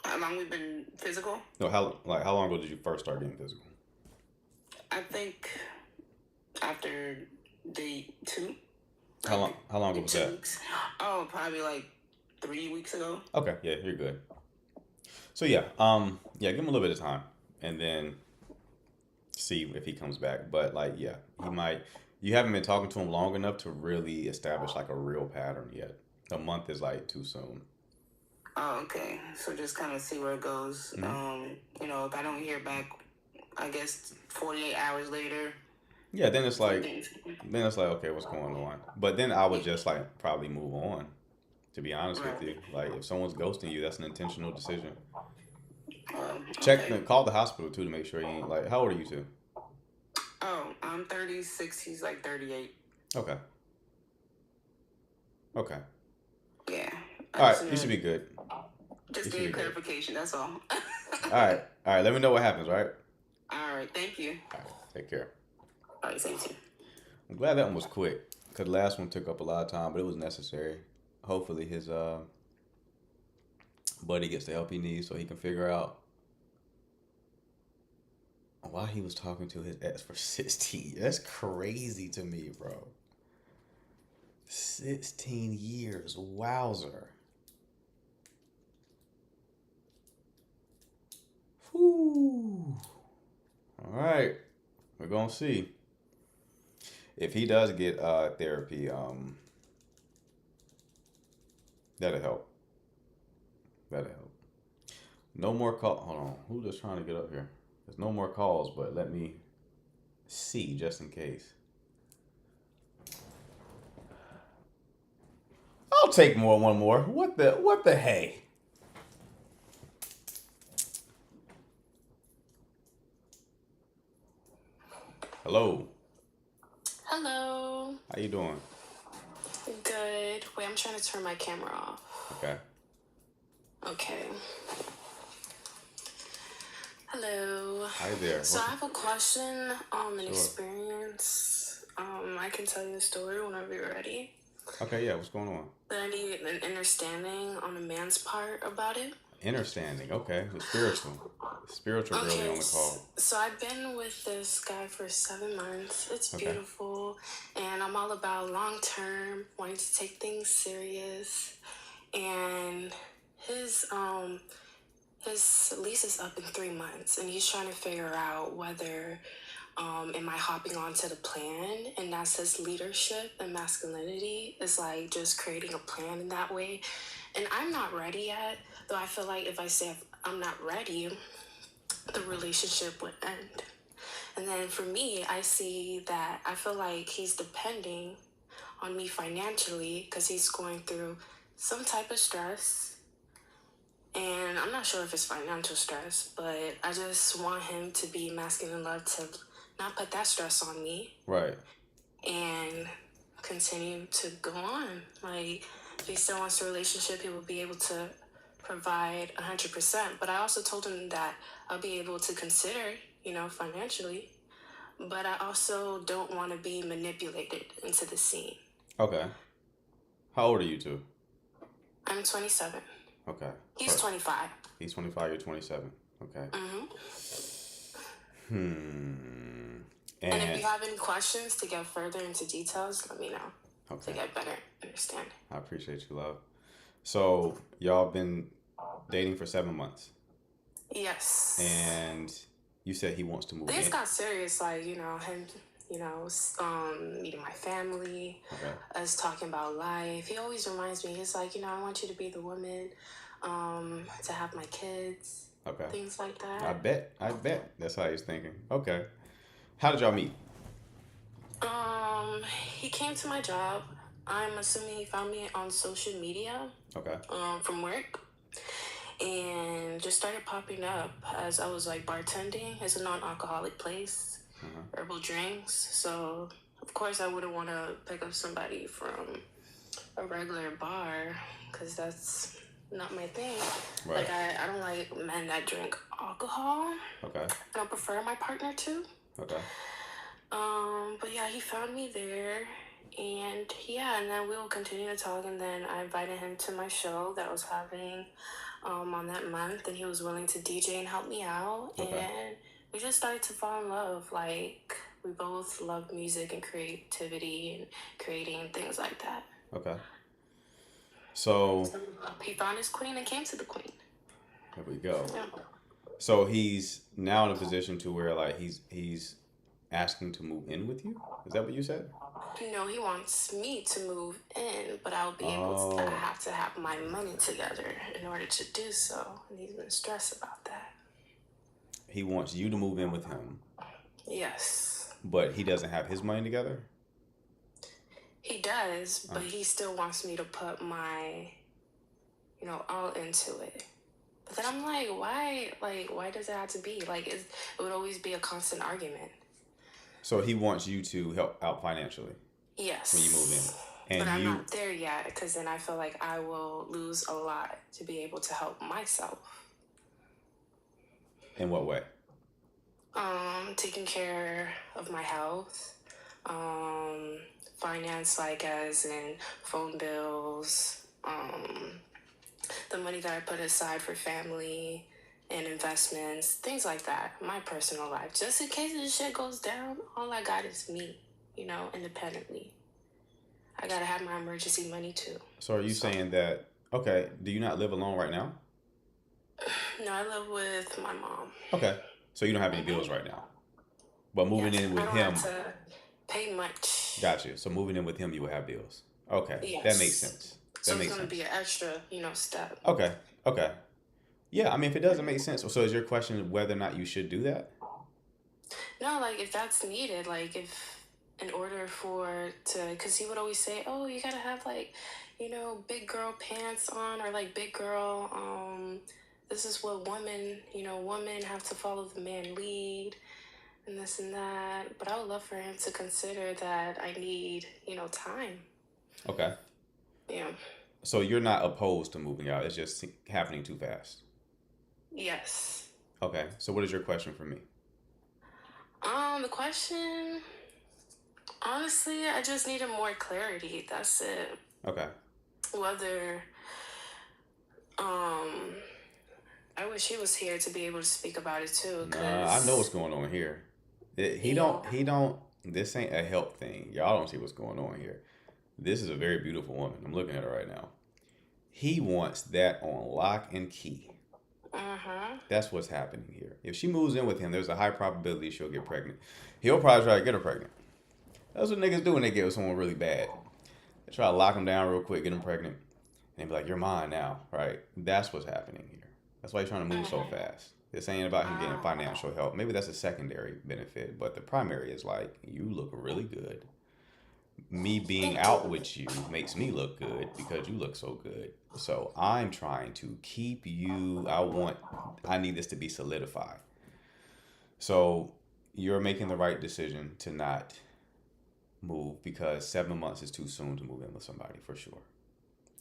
How long we've been physical? No. How long ago did you first start getting physical? I think after day 2. How long ago was 2 that? weeks. Oh, probably like 3 weeks ago. Okay, yeah, you're good. So yeah, give him a little bit of time, and then see if he comes back. But like, yeah, he might. You haven't been talking to him long enough to really establish like a real pattern yet. A month is like too soon. Oh, okay. So just kind of see where it goes. Mm-hmm. If I don't hear back, I guess 48 hours later. Yeah, then it's like, okay, what's going on? But then I would just like probably move on. To be honest with you, like if someone's ghosting you, that's an intentional decision. Call the hospital too to make sure he ain't like. How old are you two? Oh, I'm 36. He's like 38. Okay. Okay. Yeah. All right, you should be good. Just give me clarification. That's all. All right. Let me know what happens. Right. All right. Thank you. All right, take care. All right. Thank you. I'm glad that one was quick because the last one took up a lot of time, but it was necessary. Hopefully his buddy gets the help he needs so he can figure out why he was talking to his ex for 16. That's crazy to me, bro. 16 years. Wowzer. Whew. All right. We're going to see. If he does get therapy, that'll help. That'll help. No more call. Hold on. Who's just trying to get up here? There's no more calls, but let me see just in case. I'll take one more. What the hey? Hello. Hello. How you doing? Good. Wait, I'm trying to turn my camera off. Okay. Okay. Hello. Hi there. So I have a question, an Sure. experience. I can tell you the story whenever you're ready. Okay, yeah, what's going on? But I need an understanding on a man's part about it. Understanding, okay. So spiritual girly on the call. So I've been with this guy for 7 months. It's Okay. beautiful, and I'm all about long term, wanting to take things serious. And his lease is up in 3 months, and he's trying to figure out whether am I hopping onto the plan, and that's his leadership and masculinity is like just creating a plan in that way. And I'm not ready yet, though I feel like if I say I'm not ready, the relationship would end. And then for me, I see that I feel like he's depending on me financially because he's going through some type of stress. And I'm not sure if it's financial stress, but I just want him to be masculine enough to not put that stress on me. Right. And continue to go on. Like, if he still wants a relationship, he will be able to provide 100%. But I also told him that I'll be able to consider, financially. But I also don't want to be manipulated into the scene. Okay. How old are you two? I'm 27. Okay. He's 25. He's 25, you're 27. Okay. And if you have any questions to get further into details, let me know to get better understanding. I appreciate you, love. So, y'all been dating for 7 months. Yes. And you said he wants to move Things in. got serious, like, him, meeting my family, us talking about life. He always reminds me, he's like, I want you to be the woman, to have my kids. Okay. Things like that. I bet. That's how he's thinking. Okay. How did y'all meet? He came to my job. I'm assuming he found me on social media. Okay. From work. And just started popping up as I was like bartending. It's a non-alcoholic place. Herbal drinks. So, of course, I wouldn't want to pick up somebody from a regular bar because that's not my thing. Right. Like, I don't like men that drink alcohol. Okay. I don't prefer my partner to. Okay. But yeah, he found me there, and and then we will continue to talk, and then I invited him to my show that I was having on that month, and he was willing to DJ and help me out, and we just started to fall in love. Like, we both love music and creativity and creating things like that. Okay. So he found his queen and came to the queen. There we go. Yeah. So he's now in a position to where like he's asking to move in with you? Is that what you said? No, he wants me to move in, but I'll be able to. I have to have my money together in order to do so, and he's been stressed about that. He wants you to move in with him. Yes. But he doesn't have his money together? He does, but he still wants me to put my, all into it. But then I'm like, why? Like, why does it have to be? Like, it would always be a constant argument. So he wants you to help out financially? Yes. When you move in. And but I'm not there yet, because then I feel like I will lose a lot to be able to help myself. In what way? Taking care of my health, finance, like as in phone bills, the money that I put aside for family and investments, things like that. My personal life, just in case this shit goes down, all I got is me, independently. I gotta have my emergency money too. So are you saying that, okay, do you not live alone right now? No, I live with my mom. Okay. So you don't have any bills right now. But moving in with I don't him. have to pay much. Gotcha. So moving in with him, you will have bills. Okay. Yes. That makes sense. So it's going to be an extra, step. Okay. Okay. Yeah, I mean, if it doesn't make sense. So is your question whether or not you should do that? No, like, if that's needed, like, if in order because he would always say, oh, you got to have, like, big girl pants on, or, like, big girl, this is what women have to follow the man lead, and this and that. But I would love for him to consider that I need, time. Okay. Yeah. So you're not opposed to moving out. It's just happening too fast. Yes. Okay. So what is your question for me? The question, honestly, I just needed more clarity. That's it. Okay. Whether, I wish he was here to be able to speak about it too. I know what's going on here. He don't, this ain't a help thing. Y'all don't see what's going on here. This is a very beautiful woman. I'm looking at her right now. He wants that on lock and key. That's what's happening here. If she moves in with him, there's a high probability she'll get pregnant. He'll probably try to get her pregnant. That's what niggas do when they get with someone really bad. They try to lock them down real quick, get them pregnant, and be like, you're mine now, right? That's what's happening here. That's why he's trying to move so fast. This ain't about him getting financial help. Maybe that's a secondary benefit, but the primary is like, you look really good. me being out with you makes me look good because you look so good. So I'm trying to keep you. I need this to be solidified. So you're making the right decision to not move because 7 months is too soon to move in with somebody for sure.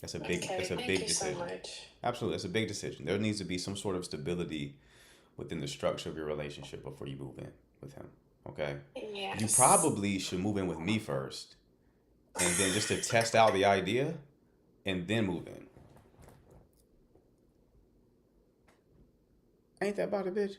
That's a big Thank you so decision. much. Absolutely, it's a big decision. There needs to be some sort of stability within the structure of your relationship before you move in with him. Okay? Yes. You probably should move in with me first, and then just to test out the idea, and then move in. Ain't that about it, bitch?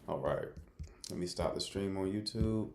All right. Let me stop the stream on YouTube.